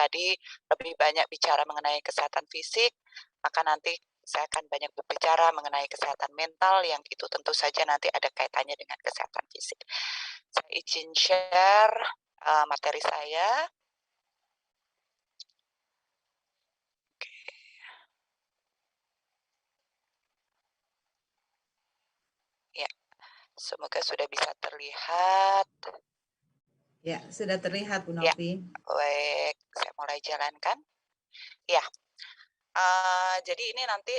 tadi lebih banyak bicara mengenai kesehatan fisik, maka nanti saya akan banyak berbicara mengenai kesehatan mental yang itu tentu saja nanti ada kaitannya dengan kesehatan fisik. Saya izin share materi saya. Oke. Ya, semoga sudah bisa terlihat. Ya, sudah terlihat Bu Ya, Novi. baik. Saya mulai jalankan. Ya, jadi ini nanti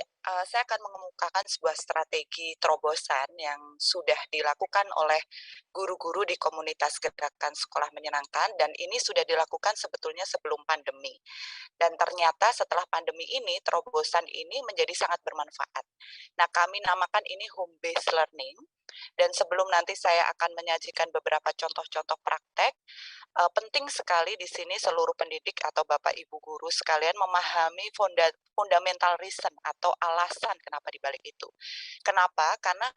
saya akan mengemukakan sebuah strategi terobosan yang sudah dilakukan oleh guru-guru di komunitas Gerakan Sekolah Menyenangkan, dan ini sudah dilakukan sebetulnya sebelum pandemi. Dan ternyata setelah pandemi ini, terobosan ini menjadi sangat bermanfaat. Nah, kami namakan ini home-based learning, dan sebelum nanti saya akan menyajikan beberapa contoh-contoh praktek, penting sekali di sini seluruh pendidik atau Bapak Ibu guru sekalian memahami fundamental reason atau alasan kenapa dibalik itu. Kenapa? Karena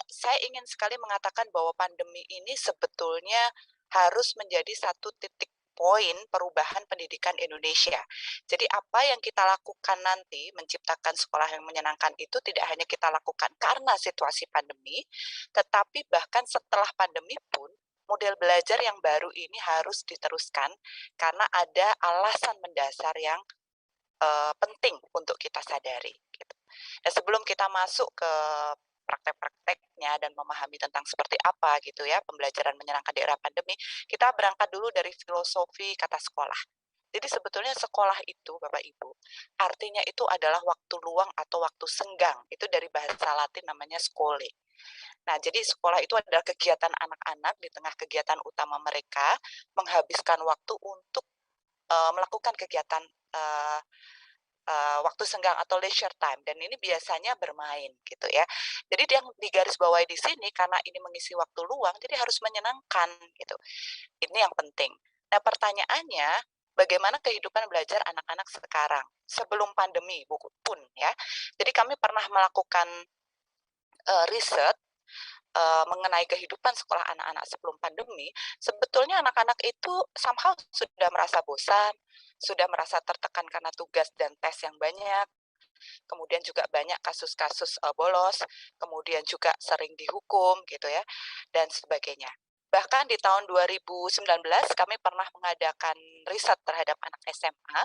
saya ingin sekali mengatakan bahwa pandemi ini sebetulnya harus menjadi satu titik poin perubahan pendidikan Indonesia. Jadi apa yang kita lakukan nanti menciptakan sekolah yang menyenangkan itu tidak hanya kita lakukan karena situasi pandemi, tetapi bahkan setelah pandemi pun model belajar yang baru ini harus diteruskan karena ada alasan mendasar yang penting untuk kita sadari. Gitu. Dan sebelum kita masuk ke praktek-prakteknya dan memahami tentang seperti apa gitu ya pembelajaran menyenangkan di era pandemi, kita berangkat dulu dari filosofi kata sekolah. Jadi sebetulnya sekolah itu, Bapak Ibu, artinya itu adalah waktu luang atau waktu senggang. Itu dari bahasa Latin namanya skole. Nah, jadi sekolah itu adalah kegiatan anak-anak di tengah kegiatan utama mereka, menghabiskan waktu untuk melakukan kegiatan waktu senggang atau leisure time, dan ini biasanya bermain gitu ya. Jadi yang digarisbawahi di sini karena ini mengisi waktu luang, jadi harus menyenangkan gitu. Ini yang penting. Nah, pertanyaannya, bagaimana kehidupan belajar anak-anak sekarang sebelum pandemi pun ya. Jadi kami pernah melakukan riset mengenai kehidupan sekolah anak-anak sebelum pandemi. Sebetulnya anak-anak itu somehow sudah merasa bosan, sudah merasa tertekan karena tugas dan tes yang banyak, kemudian juga banyak kasus-kasus bolos, kemudian juga sering dihukum gitu ya, dan sebagainya. Bahkan di tahun 2019 kami pernah mengadakan riset terhadap anak SMA,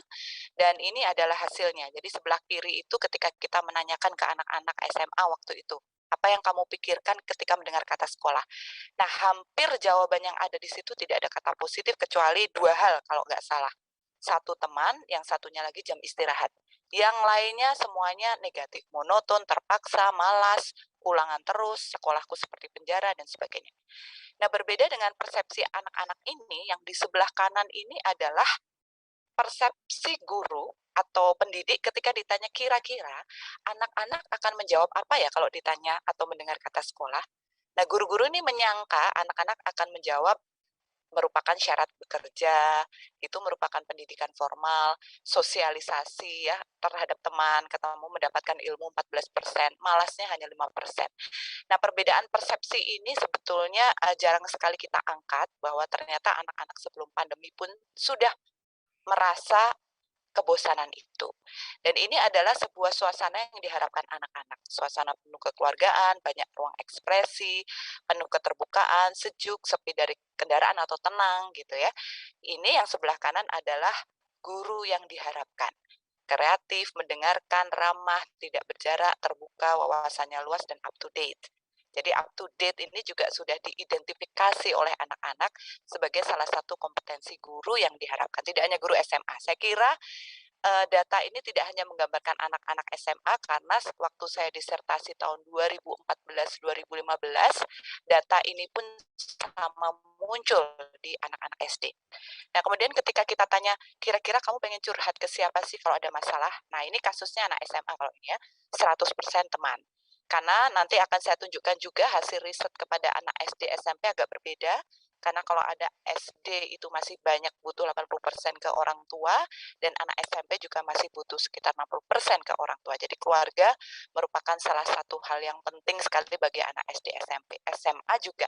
dan ini adalah hasilnya. Jadi sebelah kiri itu ketika kita menanyakan ke anak-anak SMA waktu itu, apa yang kamu pikirkan ketika mendengar kata sekolah? Nah, hampir jawaban yang ada di situ tidak ada kata positif kecuali dua hal kalau nggak salah. Satu teman, yang satunya lagi jam istirahat. Yang lainnya semuanya negatif, monoton, terpaksa, malas, ulangan terus, sekolahku seperti penjara, dan sebagainya. Nah, berbeda dengan persepsi anak-anak ini, yang di sebelah kanan ini adalah persepsi guru atau pendidik ketika ditanya kira-kira anak-anak akan menjawab apa ya kalau ditanya atau mendengar kata sekolah. Nah, guru-guru ini menyangka anak-anak akan menjawab merupakan syarat bekerja, itu merupakan pendidikan formal, sosialisasi ya terhadap teman, ketemu mendapatkan ilmu 14%, malasnya hanya 5%. Nah, perbedaan persepsi ini sebetulnya jarang sekali kita angkat bahwa ternyata anak-anak sebelum pandemi pun sudah merasa kebosanan itu. Dan ini adalah sebuah suasana yang diharapkan anak-anak. Suasana penuh kekeluargaan, banyak ruang ekspresi, penuh keterbukaan, sejuk, sepi dari kendaraan atau tenang gitu ya. Ini yang sebelah kanan adalah guru yang diharapkan. Kreatif, mendengarkan, ramah, tidak berjarak, terbuka, wawasannya luas, dan up to date. Jadi up to date ini juga sudah diidentifikasi oleh anak-anak sebagai salah satu kompetensi guru yang diharapkan. Tidak hanya guru SMA. Saya kira data ini tidak hanya menggambarkan anak-anak SMA, karena waktu saya disertasi tahun 2014-2015, data ini pun sama muncul di anak-anak SD. Nah, kemudian ketika kita tanya, kira-kira kamu pengen curhat ke siapa sih kalau ada masalah? Nah, ini kasusnya anak SMA kalau ini ya, 100% teman. Karena nanti akan saya tunjukkan juga hasil riset kepada anak SD SMP agak berbeda, karena kalau ada SD itu masih banyak butuh 80% ke orang tua, dan anak SMP juga masih butuh sekitar 60% ke orang tua. Jadi keluarga merupakan salah satu hal yang penting sekali bagi anak SD SMP. SMA juga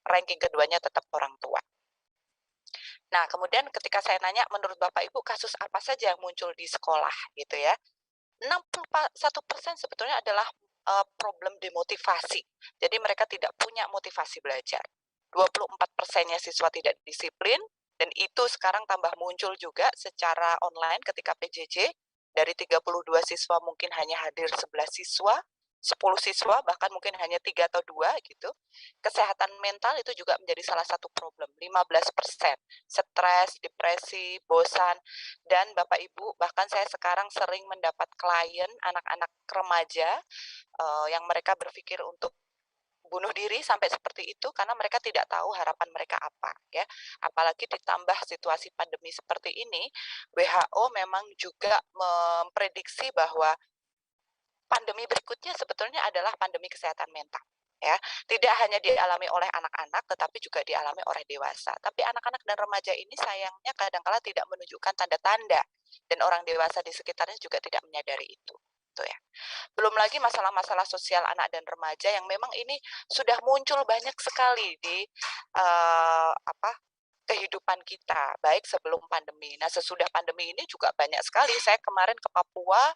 ranking keduanya tetap orang tua. Nah, kemudian ketika saya nanya, menurut Bapak Ibu kasus apa saja yang muncul di sekolah gitu ya, 61% sebetulnya adalah, problem demotivasi. Jadi mereka tidak punya motivasi belajar. 24%-nya siswa tidak disiplin, dan itu sekarang tambah muncul juga secara online ketika PJJ, dari 32 siswa mungkin hanya hadir 11 siswa, 10 siswa bahkan mungkin hanya 3 atau 2 gitu. Kesehatan mental itu juga menjadi salah satu problem, 15%. Stres, depresi, bosan, dan Bapak Ibu, bahkan saya sekarang sering mendapat klien anak-anak remaja, yang mereka berpikir untuk bunuh diri sampai seperti itu karena mereka tidak tahu harapan mereka apa ya. Apalagi ditambah situasi pandemi seperti ini, WHO memang juga memprediksi bahwa pandemi berikutnya sebetulnya adalah pandemi kesehatan mental ya. Tidak hanya dialami oleh anak-anak tetapi juga dialami oleh dewasa. Tapi anak-anak dan remaja ini sayangnya kadang-kala tidak menunjukkan tanda-tanda, dan orang dewasa di sekitarnya juga tidak menyadari itu. Itu ya. Belum lagi masalah-masalah sosial anak dan remaja yang memang ini sudah muncul banyak sekali di apa, kehidupan kita, baik sebelum pandemi. Nah, sesudah pandemi ini juga banyak sekali. Saya kemarin ke Papua,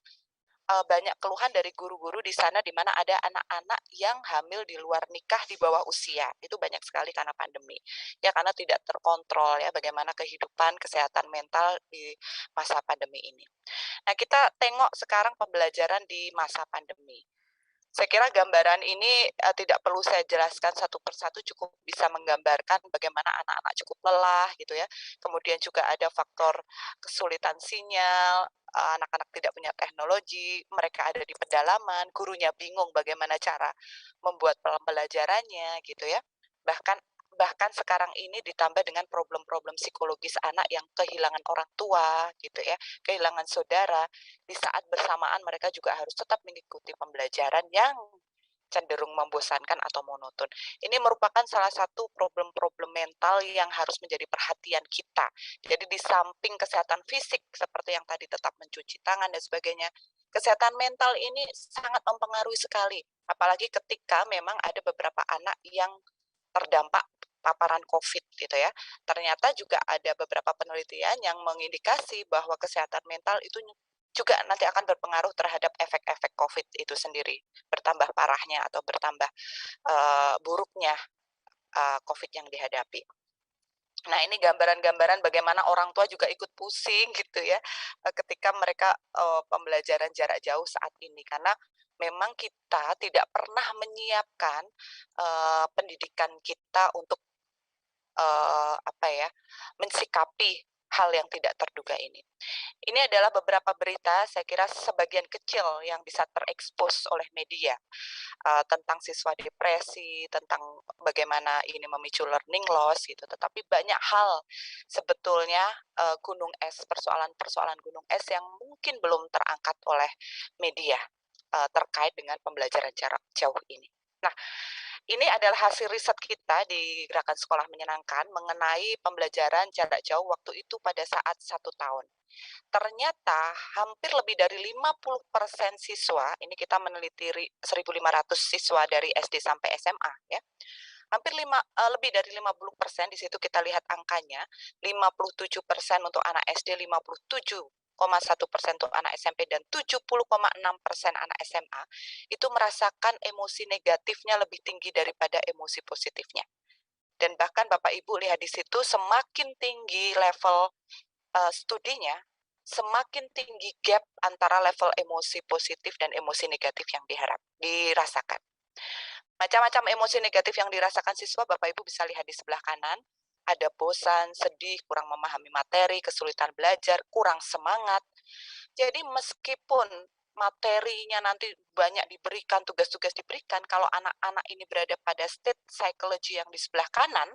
banyak keluhan dari guru-guru di sana di mana ada anak-anak yang hamil di luar nikah di bawah usia. Itu banyak sekali karena pandemi. Ya, karena tidak terkontrol ya bagaimana kehidupan kesehatan mental di masa pandemi ini. Nah, kita tengok sekarang pembelajaran di masa pandemi. Saya kira gambaran ini tidak perlu saya jelaskan satu persatu, cukup bisa menggambarkan bagaimana anak-anak cukup lelah gitu ya. Kemudian juga ada faktor kesulitan sinyal, anak-anak tidak punya teknologi, mereka ada di pedalaman, gurunya bingung bagaimana cara membuat pembelajarannya gitu ya. Bahkan bahkan sekarang ini ditambah dengan problem-problem psikologis anak yang kehilangan orang tua gitu ya, kehilangan saudara, di saat bersamaan mereka juga harus tetap mengikuti pembelajaran yang cenderung membosankan atau monoton. Ini merupakan salah satu problem-problem mental yang harus menjadi perhatian kita. Jadi di samping kesehatan fisik seperti yang tadi tetap mencuci tangan dan sebagainya, kesehatan mental ini sangat mempengaruhi sekali. Apalagi ketika memang ada beberapa anak yang terdampak paparan COVID gitu ya. Ternyata juga ada beberapa penelitian yang mengindikasi bahwa kesehatan mental itu juga nanti akan berpengaruh terhadap efek-efek COVID itu sendiri, bertambah parahnya atau bertambah buruknya COVID yang dihadapi. Nah, ini gambaran-gambaran bagaimana orang tua juga ikut pusing gitu ya, ketika mereka pembelajaran jarak jauh saat ini, karena memang kita tidak pernah menyiapkan pendidikan kita untuk apa ya, mensikapi hal yang tidak terduga ini. Ini adalah beberapa berita, saya kira sebagian kecil yang bisa terekspos oleh media, tentang siswa depresi, tentang bagaimana ini memicu learning loss gitu. Tetapi banyak hal sebetulnya, gunung es, persoalan-persoalan gunung es yang mungkin belum terangkat oleh media, terkait dengan pembelajaran jarak jauh ini. Nah, ini adalah hasil riset kita di Gerakan Sekolah Menyenangkan mengenai pembelajaran jarak jauh waktu itu pada saat 1 tahun. Ternyata hampir lebih dari 50% siswa, ini kita meneliti 1.500 siswa dari SD sampai SMA ya, lebih dari 50%, di situ kita lihat angkanya, 57% untuk anak SD, 57,1% untuk anak SMP, dan 70,6% anak SMA, itu merasakan emosi negatifnya lebih tinggi daripada emosi positifnya. Dan bahkan Bapak Ibu lihat di situ, semakin tinggi level studinya, semakin tinggi gap antara level emosi positif dan emosi negatif yang dirasakan. Macam-macam emosi negatif yang dirasakan siswa, Bapak Ibu bisa lihat di sebelah kanan. Ada bosan, sedih, kurang memahami materi, kesulitan belajar, kurang semangat. Jadi meskipun materinya nanti banyak diberikan, tugas-tugas diberikan, kalau anak-anak ini berada pada state psychology yang di sebelah kanan,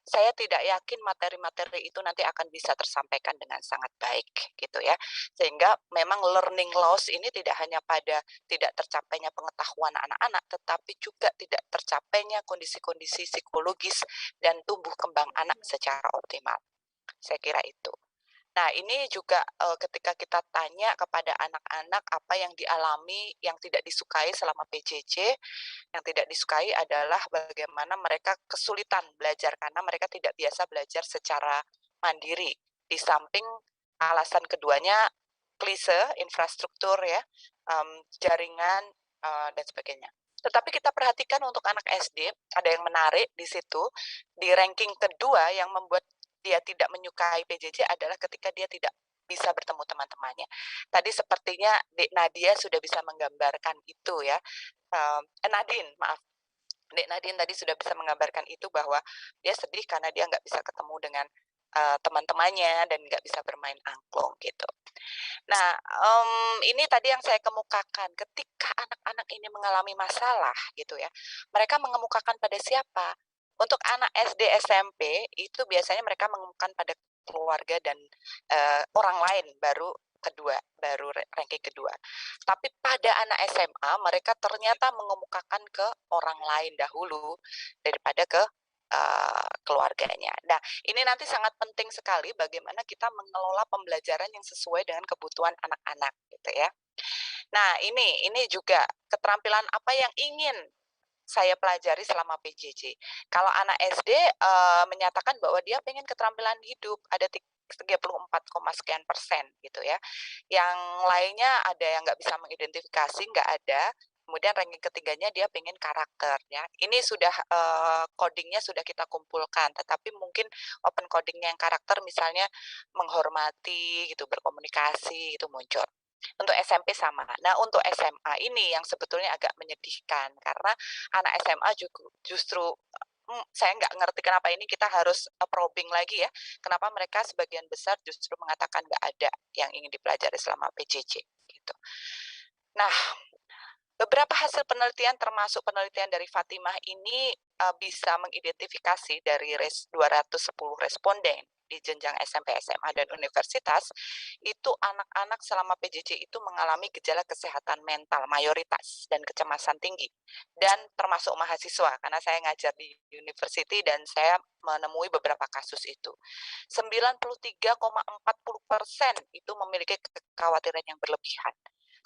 saya tidak yakin materi-materi itu nanti akan bisa tersampaikan dengan sangat baik gitu ya. Sehingga memang learning loss ini tidak hanya pada tidak tercapainya pengetahuan anak-anak, tetapi juga tidak tercapainya kondisi-kondisi psikologis dan tumbuh kembang anak secara optimal. Saya kira itu. Nah, ini juga ketika kita tanya kepada anak-anak apa yang dialami yang tidak disukai selama PJJ, yang tidak disukai adalah bagaimana mereka kesulitan belajar karena mereka tidak biasa belajar secara mandiri. Di samping alasan keduanya klise, infrastruktur ya, jaringan, dan sebagainya. Tetapi kita perhatikan untuk anak SD, ada yang menarik di situ, di ranking kedua yang membuat dia tidak menyukai PJJ adalah ketika dia tidak bisa bertemu teman-temannya. Tadi sepertinya Dek Nadia sudah bisa menggambarkan itu ya. Nadine, maaf. Dek Nadine tadi sudah bisa menggambarkan itu bahwa dia sedih karena dia nggak bisa ketemu dengan teman-temannya dan nggak bisa bermain angklung gitu. Nah, ini tadi yang saya kemukakan, ketika anak-anak ini mengalami masalah gitu ya, mereka mengemukakan pada siapa? Untuk anak SD, SMP itu biasanya mereka mengemukakan pada keluarga dan orang lain baru ranking kedua. Tapi pada anak SMA mereka ternyata mengemukakan ke orang lain dahulu daripada ke keluarganya. Nah, ini nanti sangat penting sekali bagaimana kita mengelola pembelajaran yang sesuai dengan kebutuhan anak-anak gitu ya. Nah, ini juga keterampilan apa yang ingin saya pelajari selama PJJ. Kalau anak SD menyatakan bahwa dia pengen keterampilan hidup, ada 34, sekian persen gitu ya. Yang lainnya ada yang nggak bisa mengidentifikasi, nggak ada. Kemudian ranking ketiganya dia pengen karakter ya. Ini sudah codingnya sudah kita kumpulkan, tetapi mungkin open codingnya yang karakter misalnya menghormati gitu, berkomunikasi itu muncul. Untuk SMP sama. Nah, untuk SMA ini yang sebetulnya agak menyedihkan karena anak SMA juga justru saya nggak ngerti kenapa ini kita harus probing lagi ya. Kenapa mereka sebagian besar justru mengatakan nggak ada yang ingin dipelajari selama PJJ gitu. Nah, beberapa hasil penelitian termasuk penelitian dari Fatimah ini bisa mengidentifikasi dari 210 responden di jenjang SMP, SMA, dan universitas, itu anak-anak selama PJJ itu mengalami gejala kesehatan mental mayoritas dan kecemasan tinggi. Dan termasuk mahasiswa, karena saya ngajar di university dan saya menemui beberapa kasus itu. 93,40% itu memiliki kekhawatiran yang berlebihan.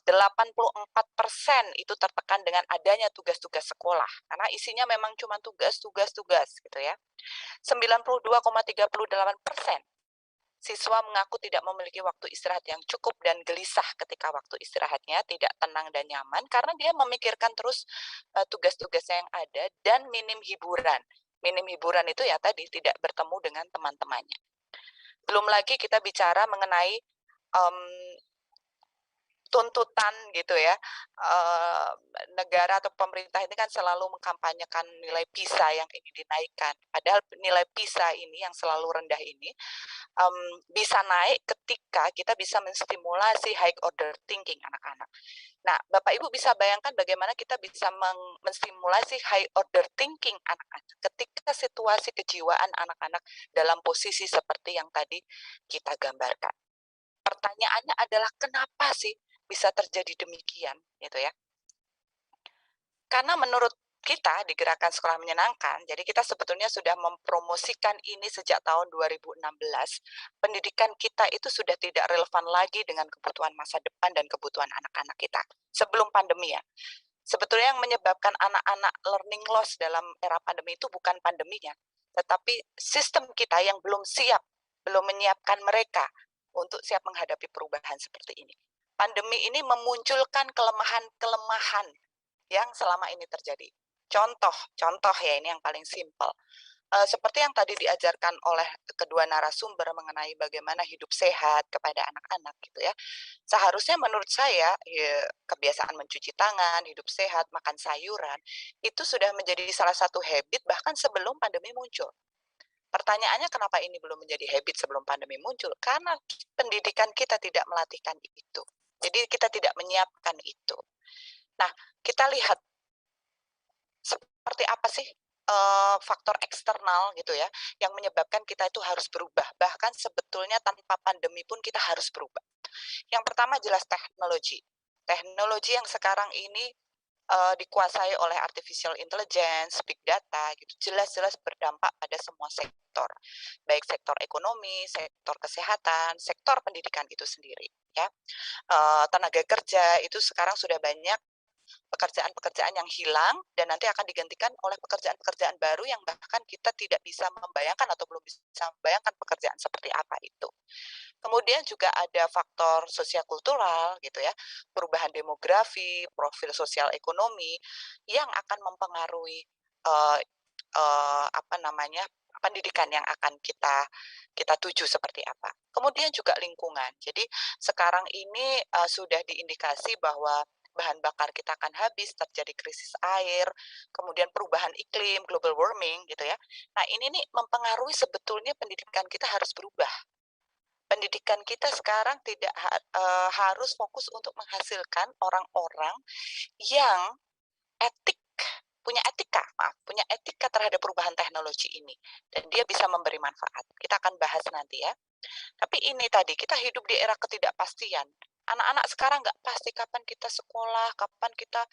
84% itu tertekan dengan adanya tugas-tugas sekolah karena isinya memang cuma tugas gitu ya. 92,38% siswa mengaku tidak memiliki waktu istirahat yang cukup dan gelisah ketika waktu istirahatnya tidak tenang dan nyaman karena dia memikirkan terus tugas-tugasnya yang ada dan minim hiburan. Minim hiburan itu ya tadi tidak bertemu dengan teman-temannya. Belum lagi kita bicara mengenai tuntutan gitu ya, negara atau pemerintah ini kan selalu mengkampanyekan nilai PISA yang ingin dinaikkan. Padahal nilai PISA ini yang selalu rendah ini bisa naik ketika kita bisa menstimulasi high order thinking anak-anak. Nah, Bapak Ibu bisa bayangkan bagaimana kita bisa menstimulasi high order thinking anak-anak ketika situasi kejiwaan anak-anak dalam posisi seperti yang tadi kita gambarkan. Pertanyaannya adalah kenapa sih bisa terjadi demikian gitu ya. Karena menurut kita di Gerakan Sekolah Menyenangkan, jadi kita sebetulnya sudah mempromosikan ini sejak tahun 2016. Pendidikan kita itu sudah tidak relevan lagi dengan kebutuhan masa depan dan kebutuhan anak-anak kita. Sebelum pandemi ya. Sebetulnya yang menyebabkan anak-anak learning loss dalam era pandemi itu bukan pandeminya, tetapi sistem kita yang belum siap, belum menyiapkan mereka untuk siap menghadapi perubahan seperti ini. Pandemi ini memunculkan kelemahan-kelemahan yang selama ini terjadi. Contoh ya ini yang paling simpel. Seperti yang tadi diajarkan oleh kedua narasumber mengenai bagaimana hidup sehat kepada anak-anak gitu ya. Seharusnya menurut saya ya, kebiasaan mencuci tangan, hidup sehat, makan sayuran itu sudah menjadi salah satu habit bahkan sebelum pandemi muncul. Pertanyaannya kenapa ini belum menjadi habit sebelum pandemi muncul? Karena pendidikan kita tidak melatihkan itu. Jadi kita tidak menyiapkan itu. Nah, kita lihat seperti apa sih faktor eksternal gitu ya yang menyebabkan kita itu harus berubah. Bahkan sebetulnya tanpa pandemi pun kita harus berubah. Yang pertama jelas teknologi. Teknologi yang sekarang ini dikuasai oleh artificial intelligence, big data gitu. Jelas-jelas berdampak pada semua sektor. Baik sektor ekonomi, sektor kesehatan, sektor pendidikan itu sendiri ya. Tenaga kerja itu sekarang sudah banyak pekerjaan-pekerjaan yang hilang dan nanti akan digantikan oleh pekerjaan-pekerjaan baru yang bahkan kita tidak bisa membayangkan atau belum bisa membayangkan pekerjaan seperti apa itu. Kemudian juga ada faktor sosial kultural gitu ya, perubahan demografi, profil sosial ekonomi yang akan mempengaruhi eh, apa namanya pendidikan yang akan kita kita tuju seperti apa. Kemudian juga lingkungan. Jadi sekarang ini sudah diindikasi bahwa bahan bakar kita akan habis, terjadi krisis air, kemudian perubahan iklim, global warming gitu ya. Nah, ini nih mempengaruhi sebetulnya pendidikan kita harus berubah. Pendidikan kita sekarang tidak harus fokus untuk menghasilkan orang-orang yang etik punya etika, maaf, punya etika terhadap perubahan teknologi ini dan dia bisa memberi manfaat. Kita akan bahas nanti ya. Tapi ini tadi kita hidup di era ketidakpastian. Anak-anak sekarang nggak pasti kapan kita sekolah, kapan kita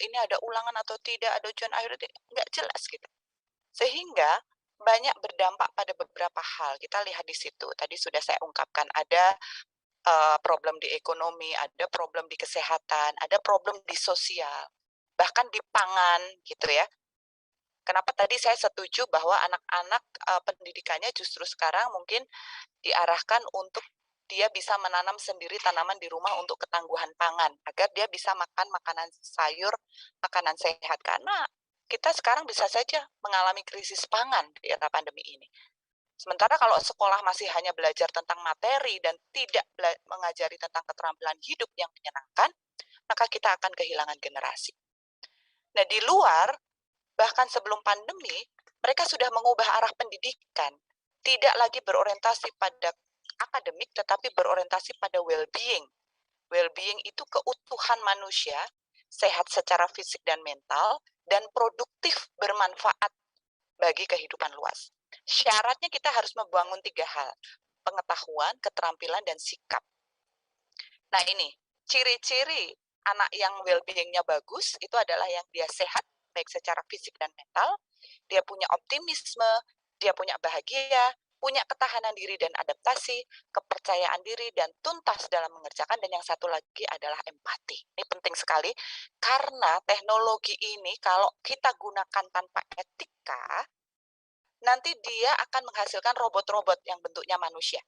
ini ada ulangan atau tidak, ada ujian akhir nggak jelas gitu. Sehingga banyak berdampak pada beberapa hal. Kita lihat di situ. Tadi sudah saya ungkapkan ada problem di ekonomi, ada problem di kesehatan, ada problem di sosial, bahkan di pangan gitu ya. Kenapa tadi saya setuju bahwa anak-anak pendidikannya justru sekarang mungkin diarahkan untuk dia bisa menanam sendiri tanaman di rumah untuk ketangguhan pangan, agar dia bisa makan makanan sayur, makanan sehat. Karena kita sekarang bisa saja mengalami krisis pangan di era pandemi ini. Sementara kalau sekolah masih hanya belajar tentang materi dan tidak mengajari tentang keterampilan hidup yang menyenangkan, maka kita akan kehilangan generasi. Nah, di luar, bahkan sebelum pandemi, mereka sudah mengubah arah pendidikan. Tidak lagi berorientasi pada akademik, tetapi berorientasi pada well-being. Well-being itu keutuhan manusia, sehat secara fisik dan mental, dan produktif bermanfaat bagi kehidupan luas. Syaratnya kita harus membangun 3 hal, pengetahuan, keterampilan, dan sikap. Nah ini, ciri-ciri anak yang well-being-nya bagus, itu adalah yang dia sehat, baik secara fisik dan mental, dia punya optimisme, dia punya bahagia, punya ketahanan diri dan adaptasi, kepercayaan diri, dan tuntas dalam mengerjakan, dan yang satu lagi adalah empati. Ini penting sekali, karena teknologi ini kalau kita gunakan tanpa etika, nanti dia akan menghasilkan robot-robot yang bentuknya manusia.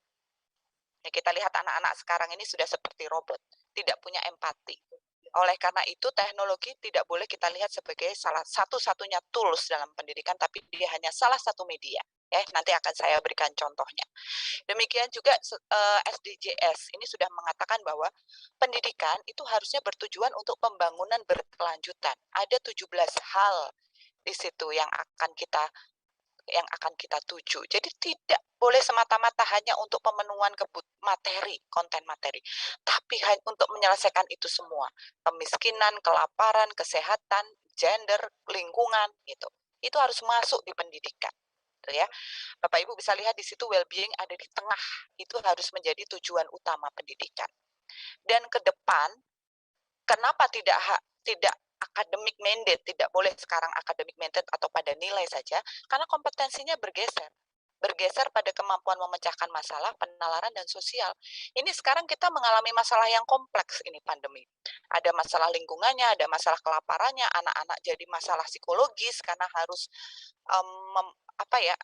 Ya, kita lihat anak-anak sekarang ini sudah seperti robot, tidak punya empati. Oleh karena itu, teknologi tidak boleh kita lihat sebagai salah satu-satunya tools dalam pendidikan, tapi dia hanya salah satu media. Ya, nanti akan saya berikan contohnya. Demikian juga SDGs ini sudah mengatakan bahwa pendidikan itu harusnya bertujuan untuk pembangunan berkelanjutan. Ada 17 hal di situ yang akan kita tuju. Jadi tidak boleh semata-mata hanya untuk pemenuhan materi, konten materi, tapi untuk menyelesaikan itu semua. Kemiskinan, kelaparan, kesehatan, gender, lingkungan, gitu. Itu harus masuk di pendidikan. Gitu ya. Bapak Ibu bisa lihat di situ well-being ada di tengah. Itu harus menjadi tujuan utama pendidikan. Dan ke depan, kenapa tidak academic mandate, tidak boleh sekarang academic mandate atau pada nilai saja, karena kompetensinya bergeser pada kemampuan memecahkan masalah, penalaran, dan sosial. Ini sekarang kita mengalami masalah yang kompleks ini pandemi. Ada masalah lingkungannya, ada masalah kelaparannya, anak-anak jadi masalah psikologis karena harus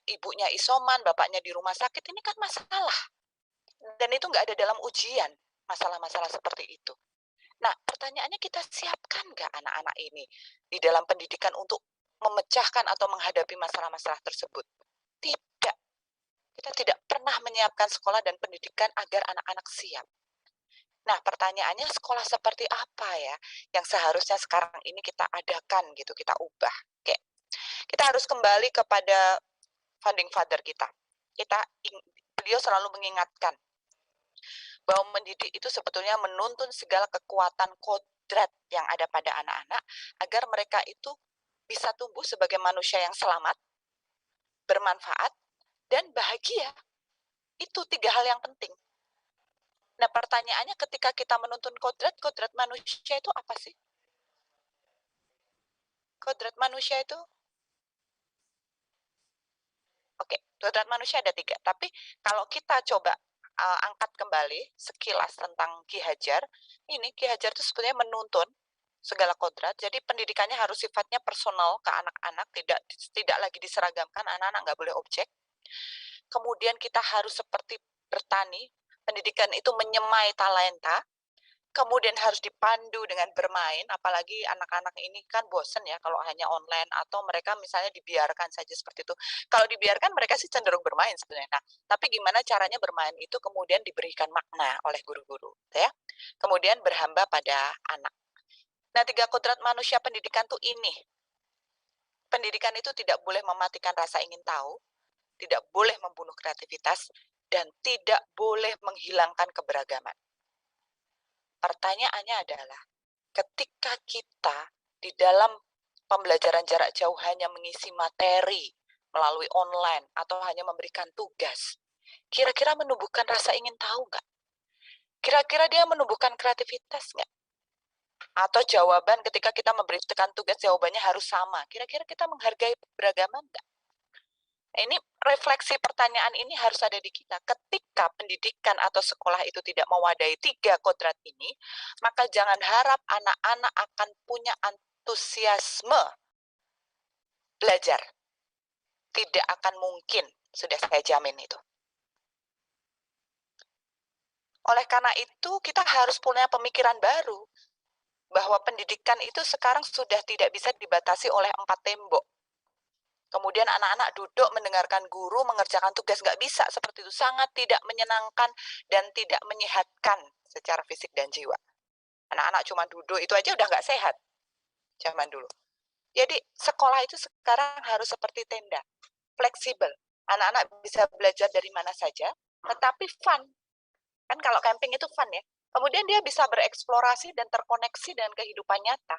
ibunya isoman, bapaknya di rumah sakit, ini kan masalah. Dan itu nggak ada dalam ujian, masalah-masalah seperti itu. Nah, pertanyaannya kita siapkan nggak anak-anak ini di dalam pendidikan untuk memecahkan atau menghadapi masalah-masalah tersebut? Tidak. Kita tidak pernah menyiapkan sekolah dan pendidikan agar anak-anak siap. Nah, pertanyaannya sekolah seperti apa ya yang seharusnya sekarang ini kita adakan gitu, kita ubah. Oke. Kita harus kembali kepada founding father kita. Beliau selalu mengingatkan bahwa mendidik itu sebetulnya menuntun segala kekuatan kodrat yang ada pada anak-anak agar mereka itu bisa tumbuh sebagai manusia yang selamat, bermanfaat, dan bahagia. Itu 3 hal yang penting. Nah, pertanyaannya ketika kita menuntun kodrat manusia itu apa sih? Kodrat manusia itu? Oke, kodrat manusia ada 3. Tapi kalau kita coba angkat kembali sekilas tentang Ki Hajar, ini Ki Hajar itu sebetulnya menuntun segala kodrat. Jadi pendidikannya harus sifatnya personal ke anak-anak, tidak lagi diseragamkan, anak-anak nggak boleh objek. Kemudian kita harus seperti bertani, pendidikan itu menyemai talenta, kemudian harus dipandu dengan bermain, apalagi anak-anak ini kan bosen ya kalau hanya online, atau mereka misalnya dibiarkan saja seperti itu. Kalau dibiarkan mereka sih cenderung bermain sebenarnya. Nah, tapi gimana caranya bermain itu kemudian diberikan makna oleh guru-guru, ya. Kemudian berhamba pada anak. Nah, 3 kodrat manusia pendidikan tuh ini. Pendidikan itu tidak boleh mematikan rasa ingin tahu, tidak boleh membunuh kreativitas, dan tidak boleh menghilangkan keberagaman. Pertanyaannya adalah, ketika kita di dalam pembelajaran jarak jauh hanya mengisi materi melalui online atau hanya memberikan tugas, kira-kira menumbuhkan rasa ingin tahu nggak? Kira-kira dia menumbuhkan kreativitas nggak? Atau jawaban ketika kita memberikan tugas, jawabannya harus sama. Kira-kira kita menghargai keberagaman nggak? Ini refleksi pertanyaan ini harus ada di kita. Ketika pendidikan atau sekolah itu tidak mewadahi 3 kodrat ini, maka jangan harap anak-anak akan punya antusiasme belajar. Tidak akan mungkin, sudah saya jamin itu. Oleh karena itu, kita harus punya pemikiran baru, bahwa pendidikan itu sekarang sudah tidak bisa dibatasi oleh 4 tembok. Kemudian anak-anak duduk mendengarkan guru mengerjakan tugas, nggak bisa seperti itu. Sangat tidak menyenangkan dan tidak menyehatkan secara fisik dan jiwa. Anak-anak cuma duduk, itu aja udah nggak sehat zaman dulu. Jadi sekolah itu sekarang harus seperti tenda, fleksibel. Anak-anak bisa belajar dari mana saja, tetapi fun. Kan kalau camping itu fun ya. Kemudian dia bisa bereksplorasi dan terkoneksi dengan kehidupan nyata.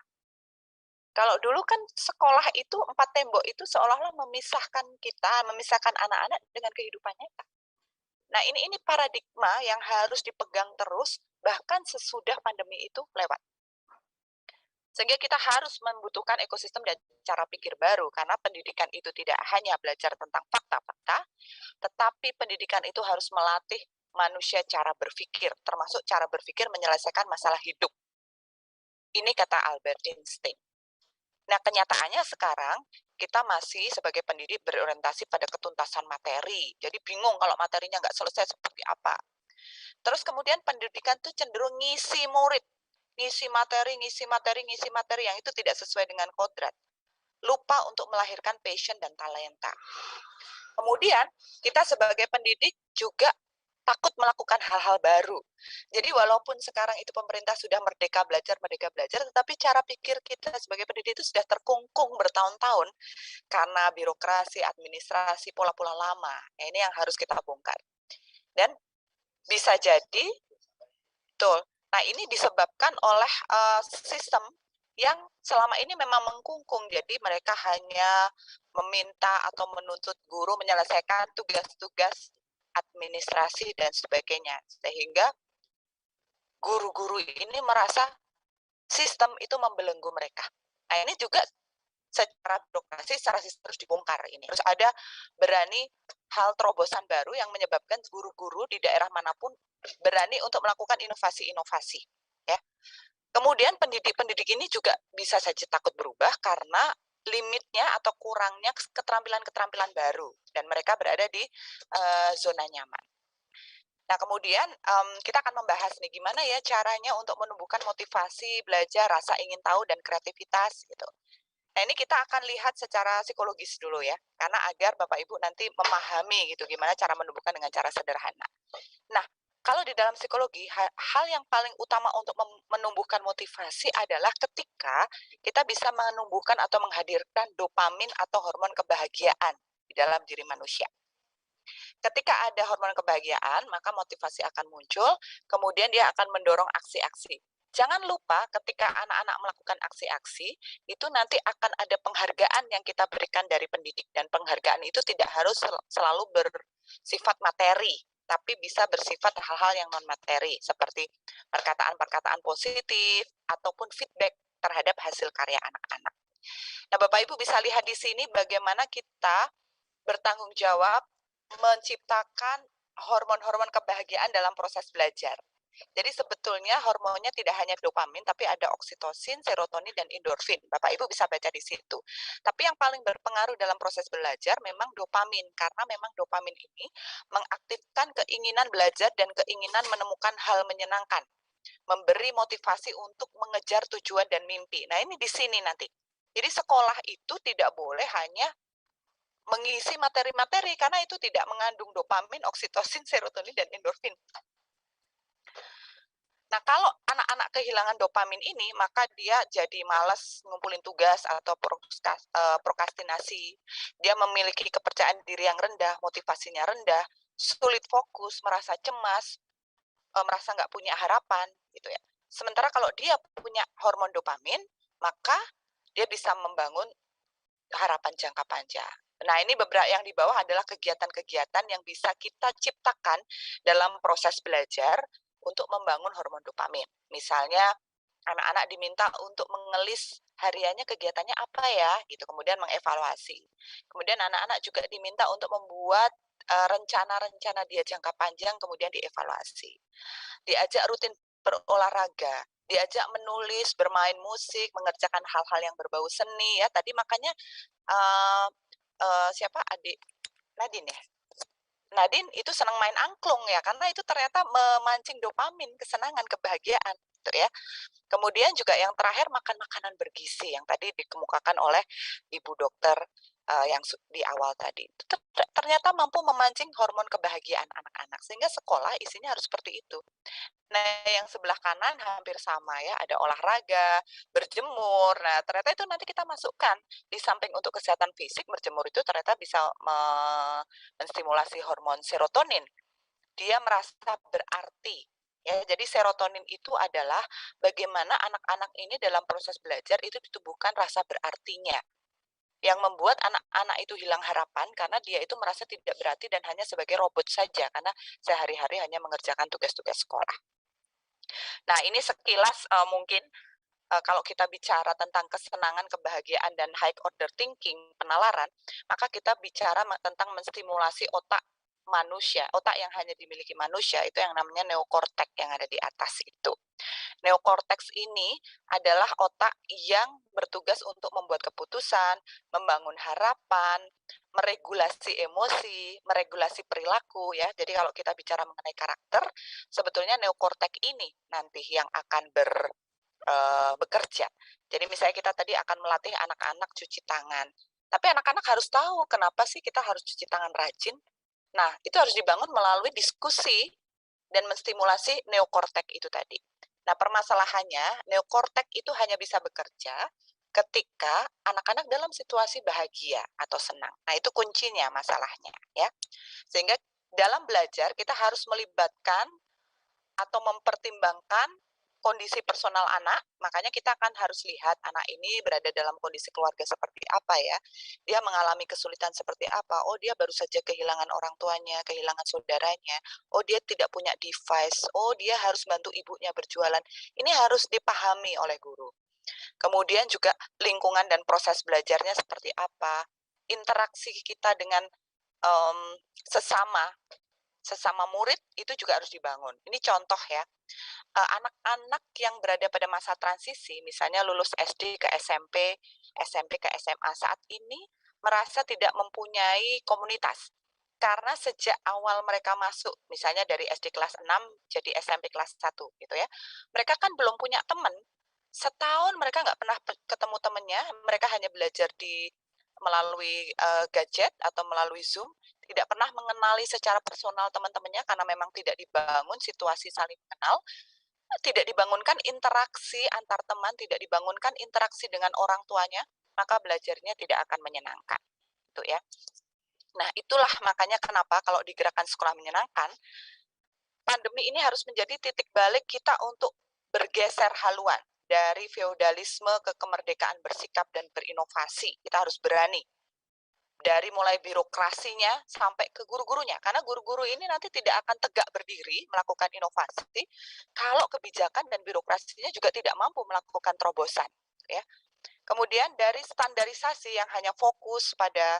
Kalau dulu kan sekolah itu 4 tembok itu seolah-olah memisahkan kita, memisahkan anak-anak dengan kehidupan nyata. Nah, ini paradigma yang harus dipegang terus bahkan sesudah pandemi itu lewat. Sehingga kita harus membutuhkan ekosistem dan cara pikir baru, karena pendidikan itu tidak hanya belajar tentang fakta-fakta, tetapi pendidikan itu harus melatih manusia cara berpikir, termasuk cara berpikir menyelesaikan masalah hidup. Ini kata Albert Einstein. Nah, kenyataannya sekarang kita masih sebagai pendidik berorientasi pada ketuntasan materi. Jadi bingung kalau materinya nggak selesai seperti apa. Terus kemudian pendidikan tuh cenderung ngisi murid, ngisi materi yang itu tidak sesuai dengan kodrat. Lupa untuk melahirkan passion dan talenta. Kemudian kita sebagai pendidik juga takut melakukan hal-hal baru. Jadi walaupun sekarang itu pemerintah sudah merdeka belajar, tetapi cara pikir kita sebagai pendidik itu sudah terkungkung bertahun-tahun karena birokrasi, administrasi, pola-pola lama. Nah, ini yang harus kita bongkar. Dan bisa jadi, betul. Nah, ini disebabkan oleh sistem yang selama ini memang mengkungkung. Jadi mereka hanya meminta atau menuntut guru menyelesaikan tugas-tugas administrasi dan sebagainya, sehingga guru-guru ini merasa sistem itu membelenggu mereka. Nah, ini juga secara birokrasi, secara sistem harus dibongkar ini. Terus ada berani hal terobosan baru yang menyebabkan guru-guru di daerah manapun berani untuk melakukan inovasi-inovasi. Ya. Kemudian pendidik-pendidik ini juga bisa saja takut berubah karena limitnya atau kurangnya keterampilan-keterampilan baru, dan mereka berada di zona nyaman. Nah, kemudian kita akan membahas nih gimana ya caranya untuk menumbuhkan motivasi belajar, rasa ingin tahu, dan kreativitas gitu. Nah, ini kita akan lihat secara psikologis dulu ya, karena agar Bapak Ibu nanti memahami gitu gimana cara menumbuhkan dengan cara sederhana. Nah, kalau di dalam psikologi, hal yang paling utama untuk menumbuhkan motivasi adalah ketika kita bisa menumbuhkan atau menghadirkan dopamin atau hormon kebahagiaan di dalam diri manusia. Ketika ada hormon kebahagiaan, maka motivasi akan muncul, kemudian dia akan mendorong aksi-aksi. Jangan lupa ketika anak-anak melakukan aksi-aksi, itu nanti akan ada penghargaan yang kita berikan dari pendidik, dan penghargaan itu tidak harus selalu bersifat materi, tapi bisa bersifat hal-hal yang non-materi, seperti perkataan-perkataan positif, ataupun feedback terhadap hasil karya anak-anak. Nah, Bapak Ibu bisa lihat di sini bagaimana kita bertanggung jawab menciptakan hormon-hormon kebahagiaan dalam proses belajar. Jadi sebetulnya hormonnya tidak hanya dopamin, tapi ada oksitosin, serotonin, dan endorfin. Bapak Ibu bisa baca di situ. Tapi yang paling berpengaruh dalam proses belajar memang dopamin, karena memang dopamin ini mengaktifkan keinginan belajar dan keinginan menemukan hal menyenangkan, memberi motivasi untuk mengejar tujuan dan mimpi. Nah, ini di sini nanti. Jadi sekolah itu tidak boleh hanya mengisi materi-materi karena itu tidak mengandung dopamin, oksitosin, serotonin, dan endorfin. Nah, kalau anak-anak kehilangan dopamin ini, maka dia jadi malas ngumpulin tugas atau prokrastinasi. Dia memiliki kepercayaan diri yang rendah, motivasinya rendah, sulit fokus, merasa cemas, merasa nggak punya harapan, gitu ya. Sementara kalau dia punya hormon dopamin, maka dia bisa membangun harapan jangka panjang. Nah, ini beberapa yang di bawah adalah kegiatan-kegiatan yang bisa kita ciptakan dalam proses belajar untuk membangun hormon dopamin. Misalnya, anak-anak diminta untuk mengelis hariannya kegiatannya apa ya, gitu. Kemudian mengevaluasi. Kemudian anak-anak juga diminta untuk membuat rencana-rencana dia jangka panjang, kemudian dievaluasi. Diajak rutin berolahraga, diajak menulis, bermain musik, mengerjakan hal-hal yang berbau seni ya. Tadi makanya siapa adik Nadine ya? Nadine itu senang main angklung ya, karena itu ternyata memancing dopamin, kesenangan, kebahagiaan, gitu ya. Kemudian juga yang terakhir makan makanan bergizi yang tadi dikemukakan oleh Ibu Dokter yang di awal tadi. Ternyata mampu memancing hormon kebahagiaan anak-anak sehingga sekolah isinya harus seperti itu. Nah, yang sebelah kanan hampir sama ya, ada olahraga, berjemur. Nah, ternyata itu nanti kita masukkan di samping untuk kesehatan fisik, berjemur itu ternyata bisa menstimulasi hormon serotonin. Dia merasa berarti. Ya, jadi serotonin itu adalah bagaimana anak-anak ini dalam proses belajar itu ditumbuhkan rasa berartinya. Yang membuat anak-anak itu hilang harapan karena dia itu merasa tidak berarti dan hanya sebagai robot saja karena sehari-hari hanya mengerjakan tugas-tugas sekolah. Nah, ini sekilas mungkin kalau kita bicara tentang kesenangan, kebahagiaan, dan high order thinking, penalaran, maka kita bicara tentang menstimulasi otak manusia, otak yang hanya dimiliki manusia, itu yang namanya neokortek yang ada di atas itu. Neokorteks ini adalah otak yang bertugas untuk membuat keputusan, membangun harapan, meregulasi emosi, meregulasi perilaku ya. Jadi kalau kita bicara mengenai karakter, sebetulnya neokortek ini nanti yang akan bekerja. Jadi misalnya kita tadi akan melatih anak-anak cuci tangan. Tapi anak-anak harus tahu kenapa sih kita harus cuci tangan rajin. Nah, itu harus dibangun melalui diskusi dan menstimulasi neokortek itu tadi. Nah, permasalahannya neokortek itu hanya bisa bekerja ketika anak-anak dalam situasi bahagia atau senang. Nah, itu kuncinya masalahnya ya. Sehingga dalam belajar kita harus melibatkan atau mempertimbangkan kondisi personal anak, makanya kita akan harus lihat anak ini berada dalam kondisi keluarga seperti apa ya. Dia mengalami kesulitan seperti apa. Oh, dia baru saja kehilangan orang tuanya, kehilangan saudaranya. Oh, dia tidak punya device. Oh, dia harus bantu ibunya berjualan. Ini harus dipahami oleh guru. Kemudian juga lingkungan dan proses belajarnya seperti apa. Interaksi kita dengan sesama sesama murid itu juga harus dibangun. Ini contoh ya, anak-anak yang berada pada masa transisi, misalnya lulus SD ke SMP, SMP ke SMA saat ini merasa tidak mempunyai komunitas. Karena sejak awal mereka masuk, misalnya dari SD kelas 6 jadi SMP kelas 1 gitu ya, mereka kan belum punya teman. Setahun mereka nggak pernah ketemu temannya, mereka hanya belajar melalui gadget atau melalui Zoom, tidak pernah mengenali secara personal teman-temannya karena memang tidak dibangun situasi saling mengenal, tidak dibangunkan interaksi antar teman, tidak dibangunkan interaksi dengan orang tuanya, maka belajarnya tidak akan menyenangkan. Itu ya. Nah, itulah makanya kenapa kalau di gerakan sekolah menyenangkan, pandemi ini harus menjadi titik balik kita untuk bergeser haluan dari feodalisme ke kemerdekaan bersikap dan berinovasi. Kita harus berani dari mulai birokrasinya sampai ke guru-gurunya, karena guru-guru ini nanti tidak akan tegak berdiri melakukan inovasi kalau kebijakan dan birokrasinya juga tidak mampu melakukan terobosan ya. Kemudian dari standarisasi yang hanya fokus pada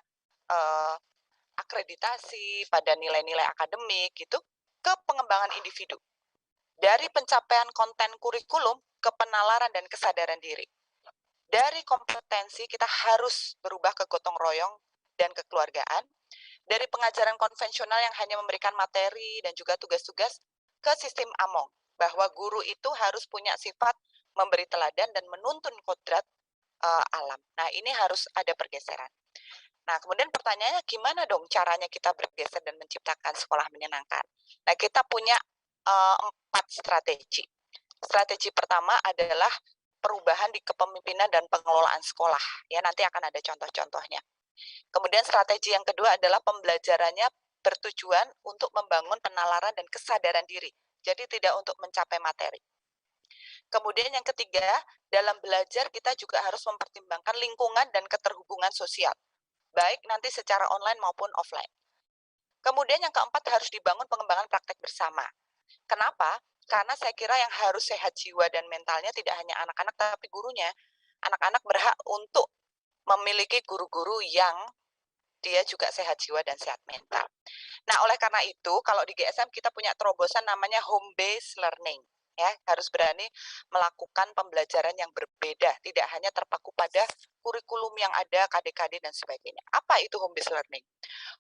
akreditasi, pada nilai-nilai akademik gitu, ke pengembangan individu. Dari pencapaian konten kurikulum ke penalaran dan kesadaran diri. Dari kompetensi kita harus berubah ke gotong royong dan kekeluargaan. Dari pengajaran konvensional yang hanya memberikan materi dan juga tugas-tugas ke sistem Among, bahwa guru itu harus punya sifat memberi teladan dan menuntun kodrat alam. Nah, ini harus ada pergeseran. Nah, kemudian pertanyaannya gimana dong caranya kita bergeser dan menciptakan sekolah menyenangkan? Nah, kita punya 4 strategi. Strategi pertama adalah perubahan di kepemimpinan dan pengelolaan sekolah. Ya, nanti akan ada contoh-contohnya. Kemudian strategi yang kedua adalah pembelajarannya bertujuan untuk membangun penalaran dan kesadaran diri. Jadi tidak untuk mencapai materi. Kemudian yang ketiga, dalam belajar kita juga harus mempertimbangkan lingkungan dan keterhubungan sosial, baik nanti secara online maupun offline. Kemudian yang keempat, harus dibangun pengembangan praktek bersama. Kenapa? Karena saya kira yang harus sehat jiwa dan mentalnya tidak hanya anak-anak, tapi gurunya. Anak-anak berhak untuk memiliki guru-guru yang dia juga sehat jiwa dan sehat mental. Nah, oleh karena itu, kalau di GSM kita punya terobosan namanya home based learning. Ya, harus berani melakukan pembelajaran yang berbeda, tidak hanya terpaku pada kurikulum yang ada, KD-KD dan sebagainya. Apa itu home based learning?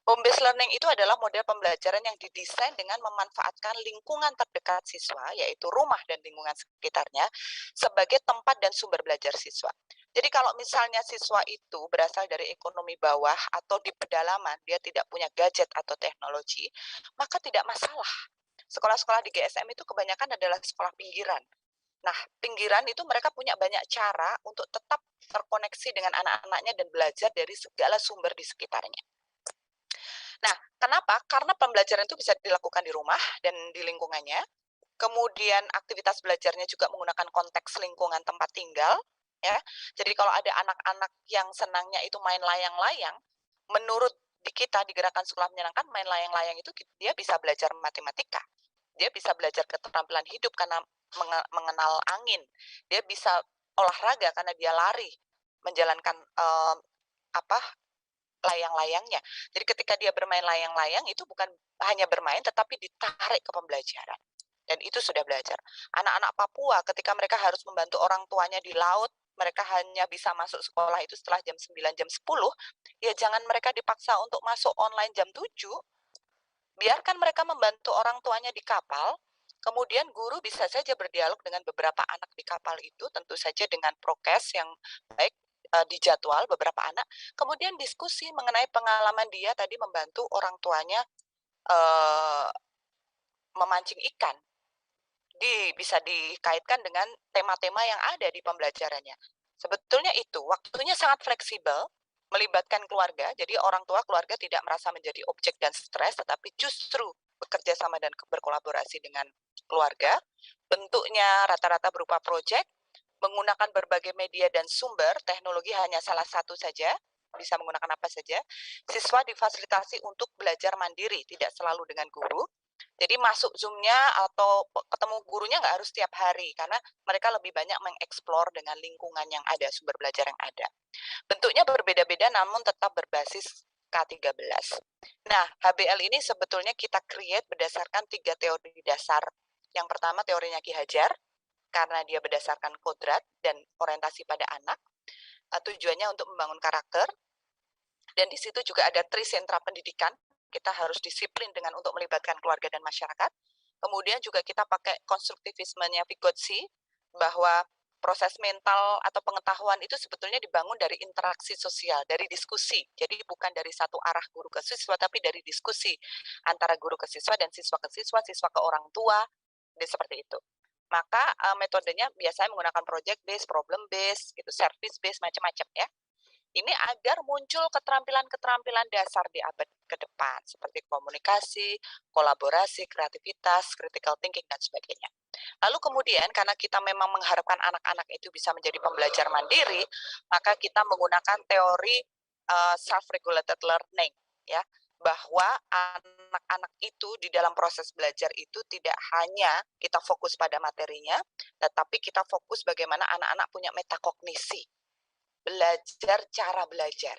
Home based learning itu adalah model pembelajaran yang didesain dengan memanfaatkan lingkungan terdekat siswa, yaitu rumah dan lingkungan sekitarnya, sebagai tempat dan sumber belajar siswa. Jadi kalau misalnya siswa itu berasal dari ekonomi bawah atau di pedalaman, dia tidak punya gadget atau teknologi, maka tidak masalah. Sekolah-sekolah di GSM itu kebanyakan adalah sekolah pinggiran. Nah, pinggiran itu mereka punya banyak cara untuk tetap terkoneksi dengan anak-anaknya dan belajar dari segala sumber di sekitarnya. Nah, kenapa? Karena pembelajaran itu bisa dilakukan di rumah dan di lingkungannya. Kemudian aktivitas belajarnya juga menggunakan konteks lingkungan tempat tinggal, ya. Jadi kalau ada anak-anak yang senangnya itu main layang-layang, menurut di kita di Gerakan Sekolah Menyenangkan, main layang-layang itu dia bisa belajar matematika. Dia bisa belajar keterampilan hidup karena mengenal angin. Dia bisa olahraga karena dia lari, menjalankan apa layang-layangnya. Jadi ketika dia bermain layang-layang itu bukan hanya bermain tetapi ditarik ke pembelajaran. Dan itu sudah belajar. Anak-anak Papua ketika mereka harus membantu orang tuanya di laut, mereka hanya bisa masuk sekolah itu setelah jam 9, jam 10, ya jangan mereka dipaksa untuk masuk online jam 7, biarkan mereka membantu orang tuanya di kapal, kemudian guru bisa saja berdialog dengan beberapa anak di kapal itu, tentu saja dengan prokes yang baik, dijadwal beberapa anak, kemudian diskusi mengenai pengalaman dia tadi membantu orang tuanya memancing ikan. Bisa dikaitkan dengan tema-tema yang ada di pembelajarannya. Sebetulnya itu, waktunya sangat fleksibel, melibatkan keluarga, jadi orang tua keluarga tidak merasa menjadi objek dan stres, tetapi justru bekerja sama dan berkolaborasi dengan keluarga. Bentuknya rata-rata berupa proyek, menggunakan berbagai media dan sumber, teknologi hanya salah satu saja, bisa menggunakan apa saja. Siswa difasilitasi untuk belajar mandiri, tidak selalu dengan guru. Jadi masuk Zoom-nya atau ketemu gurunya nggak harus setiap hari, karena mereka lebih banyak mengeksplor dengan lingkungan yang ada, sumber belajar yang ada. Bentuknya berbeda-beda namun tetap berbasis K13. Nah, HBL ini sebetulnya kita create berdasarkan 3 teori dasar. Yang pertama teorinya Ki Hajar, karena dia berdasarkan kodrat dan orientasi pada anak. Tujuannya untuk membangun karakter. Dan di situ juga ada trisentra pendidikan. Kita harus disiplin dengan untuk melibatkan keluarga dan masyarakat. Kemudian juga kita pakai konstruktivismenya Vygotsky, bahwa proses mental atau pengetahuan itu sebetulnya dibangun dari interaksi sosial, dari diskusi. Jadi bukan dari satu arah guru ke siswa, tapi dari diskusi antara guru ke siswa dan siswa ke siswa, siswa ke orang tua, dan seperti itu. Maka metodenya biasanya menggunakan project based, problem based, gitu, service based, macam-macam ya. Ini agar muncul keterampilan-keterampilan dasar di abad ke depan, seperti komunikasi, kolaborasi, kreativitas, critical thinking, dan sebagainya. Lalu kemudian, karena kita memang mengharapkan anak-anak itu bisa menjadi pembelajar mandiri, maka kita menggunakan teori self-regulated learning, ya, bahwa anak-anak itu di dalam proses belajar itu tidak hanya kita fokus pada materinya, tetapi kita fokus bagaimana anak-anak punya metakognisi, belajar cara belajar.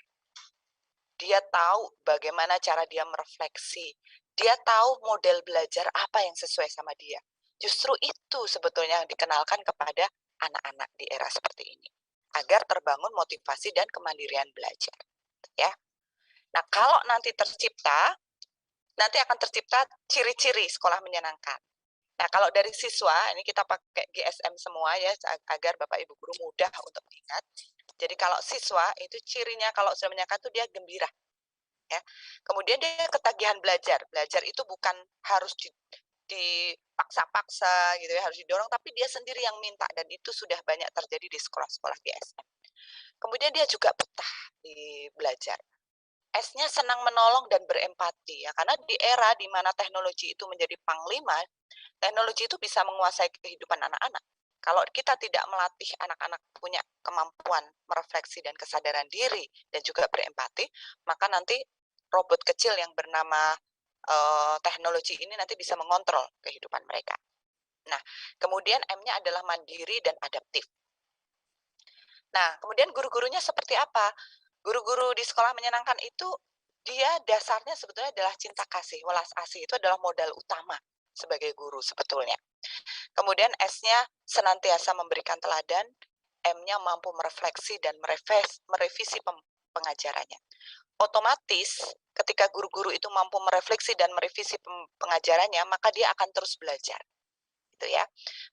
Dia tahu bagaimana cara dia merefleksi. Dia tahu model belajar apa yang sesuai sama dia. Justru itu sebetulnya yang dikenalkan kepada anak-anak di era seperti ini, agar terbangun motivasi dan kemandirian belajar, ya. Nah, kalau nanti akan tercipta ciri-ciri sekolah menyenangkan. Nah, kalau dari siswa, ini kita pakai GSM semua ya, agar Bapak Ibu guru mudah untuk mengingat. Jadi kalau siswa itu cirinya kalau sudah menyenangkan itu dia gembira, ya. Kemudian dia ketagihan belajar. Belajar itu bukan harus dipaksa-paksa gitu ya, harus didorong, tapi dia sendiri yang minta, dan itu sudah banyak terjadi di sekolah-sekolah GSM. Kemudian dia juga betah di belajar. S-nya senang menolong dan berempati ya, karena di era di mana teknologi itu menjadi panglima, teknologi itu bisa menguasai kehidupan anak-anak. Kalau kita tidak melatih anak-anak punya kemampuan merefleksi dan kesadaran diri dan juga berempati, maka nanti robot kecil yang bernama teknologi ini nanti bisa mengontrol kehidupan mereka. Nah, kemudian M-nya adalah mandiri dan adaptif. Nah, kemudian guru-gurunya seperti apa? Guru-guru di sekolah menyenangkan itu, dia dasarnya sebetulnya adalah cinta kasih. Welas asih itu adalah modal utama sebagai guru sebetulnya. Kemudian S-nya senantiasa memberikan teladan, M-nya mampu merefleksi dan merevisi pengajarannya. Otomatis ketika guru-guru itu mampu merefleksi dan merevisi pengajarannya, maka dia akan terus belajar. Gitu ya.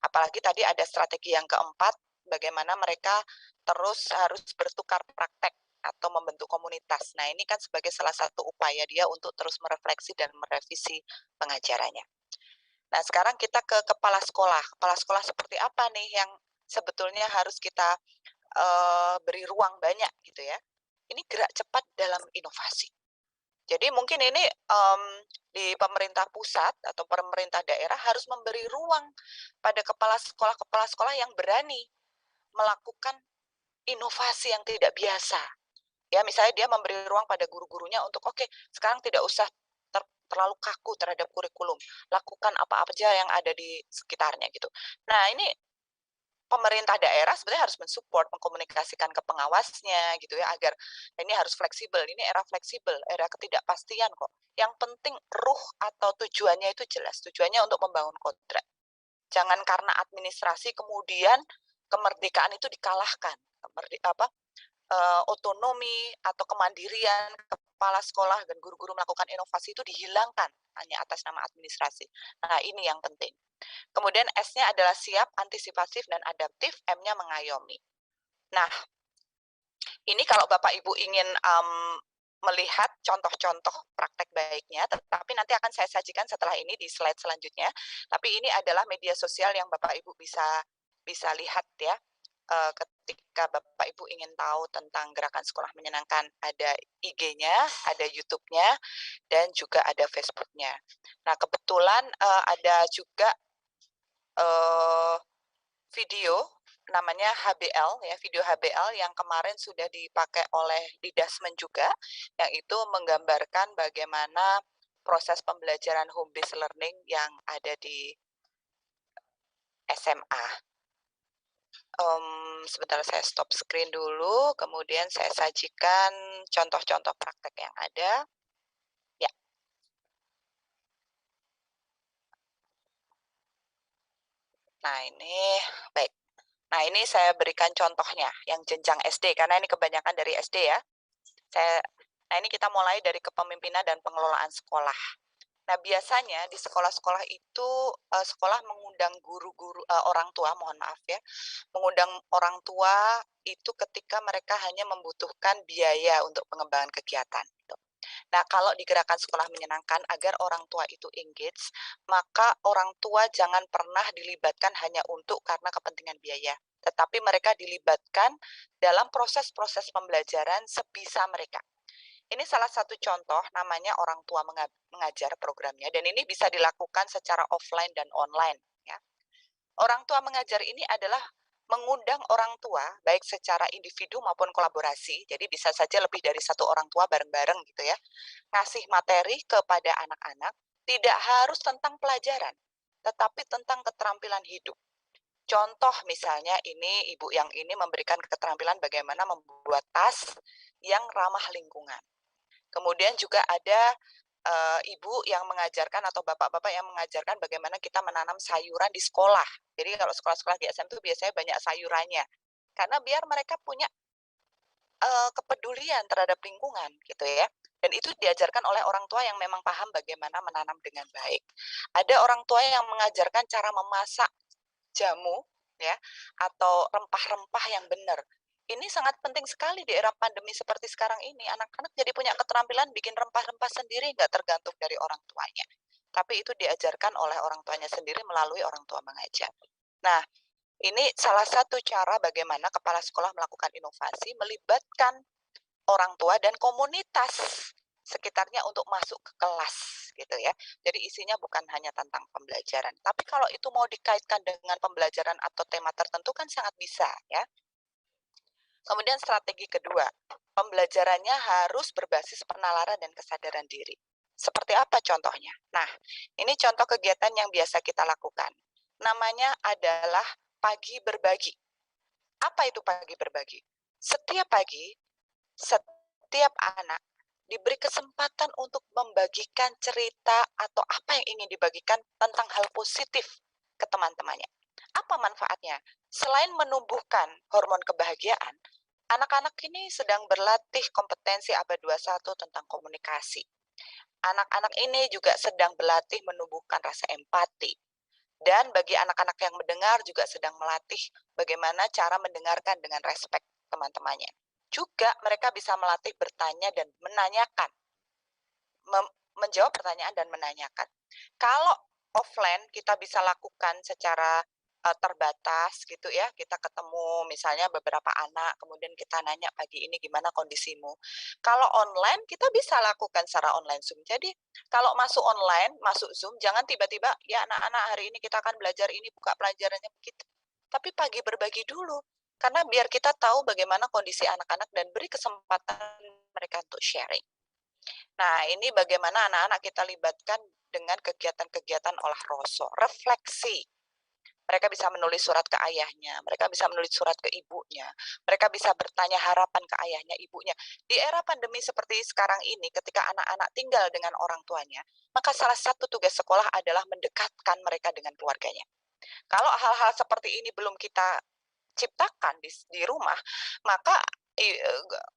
Apalagi tadi ada strategi yang keempat, bagaimana mereka terus harus bertukar praktek atau membentuk komunitas. Nah, ini kan sebagai salah satu upaya dia untuk terus merefleksi dan merevisi pengajarannya. Nah, sekarang kita ke kepala sekolah. Kepala sekolah seperti apa nih yang sebetulnya harus kita beri ruang banyak gitu ya. Ini gerak cepat dalam inovasi. Jadi mungkin ini di pemerintah pusat atau pemerintah daerah harus memberi ruang pada kepala sekolah yang berani melakukan inovasi yang tidak biasa. Ya, misalnya dia memberi ruang pada guru-gurunya untuk oke, sekarang tidak usah terlalu kaku terhadap kurikulum. Lakukan apa-apa aja yang ada di sekitarnya gitu. Nah, ini pemerintah daerah sebenarnya harus mensupport, mengkomunikasikan ke pengawasnya gitu ya, agar ini harus fleksibel. Ini era fleksibel, era ketidakpastian kok. Yang penting ruh atau tujuannya itu jelas. Tujuannya untuk membangun kontrak. Jangan karena administrasi kemudian kemerdekaan itu dikalahkan. Otonomi atau kemandirian kepala sekolah dan guru-guru melakukan inovasi itu dihilangkan hanya atas nama administrasi. Nah, ini yang penting. Kemudian S-nya adalah siap, antisipatif, dan adaptif, M-nya mengayomi. Nah, ini kalau Bapak Ibu ingin melihat contoh-contoh praktek baiknya, tetapi nanti akan saya sajikan setelah ini di slide selanjutnya. Tapi ini adalah media sosial yang Bapak Ibu bisa lihat ya. Ketika Bapak Ibu ingin tahu tentang gerakan sekolah menyenangkan, ada IG-nya, ada YouTube-nya, dan juga ada Facebook-nya. Nah, kebetulan ada juga video namanya HBL ya, video HBL yang kemarin sudah dipakai oleh Didasmen juga, yang itu menggambarkan bagaimana proses pembelajaran home based learning yang ada di SMA. Sebentar saya stop screen dulu, kemudian saya sajikan contoh-contoh praktek yang ada. Ya. Nah, ini baik. Nah, ini saya berikan contohnya yang jenjang SD, karena ini kebanyakan dari SD ya. Nah, ini kita mulai dari kepemimpinan dan pengelolaan sekolah. Nah, biasanya di sekolah-sekolah itu sekolah mengundang guru-guru, orang tua, mohon maaf ya, mengundang orang tua itu ketika mereka hanya membutuhkan biaya untuk pengembangan kegiatan. Gitu. Nah, kalau di gerakan sekolah menyenangkan agar orang tua itu engage, maka orang tua jangan pernah dilibatkan hanya untuk karena kepentingan biaya, tetapi mereka dilibatkan dalam proses-proses pembelajaran sebisa mereka. Ini salah satu contoh, namanya orang tua mengajar programnya, dan ini bisa dilakukan secara offline dan online. Ya. Orang tua mengajar ini adalah mengundang orang tua, baik secara individu maupun kolaborasi, jadi bisa saja lebih dari satu orang tua bareng-bareng gitu ya, ngasih materi kepada anak-anak, tidak harus tentang pelajaran, tetapi tentang keterampilan hidup. Contoh misalnya ini, ibu yang ini memberikan keterampilan bagaimana membuat tas yang ramah lingkungan. Kemudian juga ada ibu yang mengajarkan atau bapak-bapak yang mengajarkan bagaimana kita menanam sayuran di sekolah. Jadi kalau sekolah-sekolah GSM itu biasanya banyak sayurannya. Karena biar mereka punya kepedulian terhadap lingkungan gitu ya. Dan itu diajarkan oleh orang tua yang memang paham bagaimana menanam dengan baik. Ada orang tua yang mengajarkan cara memasak jamu ya atau rempah-rempah yang benar. Ini sangat penting sekali di era pandemi seperti sekarang ini. Anak-anak jadi punya keterampilan bikin rempah-rempah sendiri, nggak tergantung dari orang tuanya. Tapi itu diajarkan oleh orang tuanya sendiri melalui orang tua mengajar. Nah, ini salah satu cara bagaimana kepala sekolah melakukan inovasi, melibatkan orang tua dan komunitas sekitarnya untuk masuk ke kelas gitu ya. Jadi isinya bukan hanya tentang pembelajaran. Tapi kalau itu mau dikaitkan dengan pembelajaran atau tema tertentu kan sangat bisa ya. Kemudian strategi kedua, pembelajarannya harus berbasis penalaran dan kesadaran diri. Seperti apa contohnya? Nah, ini contoh kegiatan yang biasa kita lakukan. Namanya adalah pagi berbagi. Apa itu pagi berbagi? Setiap pagi, setiap anak diberi kesempatan untuk membagikan cerita atau apa yang ingin dibagikan tentang hal positif ke teman-temannya. Apa manfaatnya? Selain menumbuhkan hormon kebahagiaan, anak-anak ini sedang berlatih kompetensi abad 21 tentang komunikasi. Anak-anak ini juga sedang berlatih menumbuhkan rasa empati. Dan bagi anak-anak yang mendengar juga sedang melatih bagaimana cara mendengarkan dengan respek teman-temannya. Juga mereka bisa melatih bertanya dan menanyakan, menjawab pertanyaan dan menanyakan. Kalau offline kita bisa lakukan secara terbatas gitu ya, kita ketemu misalnya beberapa anak, kemudian kita nanya pagi ini gimana kondisimu. Kalau online kita bisa lakukan secara online Zoom. Jadi kalau masuk online, masuk Zoom, jangan tiba-tiba ya anak-anak hari ini kita akan belajar ini, buka pelajarannya begitu. Tapi pagi berbagi dulu, karena biar kita tahu bagaimana kondisi anak-anak dan beri kesempatan mereka untuk sharing. Nah, ini bagaimana anak-anak kita libatkan dengan kegiatan-kegiatan olah rosok, refleksi. Mereka bisa menulis surat ke ayahnya, mereka bisa menulis surat ke ibunya, mereka bisa bertanya harapan ke ayahnya, ibunya. Di era pandemi seperti sekarang ini, ketika anak-anak tinggal dengan orang tuanya, maka salah satu tugas sekolah adalah mendekatkan mereka dengan keluarganya. Kalau hal-hal seperti ini belum kita ciptakan di rumah, maka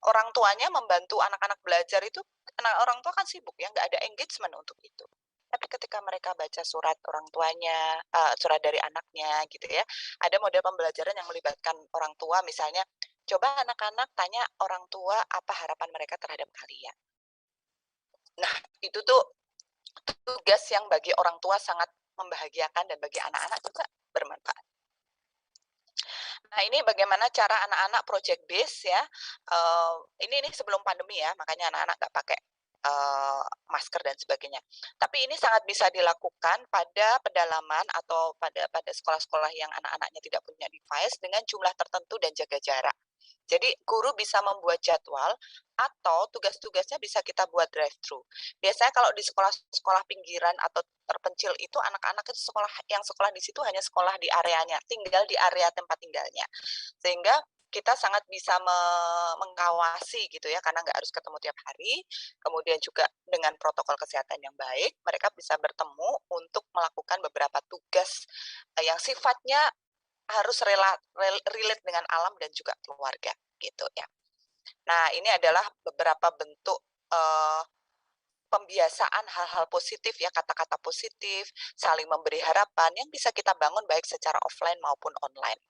orang tuanya membantu anak-anak belajar itu, orang tua kan sibuk ya, nggak ada engagement untuk itu. Tapi ketika mereka baca surat orang tuanya, surat dari anaknya gitu ya, ada model pembelajaran yang melibatkan orang tua, misalnya, coba anak-anak tanya orang tua apa harapan mereka terhadap kalian. Nah, itu tuh tugas yang bagi orang tua sangat membahagiakan dan bagi anak-anak juga bermanfaat. Nah, ini bagaimana cara anak-anak project base ya. Ini sebelum pandemi ya, makanya anak-anak nggak pakai masker dan sebagainya. Tapi ini sangat bisa dilakukan pada pedalaman atau pada sekolah-sekolah yang anak-anaknya tidak punya device dengan jumlah tertentu dan jaga jarak. Jadi guru bisa membuat jadwal atau tugas-tugasnya bisa kita buat drive-thru. Biasanya kalau di sekolah-sekolah pinggiran atau terpencil itu anak-anak itu sekolah di situ hanya sekolah di areanya, tinggal di area tempat tinggalnya. Sehingga kita sangat bisa mengawasi gitu ya, karena nggak harus ketemu tiap hari. Kemudian juga dengan protokol kesehatan yang baik, mereka bisa bertemu untuk melakukan beberapa tugas yang sifatnya harus relate dengan alam dan juga keluarga gitu ya. Nah, ini adalah beberapa bentuk pembiasaan hal-hal positif ya, kata-kata positif, saling memberi harapan yang bisa kita bangun baik secara offline maupun online.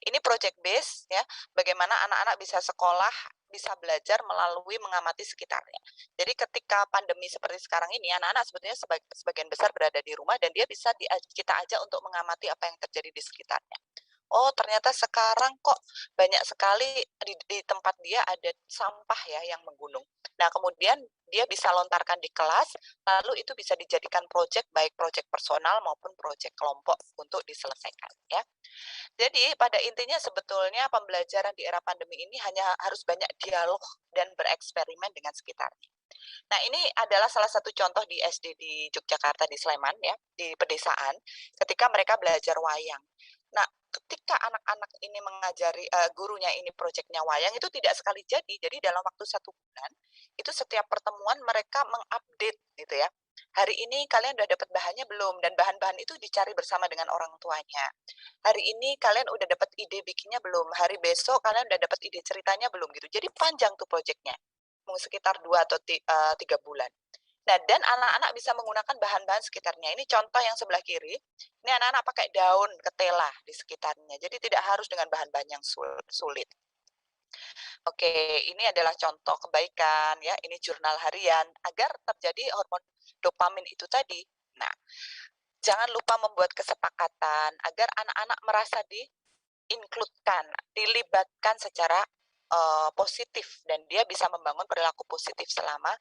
Ini project base ya, bagaimana anak-anak bisa sekolah, bisa belajar melalui mengamati sekitarnya. Jadi ketika pandemi seperti sekarang ini, anak-anak sebetulnya sebagian besar berada di rumah dan dia bisa kita ajak untuk mengamati apa yang terjadi di sekitarnya. Oh, ternyata sekarang kok banyak sekali di tempat dia ada sampah ya yang menggunung. Nah, kemudian dia bisa lontarkan di kelas, lalu itu bisa dijadikan proyek, baik proyek personal maupun proyek kelompok untuk diselesaikan ya. Jadi pada intinya sebetulnya pembelajaran di era pandemi ini hanya harus banyak dialog dan bereksperimen dengan sekitarnya. Nah, ini adalah salah satu contoh di SD di Yogyakarta, di Sleman ya, di pedesaan, ketika mereka belajar wayang. Nah, ketika anak-anak ini mengajari gurunya ini proyeknya wayang itu tidak sekali jadi. Jadi dalam waktu 1 bulan, itu setiap pertemuan mereka mengupdate gitu ya. Hari ini kalian udah dapat bahannya belum? Dan bahan-bahan itu dicari bersama dengan orang tuanya. Hari ini kalian udah dapat ide bikinnya belum? Hari besok kalian udah dapat ide ceritanya belum gitu. Jadi panjang tuh proyeknya. Mungkin sekitar 2 atau 3 bulan. Nah, dan anak-anak bisa menggunakan bahan-bahan sekitarnya. Ini contoh yang sebelah kiri. Ini anak-anak pakai daun ketela di sekitarnya. Jadi tidak harus dengan bahan-bahan yang sulit. Oke, ini adalah contoh kebaikan ya. Ini jurnal harian agar terjadi hormon dopamin itu tadi. Nah, jangan lupa membuat kesepakatan agar anak-anak merasa di-include-kan, dilibatkan secara positif dan dia bisa membangun perilaku positif selama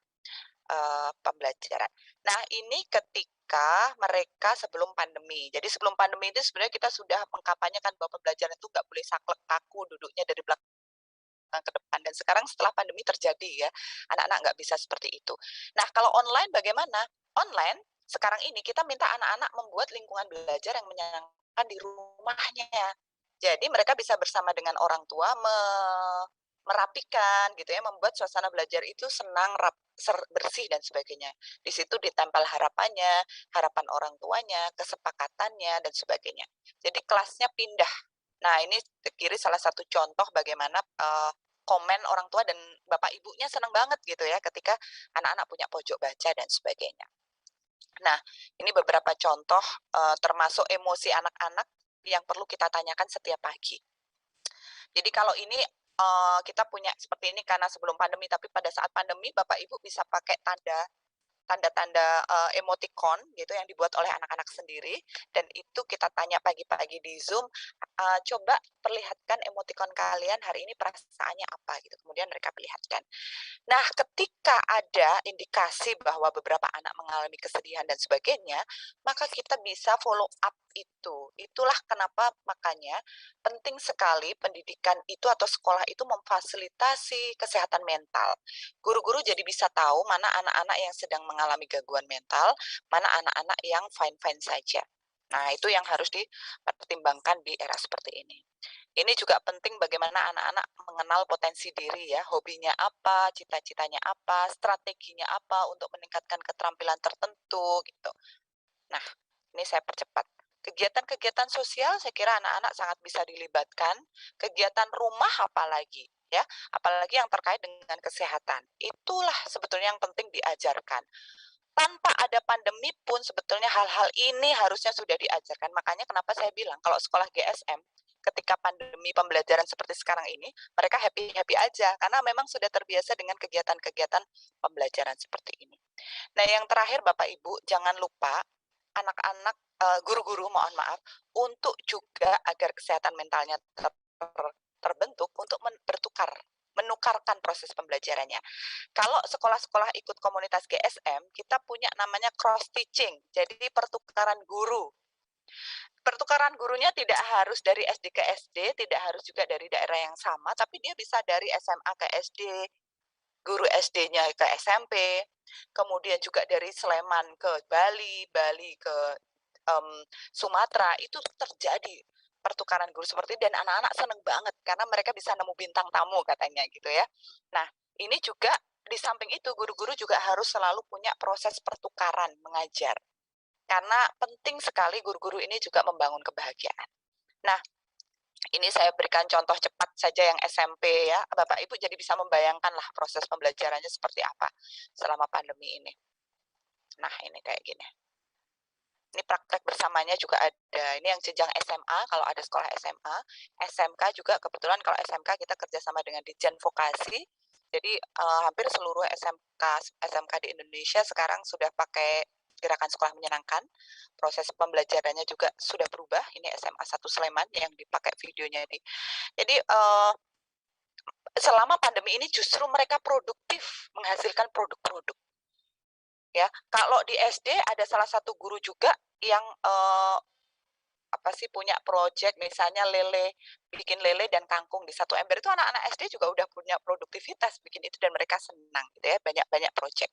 pembelajaran. Nah, ini ketika mereka sebelum pandemi. Jadi sebelum pandemi itu sebenarnya kita sudah mengkampanyekan bahwa pembelajaran itu nggak boleh saklek kaku, duduknya dari belakang ke depan. Dan sekarang setelah pandemi terjadi ya, anak-anak nggak bisa seperti itu. Nah, kalau online bagaimana? Online, sekarang ini kita minta anak-anak membuat lingkungan belajar yang menyenangkan di rumahnya. Jadi mereka bisa bersama dengan orang tua merapikan gitu ya, membuat suasana belajar itu senang, bersih dan sebagainya. Di situ ditempel harapannya, harapan orang tuanya, kesepakatannya dan sebagainya. Jadi kelasnya pindah. Nah, ini kiri salah satu contoh bagaimana komen orang tua dan bapak ibunya senang banget gitu ya ketika anak-anak punya pojok baca dan sebagainya. Nah, ini beberapa contoh termasuk emosi anak-anak yang perlu kita tanyakan setiap pagi. Jadi kalau ini kita punya seperti ini karena sebelum pandemi, tapi pada saat pandemi Bapak Ibu bisa pakai tanda-tanda emoticon gitu yang dibuat oleh anak-anak sendiri dan itu kita tanya pagi-pagi di Zoom, coba perlihatkan emoticon kalian hari ini perasaannya apa gitu. Kemudian mereka perlihatkan. Nah, ketika ada indikasi bahwa beberapa anak mengalami kesedihan dan sebagainya, maka kita bisa follow up itu. Itulah kenapa makanya penting sekali pendidikan itu atau sekolah itu memfasilitasi kesehatan mental. Guru-guru jadi bisa tahu mana anak-anak yang sedang mengalami gangguan mental, mana anak-anak yang fine-fine saja. Nah, itu yang harus dipertimbangkan di era seperti ini. Ini juga penting bagaimana anak-anak mengenal potensi diri ya, hobinya apa, cita-citanya apa, strateginya apa untuk meningkatkan keterampilan tertentu gitu. Nah, ini saya percepat. Kegiatan-kegiatan sosial saya kira anak-anak sangat bisa dilibatkan. Kegiatan rumah apalagi ya, apalagi yang terkait dengan kesehatan. Itulah sebetulnya yang penting diajarkan. Tanpa ada pandemi pun sebetulnya hal-hal ini harusnya sudah diajarkan. Makanya kenapa saya bilang kalau sekolah GSM ketika pandemi pembelajaran seperti sekarang ini, mereka happy-happy aja karena memang sudah terbiasa dengan kegiatan-kegiatan pembelajaran seperti ini. Nah, yang terakhir Bapak Ibu, jangan lupa anak-anak guru-guru mohon maaf untuk juga agar kesehatan mentalnya terbentuk untuk menukarkan proses pembelajarannya. Kalau sekolah-sekolah ikut komunitas GSM, kita punya namanya cross teaching, jadi pertukaran guru. Pertukaran gurunya tidak harus dari SD ke SD, tidak harus juga dari daerah yang sama, tapi dia bisa dari SMA ke SD, guru SD-nya ke SMP, kemudian juga dari Sleman ke Bali, Bali ke Sumatera, itu terjadi pertukaran guru seperti itu dan anak-anak seneng banget karena mereka bisa nemu bintang tamu katanya gitu ya. Nah, ini juga di samping itu guru-guru juga harus selalu punya proses pertukaran mengajar. Karena penting sekali guru-guru ini juga membangun kebahagiaan. Nah, ini saya berikan contoh cepat saja yang SMP ya. Bapak Ibu jadi bisa membayangkanlah proses pembelajarannya seperti apa selama pandemi ini. Nah, ini kayak gini. Ini praktek bersamanya juga ada. Ini yang jenjang SMA, kalau ada sekolah SMA. SMK juga kebetulan kalau SMK kita kerjasama dengan Ditjen Vokasi. Jadi hampir seluruh SMK di Indonesia sekarang sudah pakai gerakan sekolah menyenangkan. Proses pembelajarannya juga sudah berubah. Ini SMA 1 Sleman yang dipakai videonya di. Jadi selama pandemi ini justru mereka produktif menghasilkan produk-produk. Ya, kalau di SD ada salah satu guru juga yang apa sih punya project misalnya bikin lele dan kangkung di satu ember itu anak-anak SD juga udah punya produktivitas bikin itu dan mereka senang gitu ya banyak-banyak project.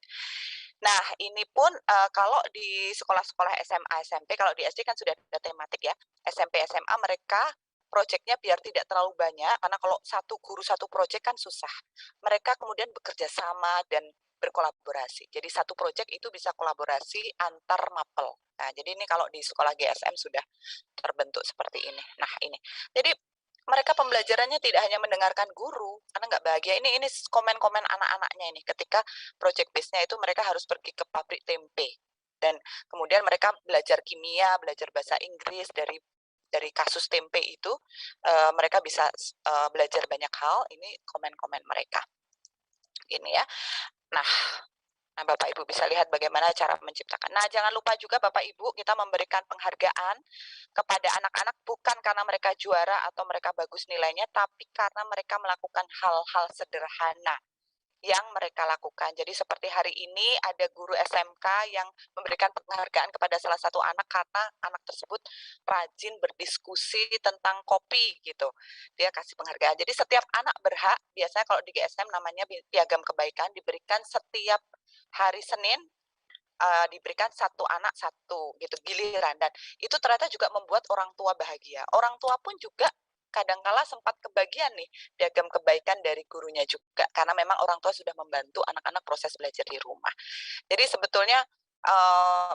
Nah ini pun kalau di sekolah-sekolah SMA SMP kalau di SD kan sudah ada tematik ya SMP SMA mereka proyeknya biar tidak terlalu banyak, karena kalau satu guru satu proyek kan susah. Mereka kemudian bekerja sama dan berkolaborasi. Jadi satu proyek itu bisa kolaborasi antar mapel. Nah, jadi ini kalau di sekolah GSM sudah terbentuk seperti ini. Nah, ini. Jadi mereka pembelajarannya tidak hanya mendengarkan guru, karena nggak bahagia. Ini komen-komen anak-anaknya ini. Ketika project base-nya itu mereka harus pergi ke pabrik tempe. Dan kemudian mereka belajar kimia, belajar bahasa Inggris dari kasus tempe itu, mereka bisa belajar banyak hal. Ini komen-komen mereka. Ini ya. Nah, Bapak Ibu bisa lihat bagaimana cara menciptakan. Nah, jangan lupa juga Bapak Ibu, kita memberikan penghargaan kepada anak-anak bukan karena mereka juara atau mereka bagus nilainya, tapi karena mereka melakukan hal-hal sederhana yang mereka lakukan. Jadi seperti hari ini ada guru SMK yang memberikan penghargaan kepada salah satu anak karena anak tersebut rajin berdiskusi tentang kopi gitu. Dia kasih penghargaan. Jadi setiap anak berhak, biasanya kalau di GSM namanya piagam kebaikan, diberikan setiap hari Senin, diberikan satu anak satu gitu giliran, dan itu ternyata juga membuat orang tua bahagia. Orang tua pun juga kadangkala sempat kebagian nih piagam kebaikan dari gurunya juga, karena memang orang tua sudah membantu anak-anak proses belajar di rumah. Jadi sebetulnya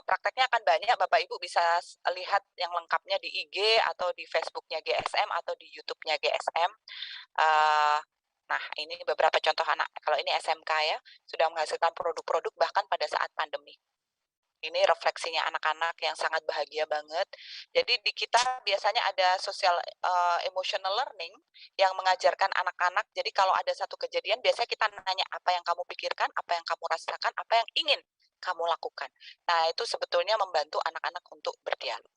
prakteknya akan banyak, Bapak Ibu bisa lihat yang lengkapnya di IG atau di Facebooknya GSM atau di YouTube-nya GSM. Nah, ini beberapa contoh anak, kalau ini SMK ya, sudah menghasilkan produk-produk bahkan pada saat pandemi. Ini refleksinya anak-anak yang sangat bahagia banget. Jadi di kita biasanya ada social emotional learning yang mengajarkan anak-anak. Jadi kalau ada satu kejadian, biasanya kita nanya apa yang kamu pikirkan, apa yang kamu rasakan, apa yang ingin kamu lakukan. Nah, itu sebetulnya membantu anak-anak untuk berdialog.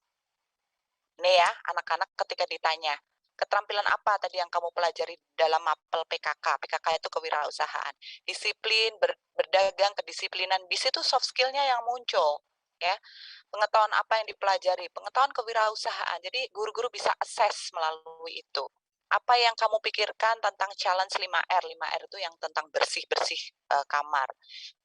Ini ya, anak-anak ketika ditanya, keterampilan apa tadi yang kamu pelajari dalam mapel PKK? PKK itu kewirausahaan. Disiplin, berdagang, kedisiplinan. Di situ soft skill-nya yang muncul. Ya, pengetahuan apa yang dipelajari? Pengetahuan kewirausahaan. Jadi guru-guru bisa assess melalui itu. Apa yang kamu pikirkan tentang challenge 5R? 5R itu yang tentang bersih-bersih kamar.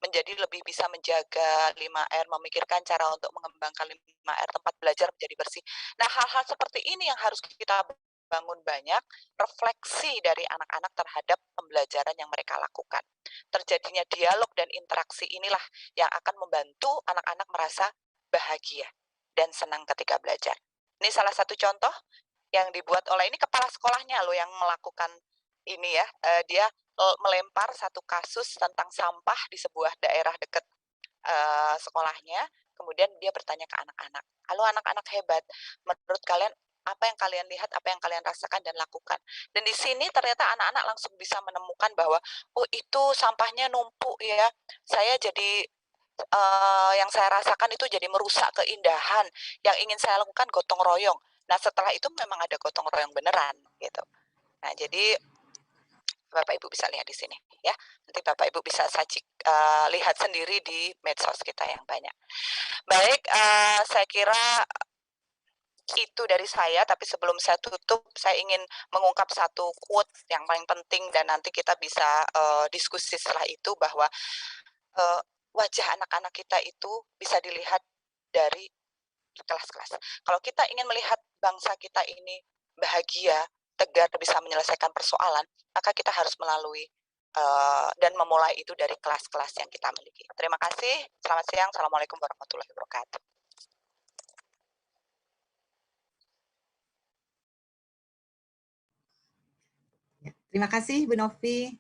Menjadi lebih bisa menjaga 5R, memikirkan cara untuk mengembangkan 5R, tempat belajar menjadi bersih. Nah, hal-hal seperti ini yang harus kita bangun banyak, refleksi dari anak-anak terhadap pembelajaran yang mereka lakukan. Terjadinya dialog dan interaksi inilah yang akan membantu anak-anak merasa bahagia dan senang ketika belajar. Ini salah satu contoh yang dibuat oleh ini kepala sekolahnya loh yang melakukan ini ya. Dia melempar satu kasus tentang sampah di sebuah daerah dekat sekolahnya. Kemudian dia bertanya ke anak-anak, halo anak-anak hebat, menurut kalian apa yang kalian lihat, apa yang kalian rasakan dan lakukan. Dan di sini ternyata anak-anak langsung bisa menemukan bahwa, oh itu sampahnya numpuk ya, saya jadi yang saya rasakan itu jadi merusak keindahan. Yang ingin saya lakukan gotong royong. Nah setelah itu memang ada gotong royong beneran gitu. Nah jadi Bapak Ibu bisa lihat di sini ya. Nanti Bapak Ibu bisa lihat sendiri di medsos kita yang banyak. Baik, saya kira itu dari saya, tapi sebelum saya tutup, saya ingin mengungkap satu quote yang paling penting dan nanti kita bisa diskusi setelah itu bahwa wajah anak-anak kita itu bisa dilihat dari kelas-kelas. Kalau kita ingin melihat bangsa kita ini bahagia, tegar, bisa menyelesaikan persoalan, maka kita harus melalui dan memulai itu dari kelas-kelas yang kita miliki. Terima kasih. Selamat siang. Assalamualaikum warahmatullahi wabarakatuh. Terima kasih Bu Novi.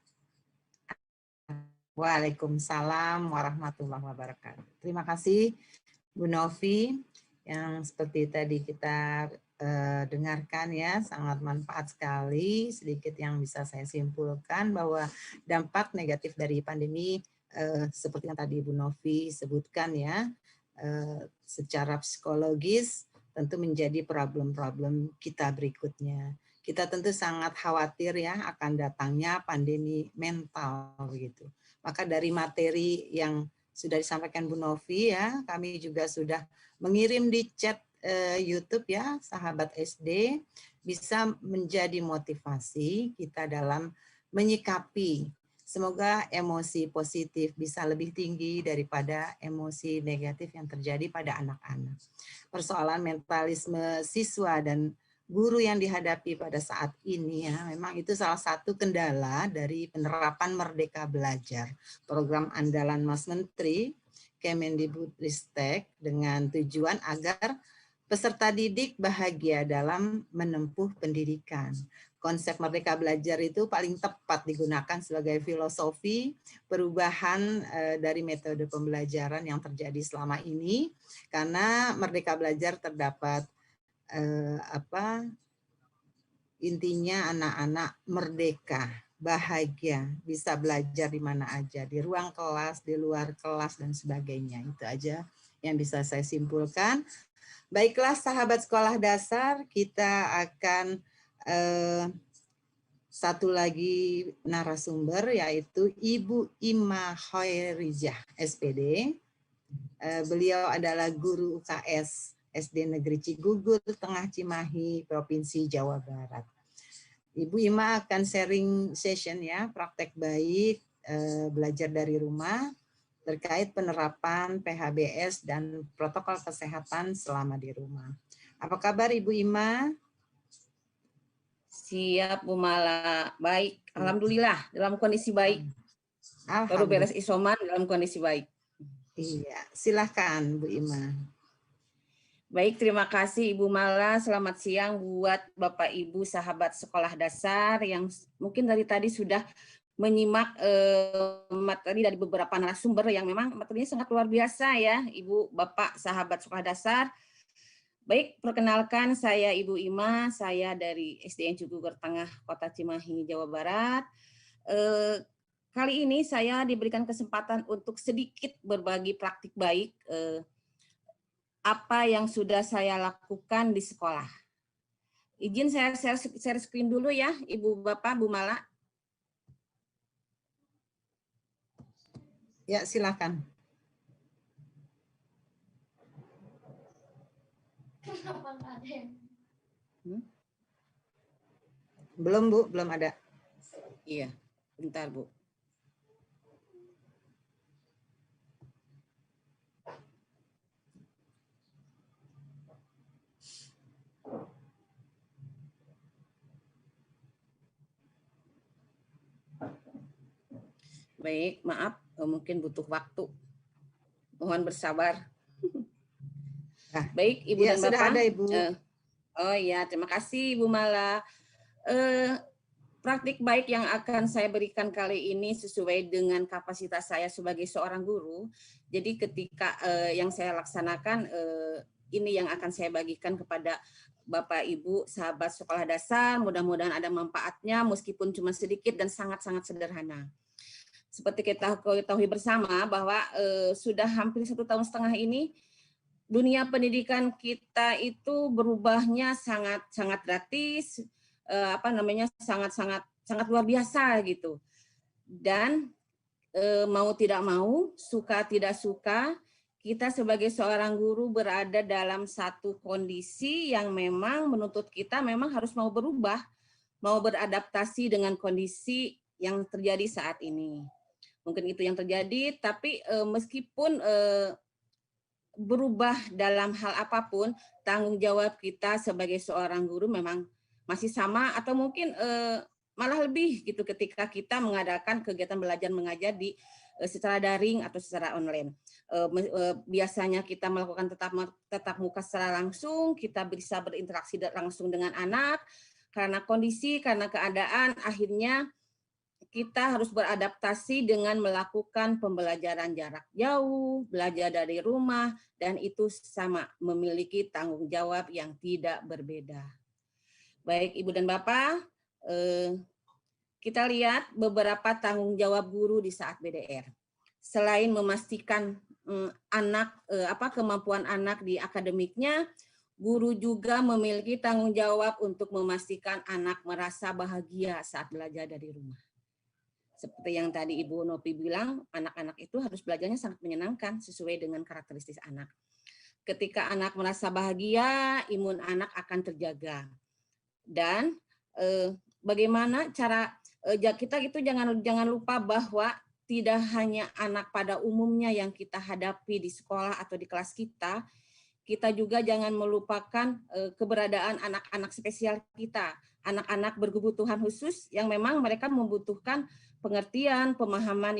Waalaikumsalam warahmatullahi wabarakatuh. Terima kasih Bu Novi yang seperti tadi kita dengarkan ya, sangat manfaat sekali. Sedikit yang bisa saya simpulkan bahwa dampak negatif dari pandemi seperti yang tadi Bu Novi sebutkan ya, secara psikologis tentu menjadi problem-problem kita berikutnya. Kita tentu sangat khawatir ya akan datangnya pandemi mental begitu. Maka dari materi yang sudah disampaikan Bu Novi ya, kami juga sudah mengirim di chat YouTube ya, sahabat SD, bisa menjadi motivasi kita dalam menyikapi. Semoga emosi positif bisa lebih tinggi daripada emosi negatif yang terjadi pada anak-anak. Persoalan mentalisme siswa dan guru yang dihadapi pada saat ini ya, memang itu salah satu kendala dari penerapan Merdeka Belajar, program andalan Mas Menteri Kemendikbudristek, dengan tujuan agar peserta didik bahagia dalam menempuh pendidikan. Konsep Merdeka Belajar itu paling tepat digunakan sebagai filosofi perubahan dari metode pembelajaran yang terjadi selama ini, karena Merdeka Belajar terdapat intinya anak-anak merdeka, bahagia, bisa belajar di mana aja, di ruang kelas, di luar kelas, dan sebagainya. Itu aja yang bisa saya simpulkan. Baiklah sahabat sekolah dasar, kita akan satu lagi narasumber, yaitu Ibu Ima Hoirijah, SPD. Beliau adalah guru UKS SD Negeri Cigugur, Tengah Cimahi, Provinsi Jawa Barat. Ibu Ima akan sharing session ya, praktek baik, belajar dari rumah, terkait penerapan PHBS dan protokol kesehatan selama di rumah. Apa kabar Ibu Ima? Siap Bu Mala, baik. Alhamdulillah dalam kondisi baik. Baru beres isoman dalam kondisi baik. Iya, silakan Bu Ima. Baik, terima kasih Ibu Mala. Selamat siang buat Bapak Ibu sahabat sekolah dasar yang mungkin dari tadi sudah menyimak materi dari beberapa narasumber yang memang materinya sangat luar biasa ya, Ibu, Bapak, sahabat sekolah dasar. Baik, perkenalkan saya Ibu Ima, saya dari SDN Cigugur Tengah, Kota Cimahi, Jawa Barat. Kali ini saya diberikan kesempatan untuk sedikit berbagi praktik baik apa yang sudah saya lakukan di sekolah. Izin saya share screen dulu ya, Ibu Bapak, Bu Mala. Ya, silakan. Belum Bu, belum ada. Iya, bentar Bu. Baik, maaf, mungkin butuh waktu. Mohon bersabar. Nah, baik, Ibu ya, dan sudah Bapak. Ada, Ibu. Oh iya, terima kasih Ibu Mala. Praktik baik yang akan saya berikan kali ini sesuai dengan kapasitas saya sebagai seorang guru. Jadi ketika yang saya laksanakan, ini yang akan saya bagikan kepada Bapak Ibu sahabat sekolah dasar. Mudah-mudahan ada manfaatnya meskipun cuma sedikit dan sangat-sangat sederhana. Seperti kita ketahui bersama bahwa sudah hampir 1,5 tahun ini dunia pendidikan kita itu berubahnya sangat gratis, sangat luar biasa gitu. Dan mau tidak mau, suka tidak suka, kita sebagai seorang guru berada dalam satu kondisi yang memang menuntut kita memang harus mau berubah, mau beradaptasi dengan kondisi yang terjadi saat ini. Mungkin itu yang terjadi, tapi meskipun berubah dalam hal apapun, tanggung jawab kita sebagai seorang guru memang masih sama atau mungkin malah lebih gitu ketika kita mengadakan kegiatan belajar mengajar di secara daring atau secara online. Biasanya kita melakukan tetap muka secara langsung, kita bisa berinteraksi langsung dengan anak, karena kondisi, karena keadaan, akhirnya kita harus beradaptasi dengan melakukan pembelajaran jarak jauh, belajar dari rumah, dan itu sama memiliki tanggung jawab yang tidak berbeda. Baik Ibu dan Bapak, kita lihat beberapa tanggung jawab guru di saat BDR. Selain memastikan kemampuan anak di akademiknya, guru juga memiliki tanggung jawab untuk memastikan anak merasa bahagia saat belajar dari rumah. Seperti yang tadi Ibu Novi bilang, anak-anak itu harus belajarnya sangat menyenangkan sesuai dengan karakteristik anak. Ketika anak merasa bahagia, imun anak akan terjaga. Dan bagaimana cara kita itu jangan lupa bahwa tidak hanya anak pada umumnya yang kita hadapi di sekolah atau di kelas kita kita juga jangan melupakan keberadaan anak-anak spesial kita, anak-anak berkebutuhan khusus yang memang mereka membutuhkan pengertian, pemahaman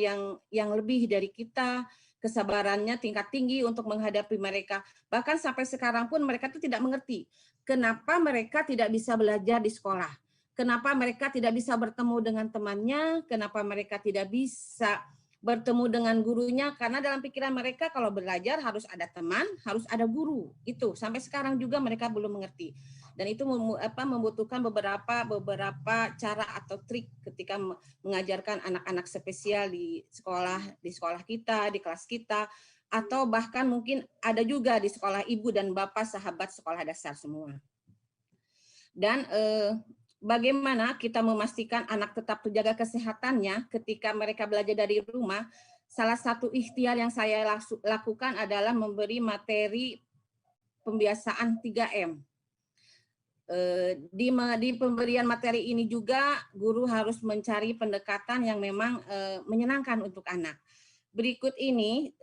yang lebih dari kita, kesabarannya tingkat tinggi untuk menghadapi mereka. Bahkan sampai sekarang pun mereka itu tidak mengerti kenapa mereka tidak bisa belajar di sekolah, kenapa mereka tidak bisa bertemu dengan temannya, kenapa mereka tidak bisa bertemu dengan gurunya, karena dalam pikiran mereka kalau belajar harus ada teman, harus ada guru. Itu sampai sekarang juga mereka belum mengerti. Dan itu membutuhkan beberapa cara atau trik ketika mengajarkan anak-anak spesial di sekolah kita, di kelas kita, atau bahkan mungkin ada juga di sekolah ibu dan bapak sahabat sekolah dasar semua. Dan bagaimana kita memastikan anak tetap terjaga kesehatannya ketika mereka belajar dari rumah? Salah satu ikhtiar yang saya lakukan adalah memberi materi pembiasaan 3M. Di pemberian materi ini juga guru harus mencari pendekatan yang memang menyenangkan untuk anak. Berikut ini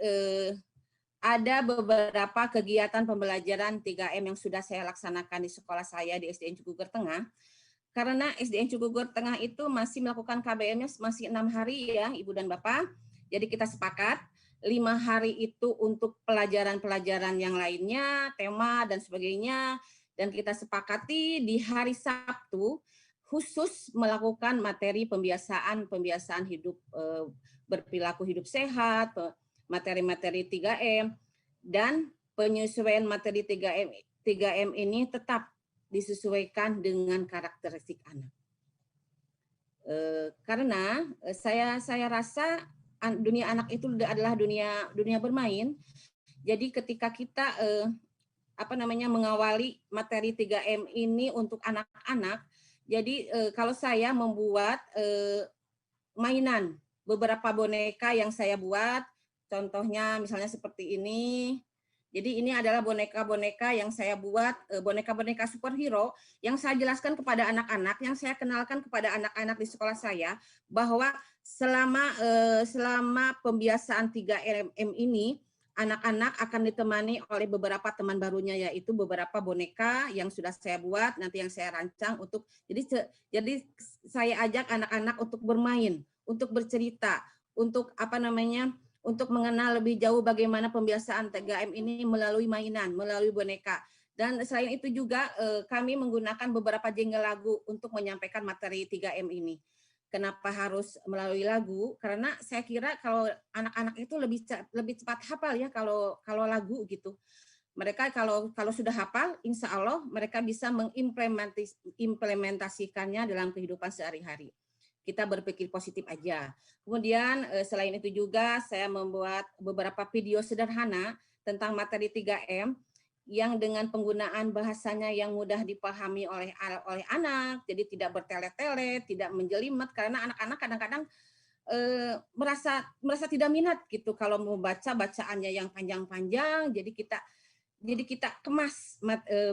ada beberapa kegiatan pembelajaran 3M yang sudah saya laksanakan di sekolah saya di SDN Cikugur Tengah. Karena SDN Cikugur Tengah itu masih melakukan KBM-nya masih 6 hari ya Ibu dan Bapak. Jadi kita sepakat 5 hari itu untuk pelajaran-pelajaran yang lainnya, tema dan sebagainya. Dan kita sepakati di hari Sabtu khusus melakukan materi pembiasaan hidup berperilaku hidup sehat, materi-materi 3M, dan penyesuaian materi 3M ini tetap disesuaikan dengan karakteristik anak. Karena saya rasa dunia anak itu adalah dunia bermain. Jadi ketika kita mengawali materi 3M ini untuk anak-anak, jadi kalau saya membuat mainan, beberapa boneka yang saya buat, contohnya misalnya seperti ini. Jadi ini adalah boneka-boneka yang saya buat, boneka-boneka superhero yang saya jelaskan kepada anak-anak, yang saya kenalkan kepada anak-anak di sekolah saya, bahwa selama pembiasaan 3M ini, anak-anak akan ditemani oleh beberapa teman barunya, yaitu beberapa boneka yang sudah saya buat, nanti yang saya rancang untuk, jadi saya ajak anak-anak untuk bermain, untuk bercerita, untuk untuk mengenal lebih jauh bagaimana pembiasaan 3M ini melalui mainan, melalui boneka. Dan selain itu juga kami menggunakan beberapa jingle lagu untuk menyampaikan materi 3M ini. Kenapa harus melalui lagu? Karena saya kira kalau anak-anak itu lebih cepat hafal ya kalau lagu gitu. Mereka kalau sudah hafal, insya Allah mereka bisa mengimplementasikannya dalam kehidupan sehari-hari. Kita berpikir positif aja. Kemudian selain itu juga saya membuat beberapa video sederhana tentang materi 3M yang dengan penggunaan bahasanya yang mudah dipahami oleh anak, jadi tidak bertele-tele, tidak menjelimet, karena anak-anak kadang-kadang merasa tidak minat gitu kalau mau bacaannya yang panjang-panjang. Jadi kita kemas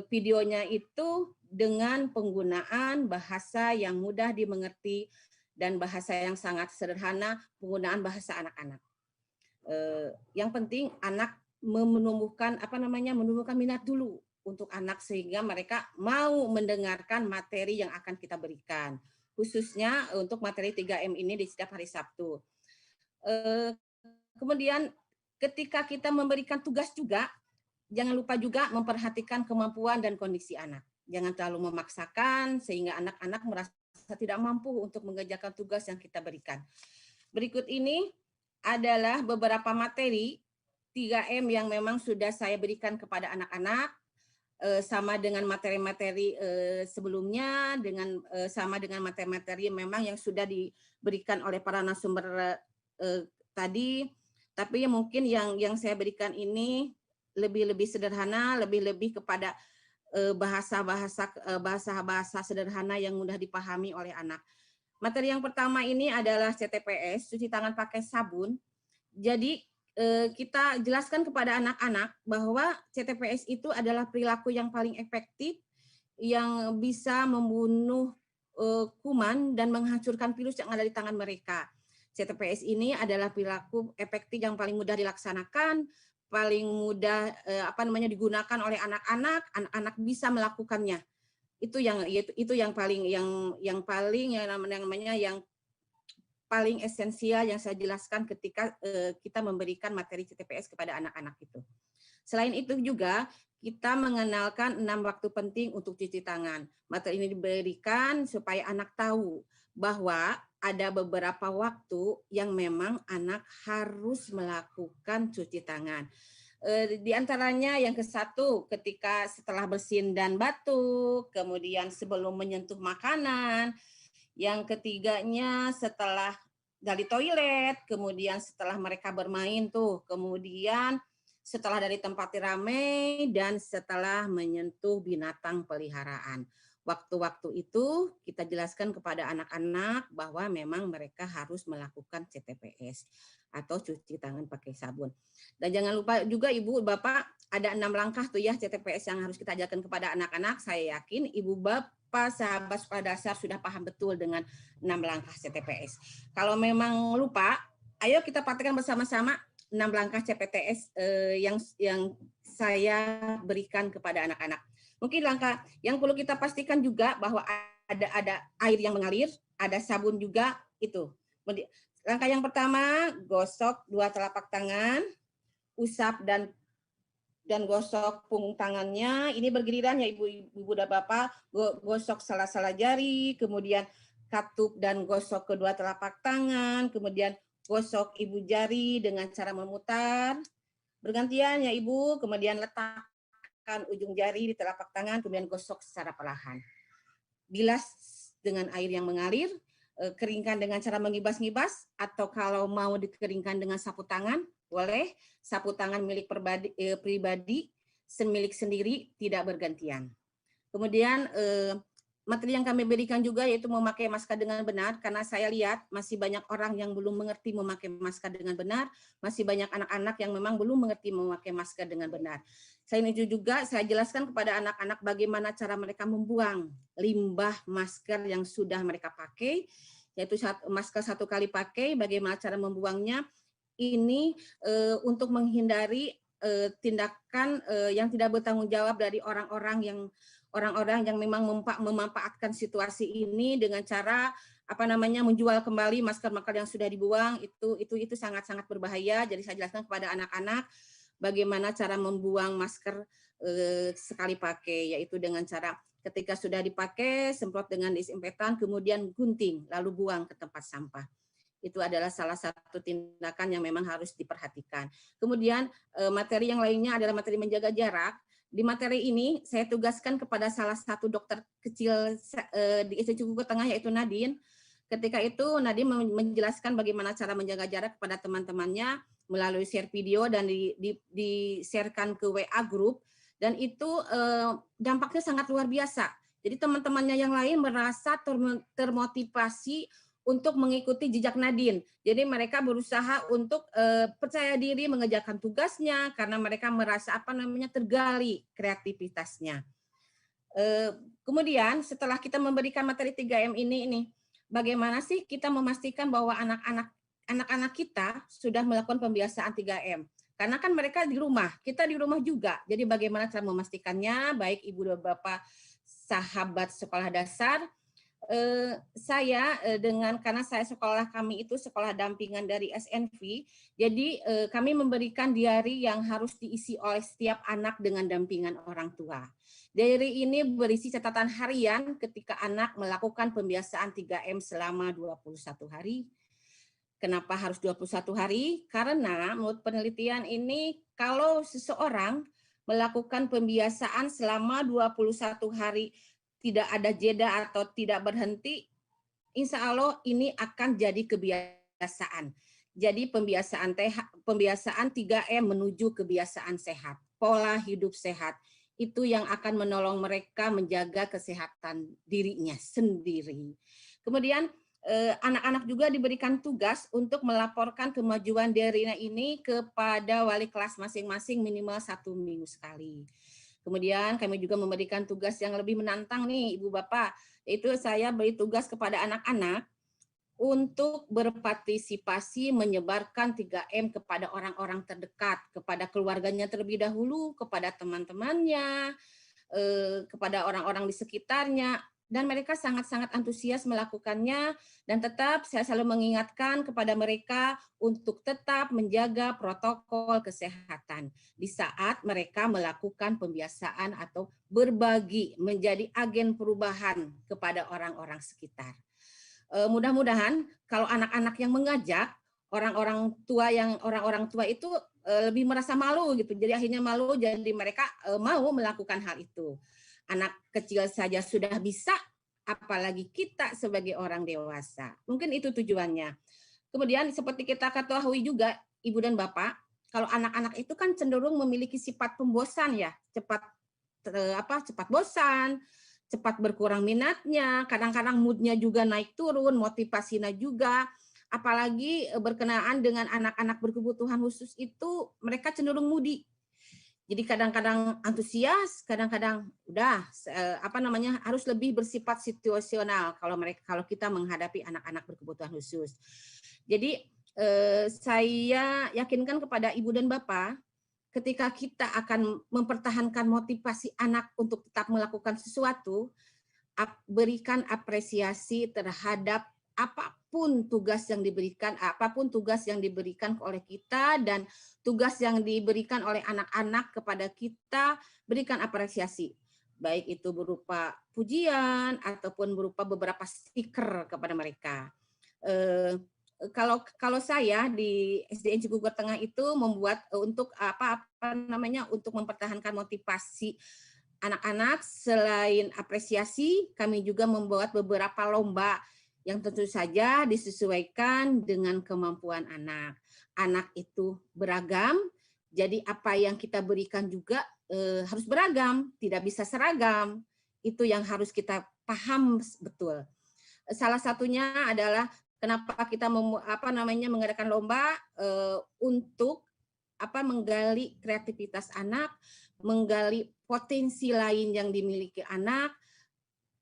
videonya itu dengan penggunaan bahasa yang mudah dimengerti dan bahasa yang sangat sederhana, penggunaan bahasa anak-anak. Yang penting anak menumbuhkan minat dulu untuk anak sehingga mereka mau mendengarkan materi yang akan kita berikan, khususnya untuk materi 3M ini di setiap hari Sabtu. Kemudian ketika kita memberikan tugas juga, jangan lupa juga memperhatikan kemampuan dan kondisi anak. Jangan terlalu memaksakan sehingga anak-anak merasa tidak mampu untuk mengerjakan tugas yang kita berikan. Berikut ini adalah beberapa materi 3M yang memang sudah saya berikan kepada anak-anak, sama dengan materi-materi sebelumnya, sama dengan materi-materi memang yang sudah diberikan oleh para narasumber tadi, tapi mungkin yang saya berikan ini lebih sederhana, lebih kepada bahasa sederhana yang mudah dipahami oleh anak. Materi yang pertama ini adalah CTPS, cuci tangan pakai sabun. Jadi kita jelaskan kepada anak-anak bahwa CTPS itu adalah perilaku yang paling efektif yang bisa membunuh kuman dan menghancurkan virus yang ada di tangan mereka. CTPS ini adalah perilaku efektif yang paling mudah dilaksanakan, paling mudah digunakan oleh anak-anak, anak-anak bisa melakukannya. Itu yang paling paling esensial yang saya jelaskan ketika kita memberikan materi CTPS kepada anak-anak itu. Selain itu juga kita mengenalkan 6 waktu penting untuk cuci tangan. Materi ini diberikan supaya anak tahu bahwa ada beberapa waktu yang memang anak harus melakukan cuci tangan. Di antaranya yang ke-1 ketika setelah bersin dan batuk, kemudian sebelum menyentuh makanan, yang ketiganya setelah dari toilet, kemudian setelah mereka bermain kemudian setelah dari tempat ramai, dan setelah menyentuh binatang peliharaan. Waktu-waktu itu kita jelaskan kepada anak-anak bahwa memang mereka harus melakukan CTPS atau cuci tangan pakai sabun. Dan jangan lupa juga Ibu, Bapak, ada 6 langkah ya CTPS yang harus kita ajarkan kepada anak-anak. Saya yakin Ibu, Bapak, sahabat sekolah dasar sudah paham betul dengan 6 langkah CTPS. Kalau memang lupa, ayo kita praktekkan bersama-sama 6 langkah CPTS yang saya berikan kepada anak-anak. Mungkin langkah yang perlu kita pastikan juga bahwa ada air yang mengalir, ada sabun juga itu. Langkah yang pertama, gosok 2 telapak tangan, usap dan gosok punggung tangannya. Ini bergiliran ya Ibu dan Bapak, gosok sela-sela jari, kemudian katup dan gosok kedua telapak tangan, kemudian gosok ibu jari dengan cara memutar. Bergantian ya Ibu, kemudian letakkan ujung jari di telapak tangan, kemudian gosok secara perlahan. Bilas dengan air yang mengalir, keringkan dengan cara mengibas-ngibas, atau kalau mau dikeringkan dengan sapu tangan, boleh. Sapu tangan milik pribadi, semilik sendiri, tidak bergantian. Kemudian materi yang kami berikan juga yaitu memakai masker dengan benar, karena saya lihat masih banyak orang yang belum mengerti memakai masker dengan benar, masih banyak anak-anak yang memang belum mengerti memakai masker dengan benar. Selain itu juga saya jelaskan kepada anak-anak bagaimana cara mereka membuang limbah masker yang sudah mereka pakai, yaitu masker 1 kali pakai, bagaimana cara membuangnya. Ini untuk menghindari tindakan yang tidak bertanggung jawab dari orang-orang yang memang memanfaatkan situasi ini dengan cara menjual kembali masker-masker yang sudah dibuang. Itu sangat-sangat berbahaya. Jadi saya jelaskan kepada anak-anak bagaimana cara membuang masker sekali pakai, yaitu dengan cara ketika sudah dipakai semprot dengan disinfektan, kemudian gunting lalu buang ke tempat sampah. Itu adalah salah satu tindakan yang memang harus diperhatikan. Kemudian materi yang lainnya adalah materi menjaga jarak. Di materi ini saya tugaskan kepada salah satu dokter kecil di SD Cikuku Tengah, yaitu Nadine. Ketika itu Nadine menjelaskan bagaimana cara menjaga jarak kepada teman-temannya melalui share video dan di-sharekan ke WA group, dan itu dampaknya sangat luar biasa. Jadi teman-temannya yang lain merasa termotivasi untuk mengikuti jejak Nadine. Jadi mereka berusaha untuk percaya diri mengerjakan tugasnya karena mereka merasa tergali kreativitasnya. Kemudian setelah kita memberikan materi 3M ini bagaimana sih kita memastikan bahwa anak-anak kita sudah melakukan pembiasaan 3M? Karena kan mereka di rumah, kita di rumah juga. Jadi bagaimana cara memastikannya, baik Ibu dan Bapak sahabat sekolah dasar, karena saya sekolah kami itu sekolah dampingan dari SNV, jadi kami memberikan diary yang harus diisi oleh setiap anak dengan dampingan orang tua. Diary ini berisi catatan harian ketika anak melakukan pembiasaan 3M selama 21 hari. Kenapa harus 21 hari? Karena menurut penelitian ini kalau seseorang melakukan pembiasaan selama 21 hari tidak ada jeda atau tidak berhenti, insya Allah ini akan jadi kebiasaan. Jadi pembiasaan 3M menuju kebiasaan sehat, pola hidup sehat, itu yang akan menolong mereka menjaga kesehatan dirinya sendiri. Kemudian anak-anak juga diberikan tugas untuk melaporkan kemajuan dirinya ini kepada wali kelas masing-masing minimal 1 minggu sekali. Kemudian kami juga memberikan tugas yang lebih menantang nih Ibu Bapak, yaitu saya beri tugas kepada anak-anak untuk berpartisipasi menyebarkan 3M kepada orang-orang terdekat, kepada keluarganya terlebih dahulu, kepada teman-temannya, kepada orang-orang di sekitarnya, dan mereka sangat-sangat antusias melakukannya, dan tetap saya selalu mengingatkan kepada mereka untuk tetap menjaga protokol kesehatan di saat mereka melakukan pembiasaan atau berbagi menjadi agen perubahan kepada orang-orang sekitar. Mudah-mudahan kalau anak-anak yang mengajak, orang-orang tua itu lebih merasa malu gitu. Jadi akhirnya malu, jadi mereka mau melakukan hal itu. Anak kecil saja sudah bisa, apalagi kita sebagai orang dewasa. Mungkin itu tujuannya. Kemudian seperti kita ketahui juga, Ibu dan Bapak, kalau anak-anak itu kan cenderung memiliki sifat pembosan ya, cepat bosan, cepat berkurang minatnya, kadang-kadang moodnya juga naik turun, motivasinya juga. Apalagi berkenaan dengan anak-anak berkebutuhan khusus itu, mereka cenderung moody. Jadi kadang-kadang antusias, kadang-kadang udah harus lebih bersifat situasional kalau kita menghadapi anak-anak berkebutuhan khusus. Jadi saya yakinkan kepada Ibu dan Bapak, ketika kita akan mempertahankan motivasi anak untuk tetap melakukan sesuatu, berikan apresiasi terhadap apapun tugas yang diberikan oleh kita, dan tugas yang diberikan oleh anak-anak kepada kita, berikan apresiasi. Baik itu berupa pujian ataupun berupa beberapa stiker kepada mereka. Kalau saya di SDN Cigugur Tengah itu membuat untuk untuk mempertahankan motivasi anak-anak, selain apresiasi, kami juga membuat beberapa lomba yang tentu saja disesuaikan dengan kemampuan anak. Anak itu beragam, jadi apa yang kita berikan juga harus beragam, tidak bisa seragam. Itu yang harus kita paham betul. Salah satunya adalah kenapa kita mengadakan lomba untuk menggali kreativitas anak, menggali potensi lain yang dimiliki anak,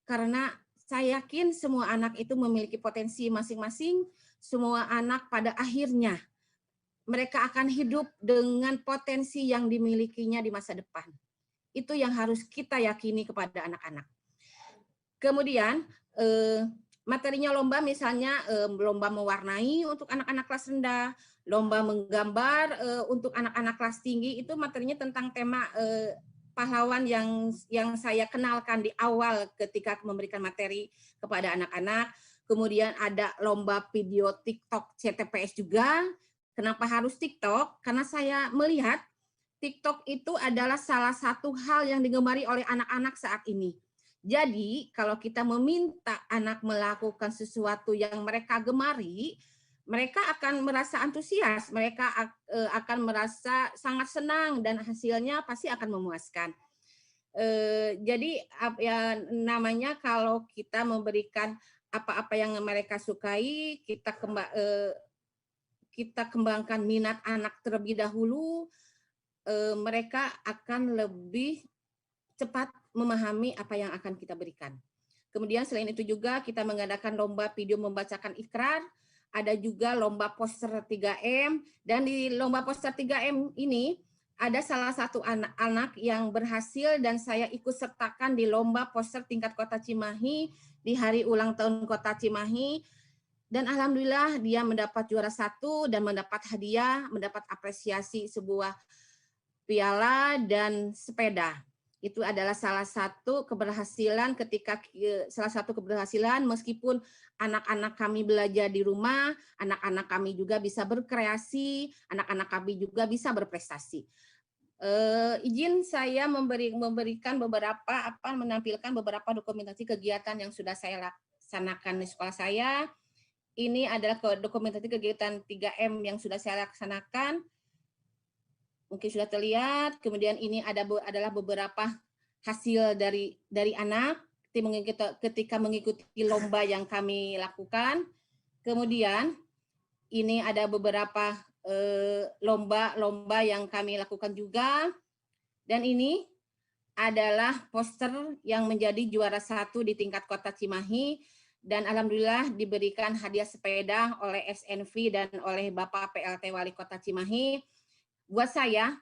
karena saya yakin semua anak itu memiliki potensi masing-masing. Semua anak pada akhirnya mereka akan hidup dengan potensi yang dimilikinya di masa depan. Itu yang harus kita yakini kepada anak-anak. Kemudian materinya lomba misalnya lomba mewarnai untuk anak-anak kelas rendah, lomba menggambar untuk anak-anak kelas tinggi, itu materinya tentang tema pahlawan yang saya kenalkan di awal ketika memberikan materi kepada anak-anak. Kemudian ada lomba video TikTok CTPS juga. Kenapa harus TikTok? Karena saya melihat TikTok itu adalah salah satu hal yang digemari oleh anak-anak saat ini. Jadi kalau kita meminta anak melakukan sesuatu yang mereka gemari, mereka akan merasa antusias, mereka akan merasa sangat senang, dan hasilnya pasti akan memuaskan. Jadi namanya kalau kita memberikan apa-apa yang mereka sukai, kita kembangkan minat anak terlebih dahulu, mereka akan lebih cepat memahami apa yang akan kita berikan. Kemudian selain itu juga kita mengadakan lomba video membacakan ikrar, ada juga lomba poster 3M, dan di lomba poster 3M ini ada salah satu anak-anak yang berhasil dan saya ikut sertakan di lomba poster tingkat Kota Cimahi di hari ulang tahun Kota Cimahi, dan alhamdulillah dia mendapat juara 1 dan mendapat hadiah, mendapat apresiasi sebuah piala dan sepeda. Itu adalah salah satu keberhasilan meskipun anak-anak kami belajar di rumah, anak-anak kami juga bisa berkreasi, anak-anak kami juga bisa berprestasi. Izin saya menampilkan beberapa dokumentasi kegiatan yang sudah saya laksanakan di sekolah saya. Ini adalah dokumentasi kegiatan 3M yang sudah saya laksanakan. Mungkin sudah terlihat. Kemudian ini adalah beberapa hasil dari anak ketika mengikuti lomba yang kami lakukan. Kemudian ini ada beberapa lomba yang kami lakukan juga. Dan ini adalah poster yang menjadi juara 1 di tingkat Kota Cimahi. dan alhamdulillah diberikan hadiah sepeda oleh SNV dan oleh Bapak PLT Wali Kota Cimahi. Buat saya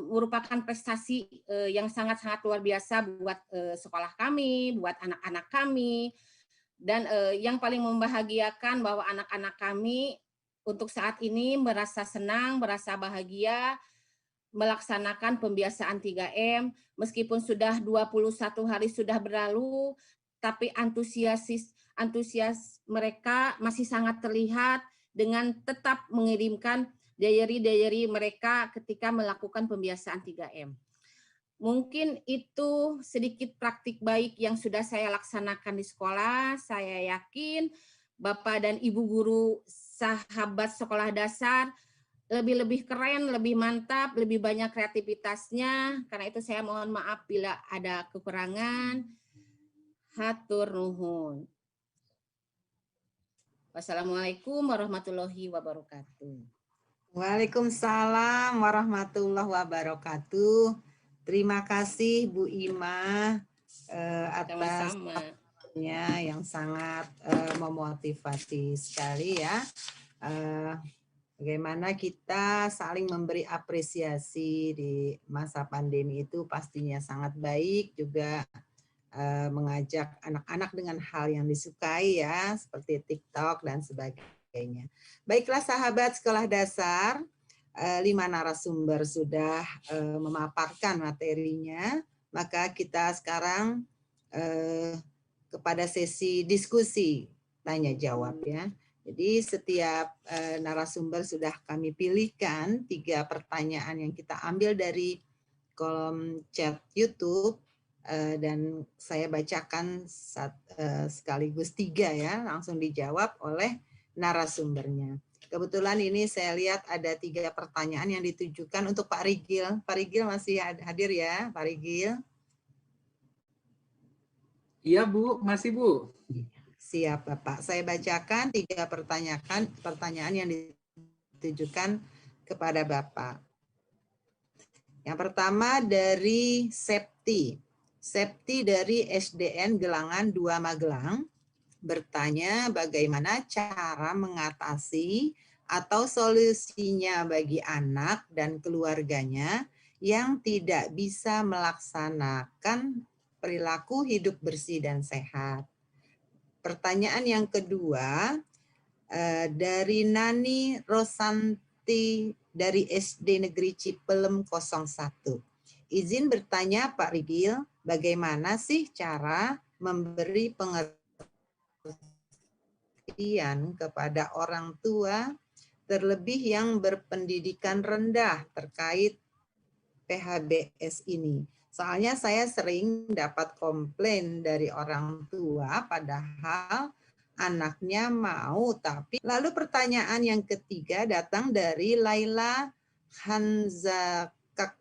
merupakan prestasi yang sangat-sangat luar biasa buat sekolah kami, buat anak-anak kami, dan yang paling membahagiakan bahwa anak-anak kami untuk saat ini merasa senang, merasa bahagia, melaksanakan pembiasaan 3M, meskipun sudah 21 hari sudah berlalu, tapi antusias mereka masih sangat terlihat dengan tetap mengirimkan diary mereka ketika melakukan pembiasaan 3M. Mungkin itu sedikit praktik baik yang sudah saya laksanakan di sekolah. Saya yakin Bapak dan Ibu guru sahabat sekolah dasar lebih keren, lebih mantap, lebih banyak kreativitasnya. Karena itu saya mohon maaf bila ada kekurangan. Hatur nuhun. Wassalamualaikum warahmatullahi wabarakatuh. Waalaikumsalam warahmatullahi wabarakatuh. Terima kasih Bu Ima atas yang sangat memotivasi sekali ya. Bagaimana kita saling memberi apresiasi di masa pandemi itu pastinya sangat baik, juga mengajak anak-anak dengan hal yang disukai ya, seperti TikTok dan sebagainya. Baiklah sahabat sekolah dasar, 5 narasumber sudah memaparkan materinya, maka kita sekarang kepada sesi diskusi tanya jawab ya. Jadi setiap narasumber sudah kami pilihkan 3 pertanyaan yang kita ambil dari kolom chat YouTube dan saya bacakan sekaligus 3 ya, langsung dijawab oleh narasumbernya. Kebetulan ini saya lihat ada 3 pertanyaan yang ditujukan untuk Pak Rigil. Pak Rigil masih hadir ya, Pak Rigil? Iya Bu, masih Bu. Siap Bapak. Saya bacakan 3 pertanyaan yang ditujukan kepada Bapak. Yang pertama dari Septi. Septi dari SDN Gelangan 2 Magelang bertanya bagaimana cara mengatasi atau solusinya bagi anak dan keluarganya yang tidak bisa melaksanakan perilaku hidup bersih dan sehat. Pertanyaan yang kedua dari Nani Rosanti dari SD Negeri Cipelem 01. Izin bertanya Pak Rigil, bagaimana sih cara memberi pengertian kepada orang tua terlebih yang berpendidikan rendah terkait PHBS ini? Soalnya saya sering dapat komplain dari orang tua padahal anaknya mau tapi. Lalu pertanyaan yang ketiga datang dari Laila Hanzakak.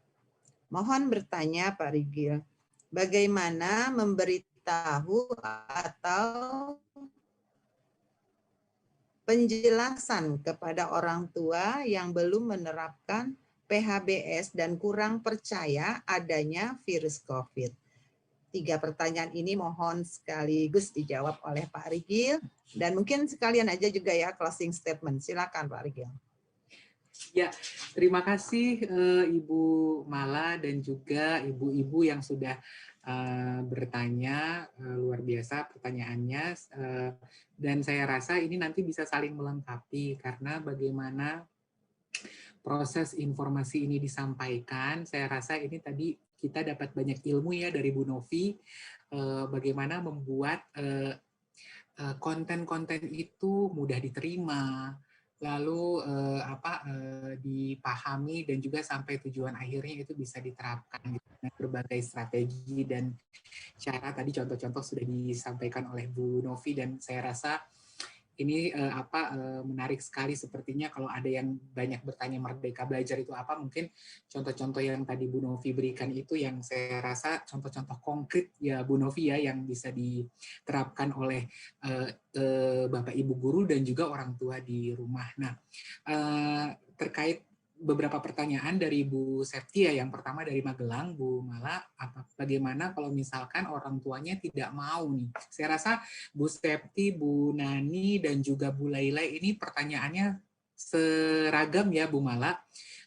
Mohon bertanya Pak Rigil, bagaimana memberitahu atau penjelasan kepada orang tua yang belum menerapkan PHBS dan kurang percaya adanya virus COVID. 3 pertanyaan ini mohon sekaligus dijawab oleh Pak Rigil dan mungkin sekalian aja juga ya closing statement. Silakan Pak Rigil. Ya, terima kasih Ibu Mala dan juga ibu-ibu yang sudah bertanya, luar biasa pertanyaannya, dan saya rasa ini nanti bisa saling melengkapi karena bagaimana proses informasi ini disampaikan, saya rasa ini tadi kita dapat banyak ilmu ya dari Bu Novi, bagaimana membuat konten-konten itu mudah diterima, lalu dipahami dan juga sampai tujuan akhirnya itu bisa diterapkan dengan berbagai strategi dan cara. Tadi contoh-contoh sudah disampaikan oleh Bu Novi dan saya rasa ini menarik sekali. Sepertinya kalau ada yang banyak bertanya Merdeka Belajar itu apa, mungkin contoh-contoh yang tadi Bu Novi berikan itu yang saya rasa contoh-contoh konkret ya Bu Novi ya, yang bisa diterapkan oleh Bapak Ibu guru dan juga orang tua di rumah. Nah, terkait beberapa pertanyaan dari Bu Septia. Yang pertama dari Magelang, Bu Mala, bagaimana kalau misalkan orang tuanya tidak mau nih? Saya rasa Bu Septi, Bu Nani, dan juga Bu Laila ini pertanyaannya seragam ya Bu Mala.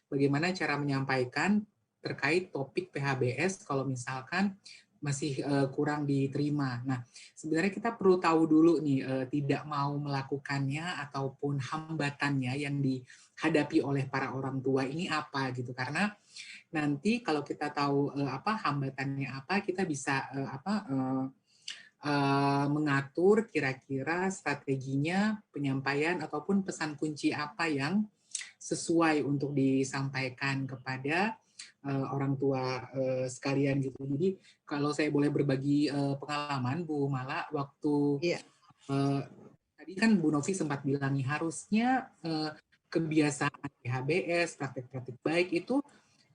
Bagaimana cara menyampaikan terkait topik PHBS kalau misalkan masih kurang diterima. Nah, sebenarnya kita perlu tahu dulu nih, tidak mau melakukannya ataupun hambatannya yang dihadapi oleh para orang tua ini apa gitu. Karena nanti kalau kita tahu hambatannya apa, kita bisa mengatur kira-kira strateginya penyampaian ataupun pesan kunci apa yang sesuai untuk disampaikan kepada orang tua sekalian gitu. Jadi kalau saya boleh berbagi pengalaman, Bu Mala, waktu tadi kan Bu Novi sempat bilang nih, harusnya kebiasaan PHBS, praktek-praktek baik itu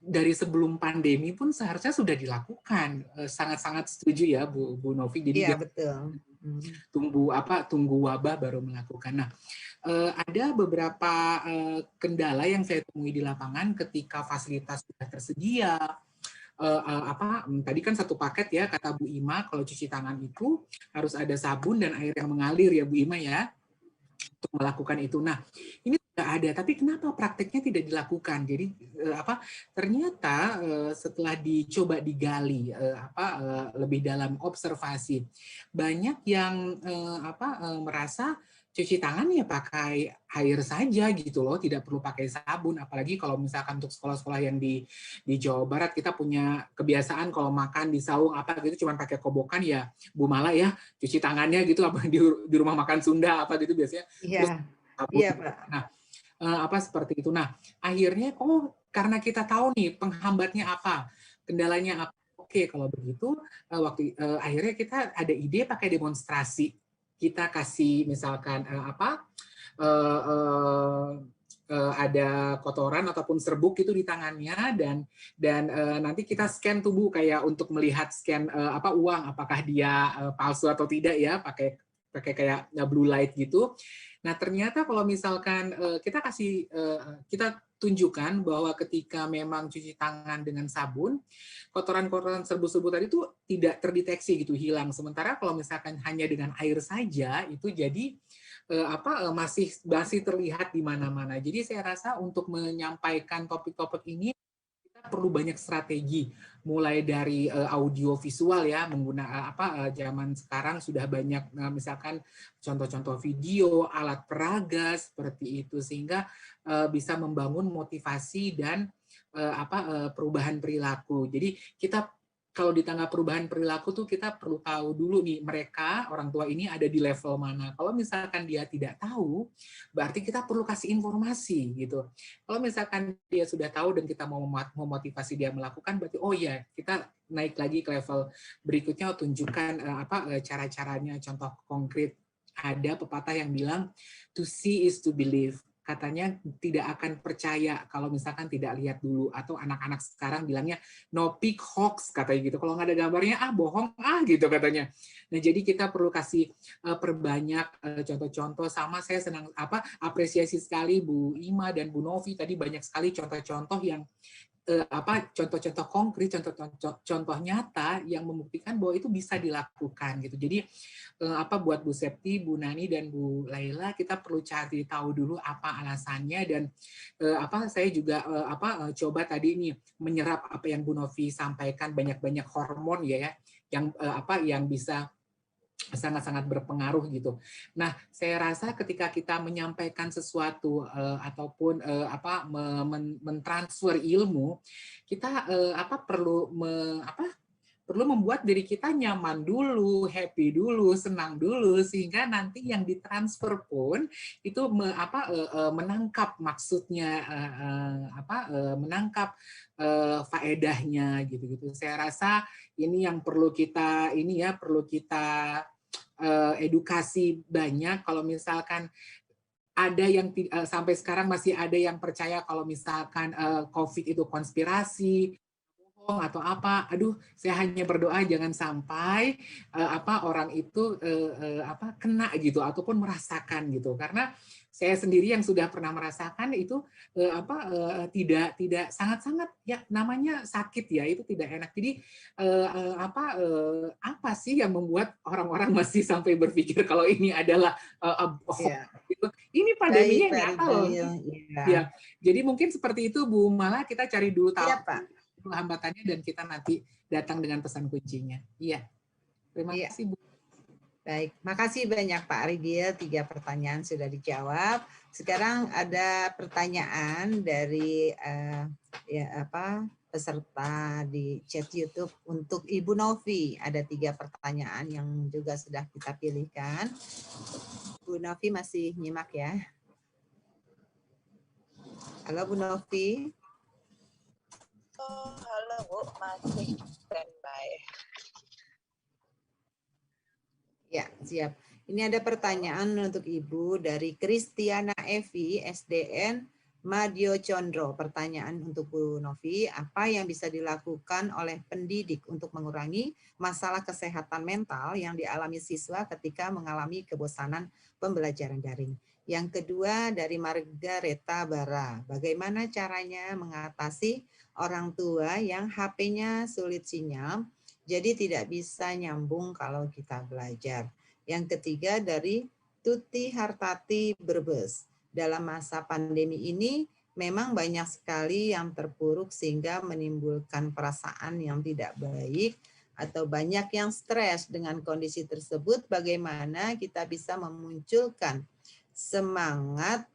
dari sebelum pandemi pun seharusnya sudah dilakukan. Sangat-sangat setuju ya Bu Novi. Jadi betul. Tunggu wabah baru melakukan. Nah, ada beberapa kendala yang saya temui di lapangan ketika fasilitas sudah tersedia. Tadi kan satu paket ya, kata Bu Ima, kalau cuci tangan itu harus ada sabun dan air yang mengalir ya Bu Ima ya, untuk melakukan itu. Nah, ini tidak ada, tapi kenapa prakteknya tidak dilakukan? Jadi ternyata setelah dicoba digali lebih dalam observasi, banyak yang merasa cuci tangan ya pakai air saja gitu loh, tidak perlu pakai sabun. Apalagi kalau misalkan untuk sekolah-sekolah yang di Jawa Barat, kita punya kebiasaan kalau makan di saung gitu cuma pakai kobokan ya Bu Mala ya, cuci tangannya gitu di rumah makan Sunda gitu biasanya. Iya Pak. Nah, seperti itu. Nah, akhirnya karena kita tahu nih penghambatnya apa, kendalanya apa. Oke, kalau begitu akhirnya kita ada ide pakai demonstrasi. Kita kasih misalkan ada kotoran ataupun serbuk itu di tangannya, dan nanti kita scan tubuh kayak untuk melihat scan uang apakah dia palsu atau tidak ya, pakai kayak blue light gitu. Nah, ternyata kalau misalkan kita tunjukkan bahwa ketika memang cuci tangan dengan sabun, kotoran-kotoran serbu-serbu tadi itu tidak terdeteksi gitu, hilang. Sementara kalau misalkan hanya dengan air saja, itu jadi masih terlihat di mana-mana. Jadi saya rasa untuk menyampaikan topik-topik ini kita perlu banyak strategi, mulai dari audio visual ya, menggunakan zaman sekarang sudah banyak misalkan contoh-contoh video, alat peraga seperti itu, sehingga bisa membangun motivasi dan perubahan perilaku. Jadi kita kalau di tengah perubahan perilaku tuh kita perlu tahu dulu nih, mereka orang tua ini ada di level mana. Kalau misalkan dia tidak tahu, berarti kita perlu kasih informasi gitu. Kalau misalkan dia sudah tahu dan kita mau memotivasi dia melakukan, berarti oh ya, kita naik lagi ke level berikutnya, tunjukkan cara-caranya, contoh konkret. Ada pepatah yang bilang to see is to believe. Katanya tidak akan percaya kalau misalkan tidak lihat dulu, atau anak-anak sekarang bilangnya no pic hoax katanya gitu, kalau nggak ada gambarnya bohong gitu katanya. Nah, jadi kita perlu kasih perbanyak contoh-contoh. Sama saya senang apresiasi sekali Bu Ima dan Bu Novi tadi, banyak sekali contoh-contoh yang contoh-contoh konkret, contoh nyata yang membuktikan bahwa itu bisa dilakukan gitu. Jadi buat Bu Septi, Bu Nani, dan Bu Laila, kita perlu cari tahu dulu apa alasannya, dan saya juga coba tadi ini menyerap apa yang Bu Novi sampaikan, banyak-banyak hormon ya yang bisa sangat-sangat berpengaruh gitu. Nah, saya rasa ketika kita menyampaikan sesuatu ataupun mentransfer ilmu, kita perlu membuat diri kita nyaman dulu, happy dulu, senang dulu, sehingga nanti yang ditransfer pun itu menangkap maksudnya, menangkap faedahnya gitu-gitu. Saya rasa ini yang perlu kita edukasi banyak. Kalau misalkan ada yang sampai sekarang masih ada yang percaya kalau misalkan COVID itu konspirasi, atau apa, aduh saya hanya berdoa jangan sampai orang itu kena gitu ataupun merasakan gitu, karena saya sendiri yang sudah pernah merasakan itu tidak sangat-sangat ya namanya sakit ya, itu tidak enak. Jadi apa sih yang membuat orang-orang masih sampai berpikir kalau ini adalah hoax Ya. gitu. Ini Baik, pandeminya Pak nyata loh. Ridil. Ya, jadi mungkin seperti itu Bu Mala, kita cari dulu tahu Iya, Pak. hambatannya dan kita nanti datang dengan pesan kuncinya. Iya. Terima Iya. kasih Bu. Baik, makasih banyak Pak Ridil. 3 pertanyaan sudah dijawab. Sekarang ada pertanyaan dari peserta di chat YouTube untuk Ibu Novi. Ada 3 pertanyaan yang juga sudah kita pilihkan. Bu Novi masih nyimak ya. Halo Bu Novi. Oh, halo Bu, masih standby. Ya, siap. Ini ada pertanyaan untuk Ibu dari Kristiana Evi, SDN Madio Condro. Pertanyaan untuk Bu Novi, apa yang bisa dilakukan oleh pendidik untuk mengurangi masalah kesehatan mental yang dialami siswa ketika mengalami kebosanan pembelajaran daring? Yang kedua dari Margareta Bara, bagaimana caranya mengatasi orang tua yang HP-nya sulit sinyal, jadi tidak bisa nyambung kalau kita belajar. Yang ketiga dari Tuti Hartati Brebes. Dalam masa pandemi ini memang banyak sekali yang terpuruk sehingga menimbulkan perasaan yang tidak baik atau banyak yang stres. Dengan kondisi tersebut bagaimana kita bisa memunculkan semangat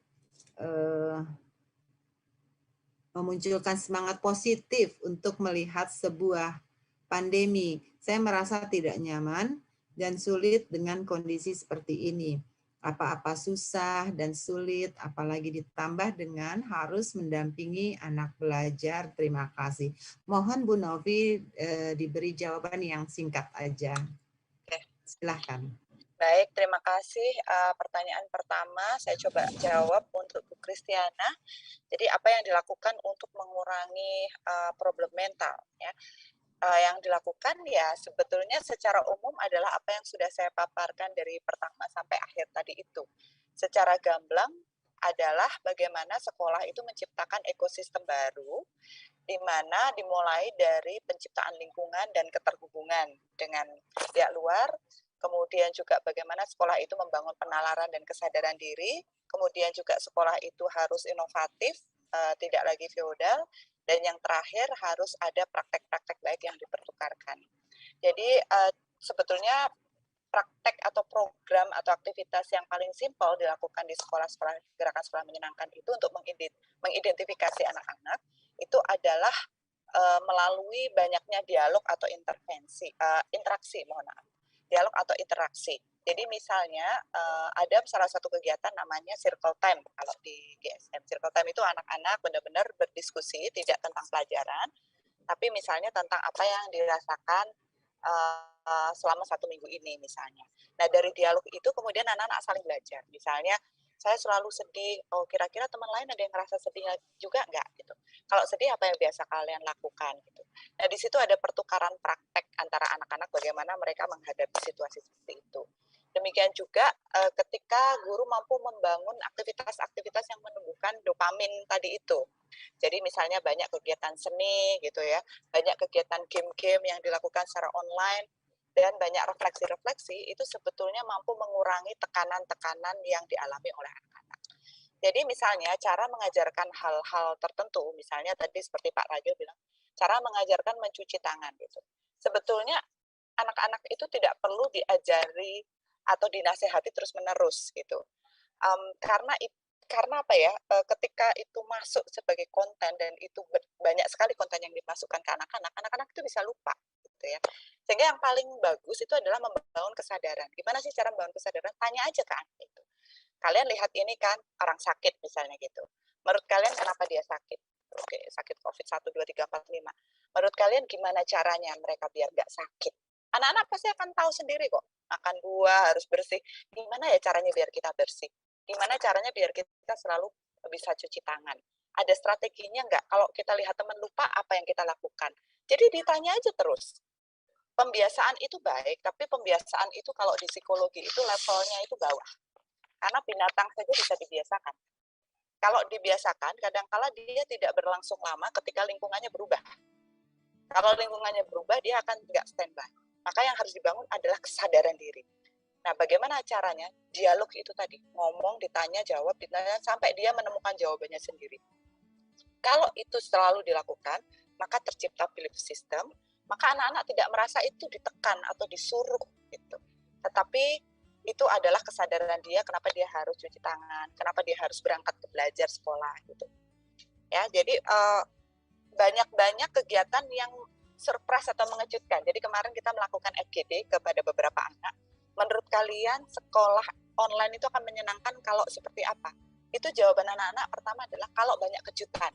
positif untuk melihat sebuah pandemi. Saya merasa tidak nyaman dan sulit dengan kondisi seperti ini. Apa-apa susah dan sulit, apalagi ditambah dengan harus mendampingi anak belajar. Terima kasih. Mohon Bu Novi diberi jawaban yang singkat aja. Silahkan. Baik, terima kasih. Pertanyaan pertama saya coba jawab untuk Bu Kristiana. Jadi apa yang dilakukan untuk mengurangi problem mental? Ya, yang dilakukan ya sebetulnya secara umum adalah apa yang sudah saya paparkan dari pertama sampai akhir tadi itu. Secara gamblang adalah bagaimana sekolah itu menciptakan ekosistem baru, di mana dimulai dari penciptaan lingkungan dan keterhubungan dengan pihak luar, kemudian juga bagaimana sekolah itu membangun penalaran dan kesadaran diri, kemudian juga sekolah itu harus inovatif, tidak lagi feodal, dan yang terakhir harus ada praktek-praktek baik yang dipertukarkan. Jadi sebetulnya praktek atau program atau aktivitas yang paling simpel dilakukan di sekolah-sekolah gerakan sekolah menyenangkan itu untuk mengidentifikasi anak-anak itu adalah melalui banyaknya dialog atau interaksi, dialog atau interaksi. Jadi misalnya ada salah satu kegiatan namanya Circle Time kalau di GSM. Circle Time itu anak-anak benar-benar berdiskusi tidak tentang pelajaran, tapi misalnya tentang apa yang dirasakan selama 1 minggu ini misalnya. Nah dari dialog itu kemudian anak-anak saling belajar. Misalnya saya selalu sedih, oh kira-kira teman lain ada yang ngerasa sedih juga enggak gitu. Kalau sedih apa yang biasa kalian lakukan gitu. Nah di situ ada pertukaran praktek antara anak-anak bagaimana mereka menghadapi situasi seperti itu. Demikian juga ketika guru mampu membangun aktivitas-aktivitas yang menumbuhkan dopamin tadi itu. Jadi misalnya banyak kegiatan seni gitu ya, banyak kegiatan game-game yang dilakukan secara online, dan banyak refleksi-refleksi itu sebetulnya mampu mengurangi tekanan-tekanan yang dialami oleh anak-anak. Jadi misalnya cara mengajarkan hal-hal tertentu, misalnya tadi seperti Pak Ragil bilang, cara mengajarkan mencuci tangan gitu. Sebetulnya anak-anak itu tidak perlu diajari atau dinasehati terus-menerus gitu. Karena apa ya, ketika itu masuk sebagai konten dan itu banyak sekali konten yang dimasukkan ke anak-anak, anak-anak itu bisa lupa gitu ya. Sehingga yang paling bagus itu adalah membangun kesadaran. Gimana sih cara membangun kesadaran? Tanya aja ke anak itu. Kalian lihat ini kan orang sakit misalnya gitu. Menurut kalian kenapa dia sakit? Oke, sakit COVID 1, 2, 3, 4, 5. Menurut kalian gimana caranya mereka biar nggak sakit? Anak-anak pasti akan tahu sendiri kok. Makan buah harus bersih. Gimana ya caranya biar kita bersih? Gimana caranya biar kita selalu bisa cuci tangan? Ada strateginya nggak? Kalau kita lihat teman lupa, apa yang kita lakukan? Jadi ditanya aja terus. Pembiasaan itu baik, tapi pembiasaan itu kalau di psikologi itu levelnya itu bawah. Karena binatang saja bisa dibiasakan. Kalau dibiasakan, kadangkala dia tidak berlangsung lama ketika lingkungannya berubah. Kalau lingkungannya berubah, dia akan nggak standby. Maka yang harus dibangun adalah kesadaran diri. Nah, bagaimana caranya? Dialog itu tadi, ngomong, ditanya, jawab, ditanya, sampai dia menemukan jawabannya sendiri. Kalau itu selalu dilakukan, maka tercipta belief system, maka anak-anak tidak merasa itu ditekan atau disuruh gitu. Tetapi itu adalah kesadaran dia kenapa dia harus cuci tangan, kenapa dia harus berangkat ke belajar sekolah gitu. Ya, jadi banyak-banyak kegiatan yang surprise atau mengejutkan. Jadi kemarin kita melakukan FGD kepada beberapa anak. Menurut kalian sekolah online itu akan menyenangkan kalau seperti apa? Itu jawaban anak-anak pertama adalah kalau banyak kejutan.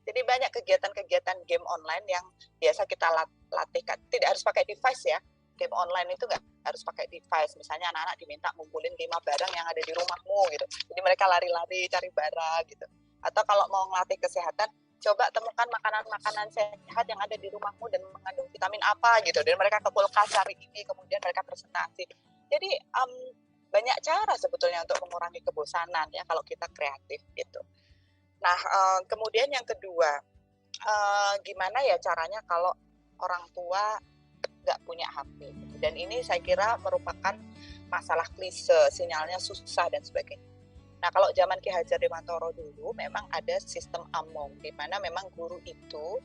Jadi banyak kegiatan-kegiatan game online yang biasa kita latihkan. Tidak harus pakai device ya. Game online itu nggak harus pakai device. Misalnya anak-anak diminta ngumpulin 5 barang yang ada di rumahmu gitu. Jadi mereka lari-lari cari barang gitu. Atau kalau mau ngelatih kesehatan, coba temukan makanan-makanan sehat yang ada di rumahmu dan mengandung vitamin apa gitu. Dan mereka ke kulkas cari ini, kemudian mereka presentasi. Jadi banyak cara sebetulnya untuk mengurangi kebosanan ya kalau kita kreatif gitu. Nah, kemudian yang kedua, gimana ya caranya kalau orang tua nggak punya HP? Dan ini saya kira merupakan masalah klise, sinyalnya susah dan sebagainya. Nah, kalau zaman Ki Hajar Dewantoro dulu memang ada sistem among, di mana memang guru itu,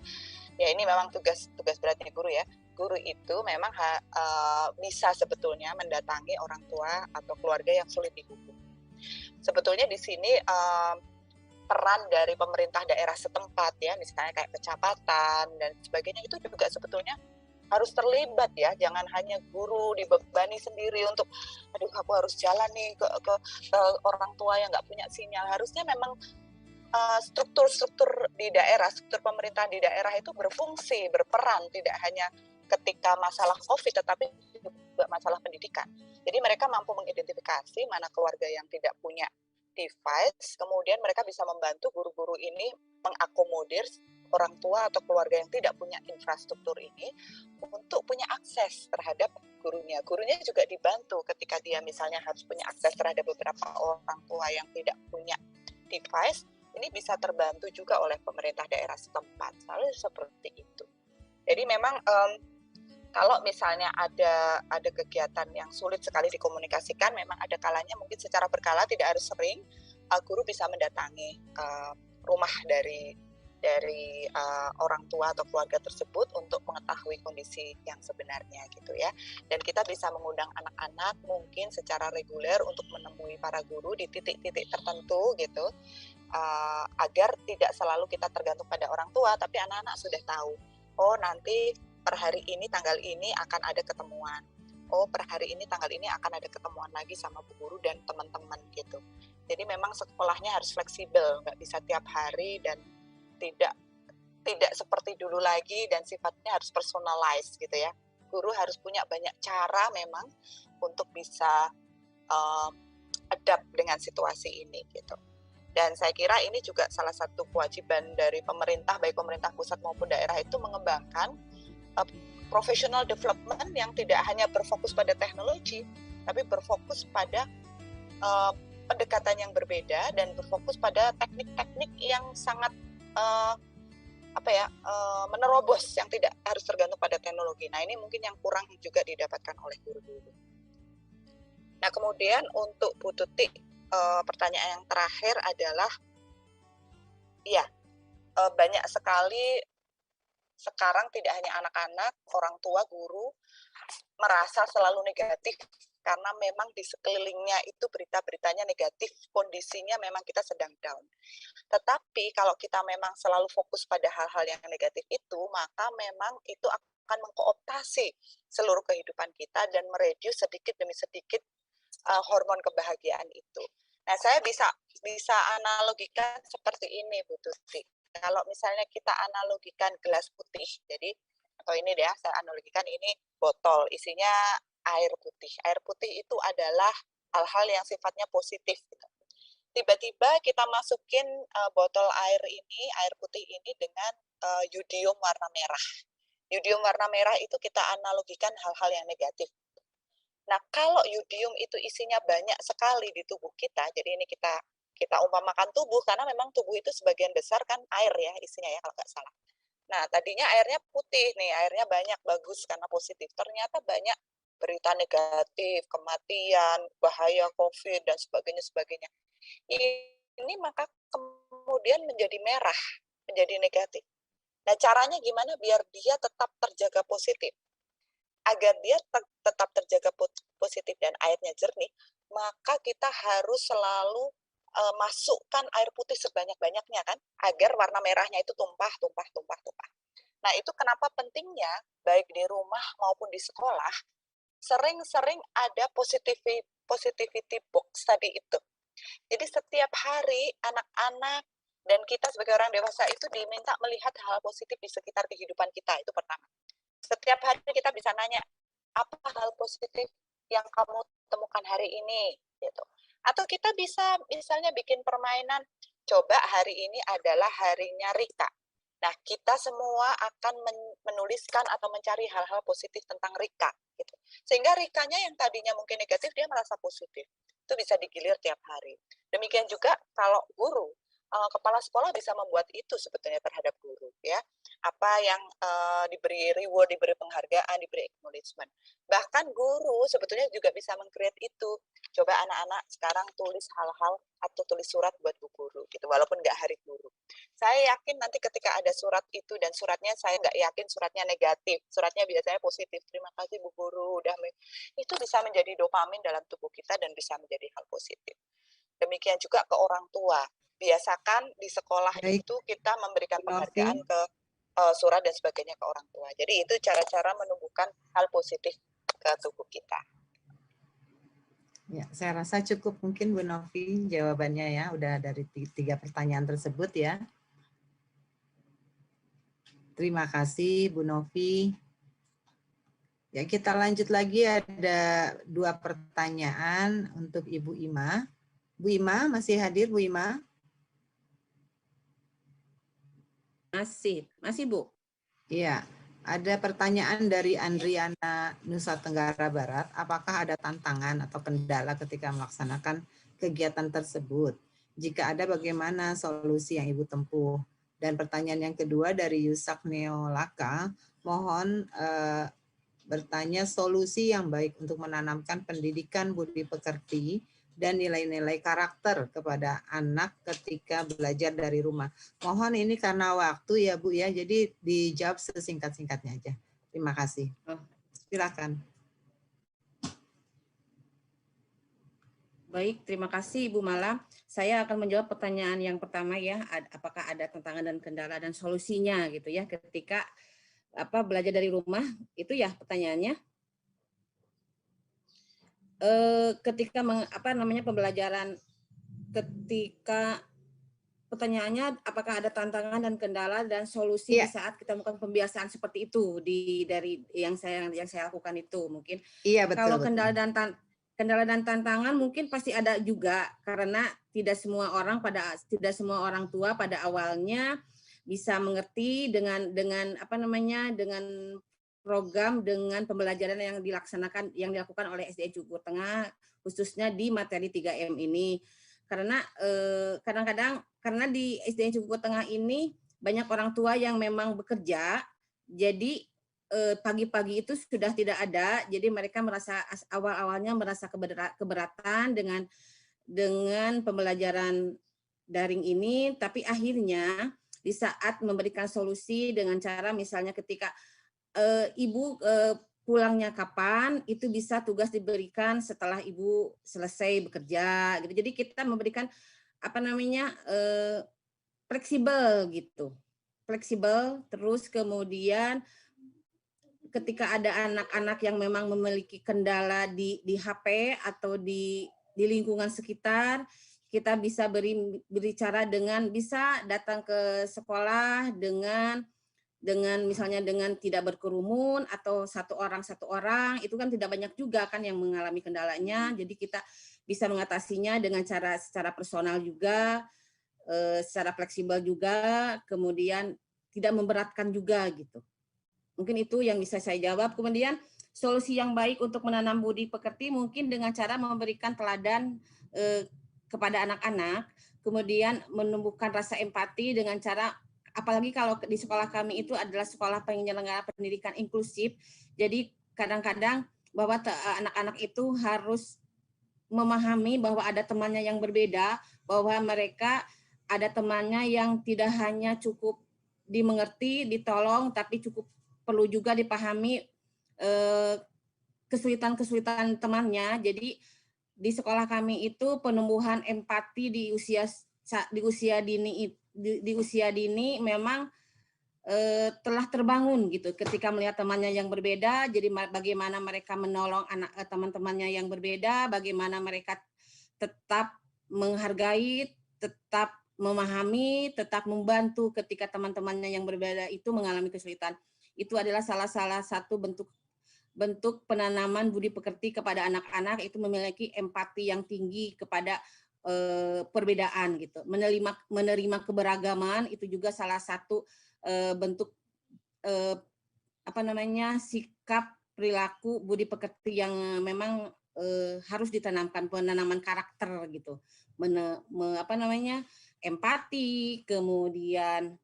ya ini memang tugas beratnya guru ya, guru itu memang bisa sebetulnya mendatangi orang tua atau keluarga yang sulit dihubungi. Sebetulnya di sini peran dari pemerintah daerah setempat ya, misalnya kayak kecamatan dan sebagainya itu juga sebetulnya harus terlibat ya, jangan hanya guru dibebani sendiri untuk, aduh aku harus jalan nih ke orang tua yang nggak punya sinyal. Harusnya memang struktur di daerah, struktur pemerintah di daerah itu berfungsi, berperan, tidak hanya ketika masalah COVID, tetapi juga masalah pendidikan. Jadi mereka mampu mengidentifikasi mana keluarga yang tidak punya device, kemudian mereka bisa membantu guru-guru ini mengakomodir orang tua atau keluarga yang tidak punya infrastruktur ini untuk punya akses terhadap gurunya. Gurunya juga dibantu ketika dia misalnya harus punya akses terhadap beberapa orang tua yang tidak punya device, ini bisa terbantu juga oleh pemerintah daerah setempat. Selalu seperti itu. Jadi memang kalau misalnya ada kegiatan yang sulit sekali dikomunikasikan, memang ada kalanya mungkin secara berkala, tidak harus sering, guru bisa mendatangi rumah dari orang tua atau keluarga tersebut untuk mengetahui kondisi yang sebenarnya gitu ya. Dan kita bisa mengundang anak-anak mungkin secara reguler untuk menemui para guru di titik-titik tertentu gitu, agar tidak selalu kita tergantung pada orang tua, tapi anak-anak sudah tahu, oh nanti per hari ini tanggal ini akan ada ketemuan, oh per hari ini tanggal ini akan ada ketemuan lagi sama bu guru dan teman-teman gitu. Jadi memang sekolahnya harus fleksibel, nggak bisa tiap hari dan tidak seperti dulu lagi dan sifatnya harus personalized gitu ya. Guru harus punya banyak cara memang untuk bisa adapt dengan situasi ini gitu. Dan saya kira ini juga salah satu kewajiban dari pemerintah, baik pemerintah pusat maupun daerah, itu mengembangkan professional development yang tidak hanya berfokus pada teknologi, tapi berfokus pada pendekatan yang berbeda dan berfokus pada teknik-teknik yang sangat menerobos, yang tidak harus tergantung pada teknologi. Nah, ini mungkin yang kurang juga didapatkan oleh guru-guru. Nah, kemudian untuk Bu Tuti, pertanyaan yang terakhir adalah, ya, banyak sekali sekarang tidak hanya anak-anak, orang tua, guru merasa selalu negatif karena memang di sekelilingnya itu berita-beritanya negatif, kondisinya memang kita sedang down. Tetapi kalau kita memang selalu fokus pada hal-hal yang negatif itu, maka memang itu akan mengkooptasi seluruh kehidupan kita dan mereduce sedikit demi sedikit hormon kebahagiaan itu. Nah, saya bisa analogikan seperti ini, Bu Tuti. Kalau misalnya kita analogikan gelas putih, jadi atau ini deh, saya analogikan ini botol isinya air putih. Air putih itu adalah hal-hal yang sifatnya positif. Gitu. tiba-tiba kita masukin botol air ini, air putih ini dengan yodium warna merah. Yodium warna merah itu kita analogikan hal-hal yang negatif. Nah, kalau yodium itu isinya banyak sekali di tubuh kita, jadi ini kita umpamakan tubuh, karena memang tubuh itu sebagian besar kan air ya isinya ya kalau nggak salah. Nah, tadinya airnya putih nih, airnya banyak, bagus karena positif. Ternyata banyak berita negatif, kematian, bahaya COVID, dan sebagainya. Ini maka kemudian menjadi merah, menjadi negatif. Nah, caranya gimana biar dia tetap terjaga positif? Agar dia tetap terjaga positif dan airnya jernih, maka kita harus selalu masukkan air putih sebanyak-banyaknya kan, agar warna merahnya itu tumpah. Nah, itu kenapa pentingnya, baik di rumah maupun di sekolah, sering-sering ada positivity box tadi itu. Jadi setiap hari anak-anak dan kita sebagai orang dewasa itu diminta melihat hal positif di sekitar kehidupan kita, itu pertama. Setiap hari kita bisa nanya, apa hal positif yang kamu temukan hari ini? Gitu. Atau kita bisa misalnya bikin permainan, coba hari ini adalah harinya Rika. Nah, kita semua akan menuliskan atau mencari hal-hal positif tentang Rika. Gitu. Sehingga Rikanya yang tadinya mungkin negatif, dia merasa positif. Itu bisa digilir tiap hari. Demikian juga kalau guru, kepala sekolah bisa membuat itu sebetulnya terhadap guru, ya. Apa yang diberi reward, diberi penghargaan, diberi acknowledgement. Bahkan guru sebetulnya juga bisa meng-create itu. Coba anak-anak sekarang tulis hal-hal atau tulis surat buat bu guru, gitu, walaupun nggak hari guru. Saya yakin nanti ketika ada surat itu, dan suratnya saya nggak yakin suratnya negatif, suratnya biasanya positif, terima kasih bu guru, itu bisa menjadi dopamin dalam tubuh kita dan bisa menjadi hal positif. Demikian juga ke orang tua. Biasakan di sekolah itu kita memberikan penghargaan ke surat dan sebagainya ke orang tua. Jadi itu cara-cara menumbuhkan hal positif ke tubuh kita. Ya, saya rasa cukup mungkin Bu Novi jawabannya ya, udah dari 3 pertanyaan tersebut ya. Terima kasih Bu Novi. Ya, kita lanjut lagi, ada 2 pertanyaan untuk Ibu Ima. Bu Ima masih hadir, Bu Ima? Masih Bu. Iya, ada pertanyaan dari Andriana Nusa Tenggara Barat. Apakah ada tantangan atau kendala ketika melaksanakan kegiatan tersebut? Jika ada, bagaimana solusi yang Ibu tempuh? Dan pertanyaan yang kedua dari Yusak Neolaka, mohon bertanya solusi yang baik untuk menanamkan pendidikan budi pekerti dan nilai-nilai karakter kepada anak ketika belajar dari rumah. Mohon ini karena waktu ya Bu ya, jadi dijawab sesingkat-singkatnya aja. Terima kasih. Silakan. Baik, terima kasih Ibu Mala. Saya akan menjawab pertanyaan yang pertama ya, apakah ada tantangan dan kendala dan solusinya gitu ya ketika belajar dari rumah, itu ya pertanyaannya. Ketika pembelajaran, ketika pertanyaannya apakah ada tantangan dan kendala dan solusi di saat kita melakukan pembiasaan seperti itu dari yang saya lakukan itu mungkin. Iya betul. Kalau kendala dan tantangan mungkin pasti ada juga, karena tidak semua orang tua pada awalnya bisa mengerti dengan program, dengan pembelajaran yang dilakukan oleh SDN Cukur Tengah, khususnya di materi 3M ini. Karena kadang-kadang karena di SDN Cukur Tengah ini banyak orang tua yang memang bekerja, jadi pagi-pagi itu sudah tidak ada, jadi mereka merasa awal-awalnya merasa keberatan dengan pembelajaran daring ini, tapi akhirnya di saat memberikan solusi dengan cara misalnya ketika ibu pulangnya kapan, itu bisa tugas diberikan setelah ibu selesai bekerja gitu. Jadi kita memberikan fleksibel gitu. Fleksibel, terus kemudian ketika ada anak-anak yang memang memiliki kendala di HP atau di lingkungan sekitar, kita bisa beri cara dengan bisa datang ke sekolah dengan misalnya dengan tidak berkerumun atau satu orang itu kan tidak banyak juga kan yang mengalami kendalanya, jadi kita bisa mengatasinya dengan cara secara personal juga, secara fleksibel juga, kemudian tidak memberatkan juga gitu. Mungkin itu yang bisa saya jawab. Kemudian solusi yang baik untuk menanam budi pekerti mungkin dengan cara memberikan teladan kepada anak-anak, kemudian menumbuhkan rasa empati dengan cara, apalagi kalau di sekolah kami itu adalah sekolah penyelenggara pendidikan inklusif, jadi kadang-kadang bahwa anak-anak itu harus memahami bahwa ada temannya yang berbeda, bahwa mereka ada temannya yang tidak hanya cukup dimengerti, ditolong, tapi cukup perlu juga dipahami kesulitan-kesulitan temannya. Jadi di sekolah kami itu penumbuhan empati di usia dini memang telah terbangun gitu. Ketika melihat temannya yang berbeda, jadi bagaimana mereka menolong teman-temannya yang berbeda, bagaimana mereka tetap menghargai, tetap memahami, tetap membantu ketika teman-temannya yang berbeda itu mengalami kesulitan. Itu adalah salah satu bentuk penanaman budi pekerti kepada anak-anak, itu memiliki empati yang tinggi kepada perbedaan gitu. Menerima keberagaman itu juga salah satu bentuk sikap perilaku budi pekerti yang memang harus ditanamkan, penanaman karakter gitu. Empati, kemudian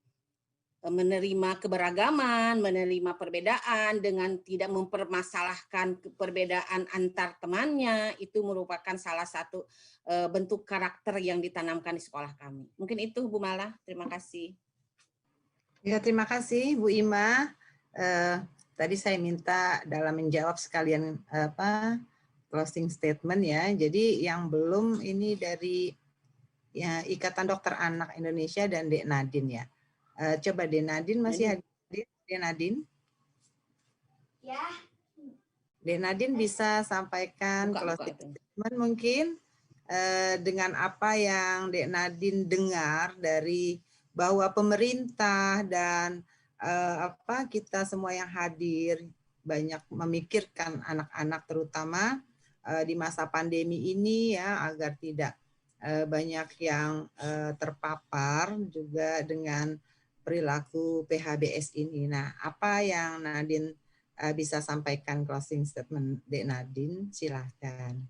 menerima keberagaman, menerima perbedaan dengan tidak mempermasalahkan perbedaan antar temannya, itu merupakan salah satu bentuk karakter yang ditanamkan di sekolah kami. Mungkin itu Bu Mala, terima kasih. Ya, terima kasih Bu Ima. Tadi saya minta dalam menjawab sekalian closing statement ya. Jadi yang belum ini dari ya, Ikatan Dokter Anak Indonesia dan Dek Nadine ya. Coba Dek Nadine masih hadir? Dek Nadine? Ya. Dek Nadine bisa sampaikan closing statement mungkin dengan apa yang Dek Nadine dengar dari bahwa pemerintah dan kita semua yang hadir banyak memikirkan anak-anak terutama di masa pandemi ini ya, agar tidak banyak yang terpapar juga dengan perilaku PHBS ini. Nah, apa yang Nadine bisa sampaikan closing statement Dek Nadine? Silahkan.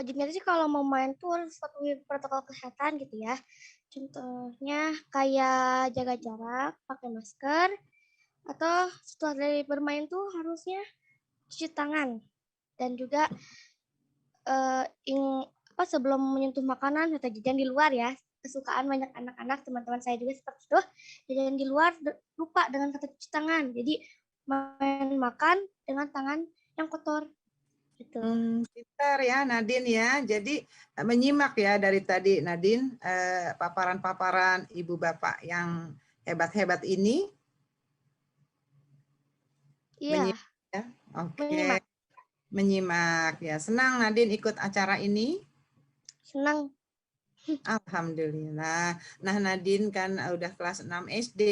Jadi sih kalau mau main tuh harus patuhi protokol kesehatan gitu ya. Contohnya kayak jaga jarak, pakai masker, atau setelah dari bermain tuh harusnya cuci tangan. Dan juga sebelum menyentuh makanan atau jajan di luar ya. Kesukaan banyak anak-anak, teman-teman saya juga seperti itu. Jajan di luar lupa dengan kata cuci tangan. Jadi makan dengan tangan yang kotor. Gitu. Pintar ya Nadine ya. Jadi menyimak ya dari tadi Nadine paparan-paparan ibu bapak yang hebat-hebat ini. Iya. Ya? Oke. Menyimak ya. Senang Nadine ikut acara ini? Senang. Alhamdulillah. Nah Nadine kan udah kelas 6 SD,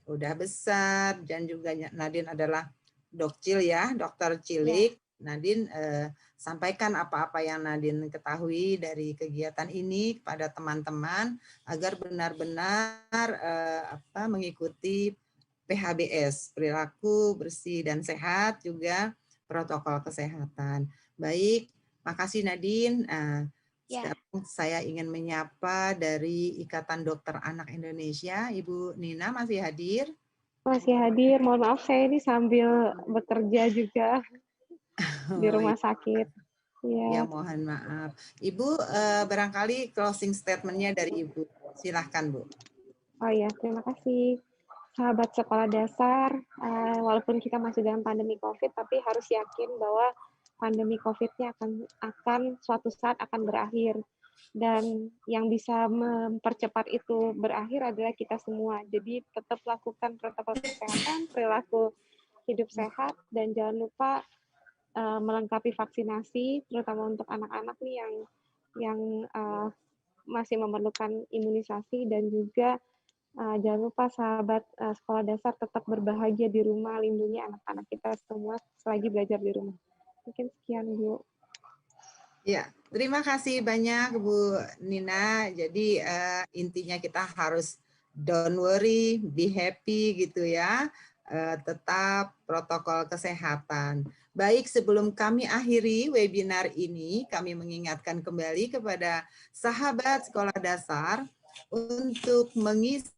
udah besar, dan juga Nadine adalah dokcil ya, dokter cilik. Nadine sampaikan apa-apa yang Nadine ketahui dari kegiatan ini kepada teman-teman agar benar-benar mengikuti PHBS, perilaku bersih dan sehat, juga protokol kesehatan. Baik, makasih Nadine. Sekarang saya ingin menyapa dari Ikatan Dokter Anak Indonesia, Ibu Nina masih hadir? Masih hadir, mohon maaf saya ini sambil bekerja juga di rumah sakit. Ya, mohon maaf. Ibu, barangkali closing statement-nya dari Ibu. Silahkan, Bu. Oh iya, terima kasih. Sahabat sekolah dasar, walaupun kita masih dalam pandemi COVID, tapi harus yakin bahwa pandemi COVID-nya akan suatu saat akan berakhir. Dan yang bisa mempercepat itu berakhir adalah kita semua. Jadi tetap lakukan protokol kesehatan, perilaku hidup sehat, dan jangan lupa melengkapi vaksinasi, terutama untuk anak-anak nih yang masih memerlukan imunisasi, dan juga jangan lupa sahabat sekolah dasar tetap berbahagia di rumah, lindungi anak-anak kita semua selagi belajar di rumah. Mungkin sekian Bu. Ya, terima kasih banyak Bu Nina. Jadi intinya kita harus don't worry, be happy gitu ya. Tetap protokol kesehatan. Baik, sebelum kami akhiri webinar ini, kami mengingatkan kembali kepada sahabat sekolah dasar untuk mengisi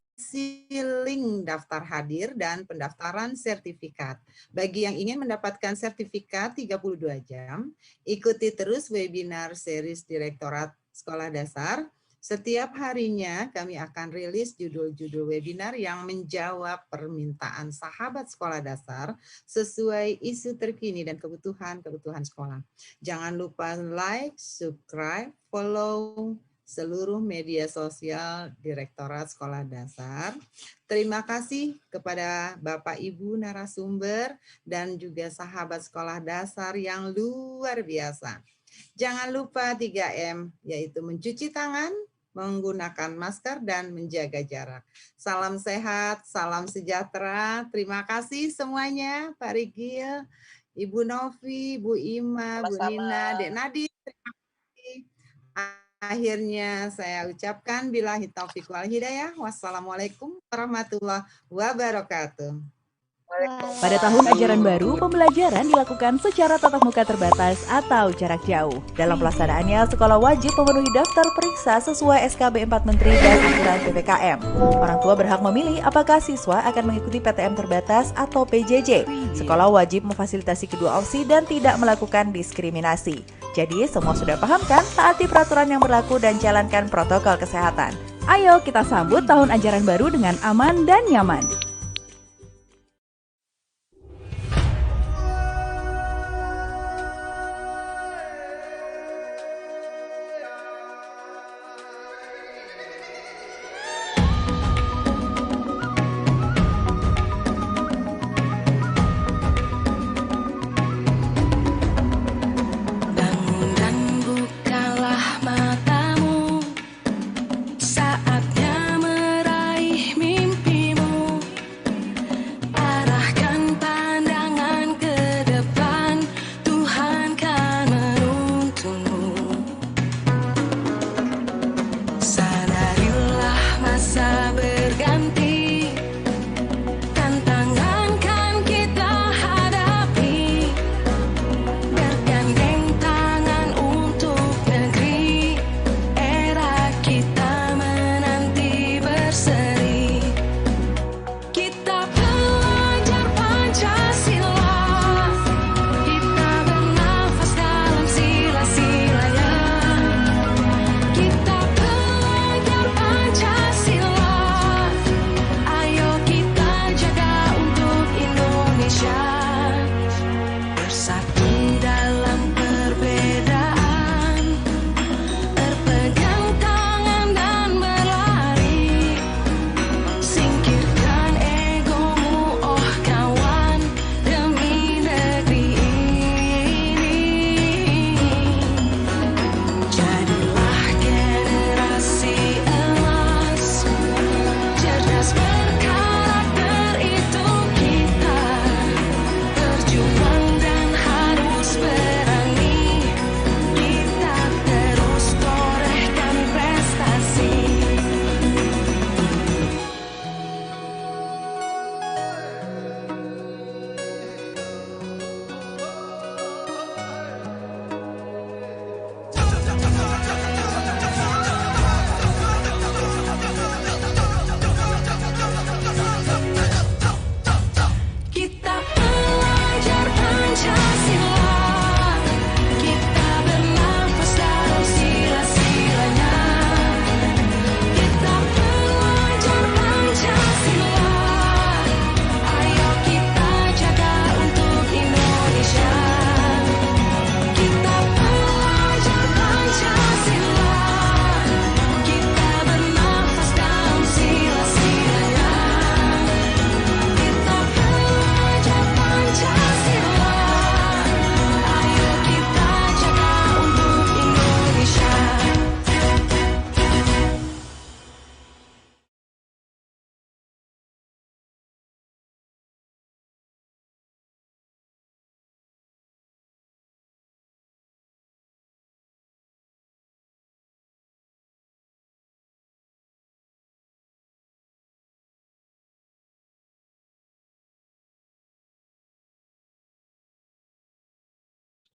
link daftar hadir dan pendaftaran sertifikat. Bagi yang ingin mendapatkan sertifikat 32 jam, ikuti terus webinar series Direktorat Sekolah Dasar. Setiap harinya kami akan rilis judul-judul webinar yang menjawab permintaan sahabat sekolah dasar sesuai isu terkini dan kebutuhan sekolah. Jangan lupa like, subscribe, follow seluruh media sosial Direktorat Sekolah Dasar. Terima kasih kepada Bapak Ibu narasumber dan juga sahabat sekolah dasar yang luar biasa. Jangan lupa 3M, yaitu mencuci tangan, menggunakan masker, dan menjaga jarak. Salam sehat, salam sejahtera. Terima kasih semuanya, Pak Rigil, Ibu Novi, Bu Ima, Bu Nina, Dek Nadir. Terima kasih. Akhirnya saya ucapkan billahi taufiq wal hidayah. Wassalamualaikum warahmatullahi wabarakatuh. Pada tahun ajaran baru, pembelajaran dilakukan secara tatap muka terbatas atau jarak jauh. Dalam pelaksanaannya, sekolah wajib memenuhi daftar periksa sesuai SKB 4 Menteri dan aturan PPKM. Orang tua berhak memilih apakah siswa akan mengikuti PTM terbatas atau PJJ. Sekolah wajib memfasilitasi kedua opsi dan tidak melakukan diskriminasi. Jadi, semua sudah paham kan? Taati peraturan yang berlaku dan jalankan protokol kesehatan. Ayo kita sambut tahun ajaran baru dengan aman dan nyaman.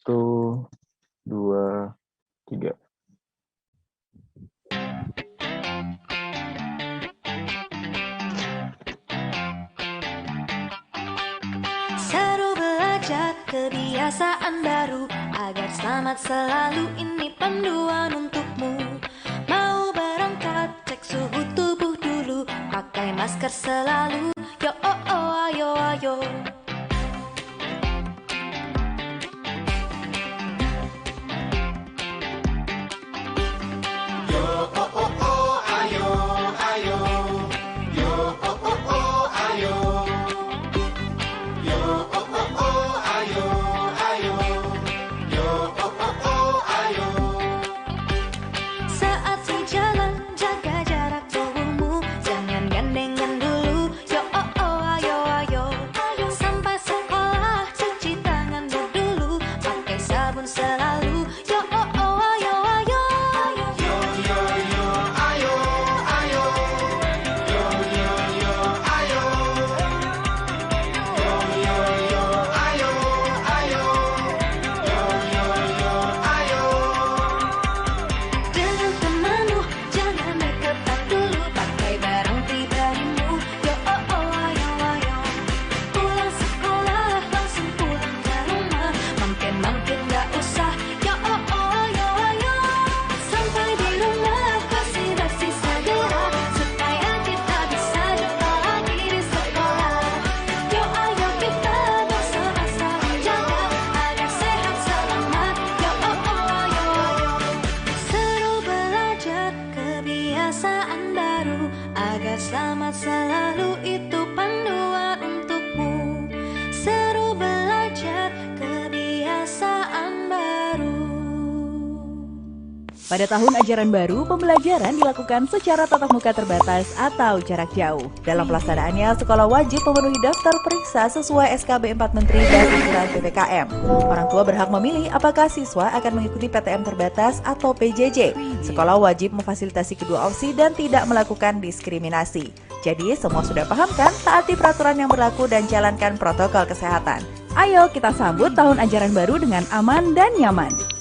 2, 3. Seru belajar kebiasaan baru agar selamat selalu, ini panduan untukmu. Mau berangkat cek suhu tubuh dulu, pakai masker selalu. Yo oh oh ayo ayo. Selamat selalu, itu panduan untukmu. Seru belajar kebiasaan baru. Pada tahun ajaran baru, pembelajaran dilakukan secara tatap muka terbatas atau jarak jauh. Dalam pelaksanaannya, sekolah wajib memenuhi daftar periksa sesuai SKB 4 Menteri dan aturan PPKM. Orang tua berhak memilih apakah siswa akan mengikuti PTM terbatas atau PJJ. Sekolah wajib memfasilitasi kedua opsi dan tidak melakukan diskriminasi. Jadi, semua sudah paham kan? Taati peraturan yang berlaku dan jalankan protokol kesehatan. Ayo kita sambut tahun ajaran baru dengan aman dan nyaman.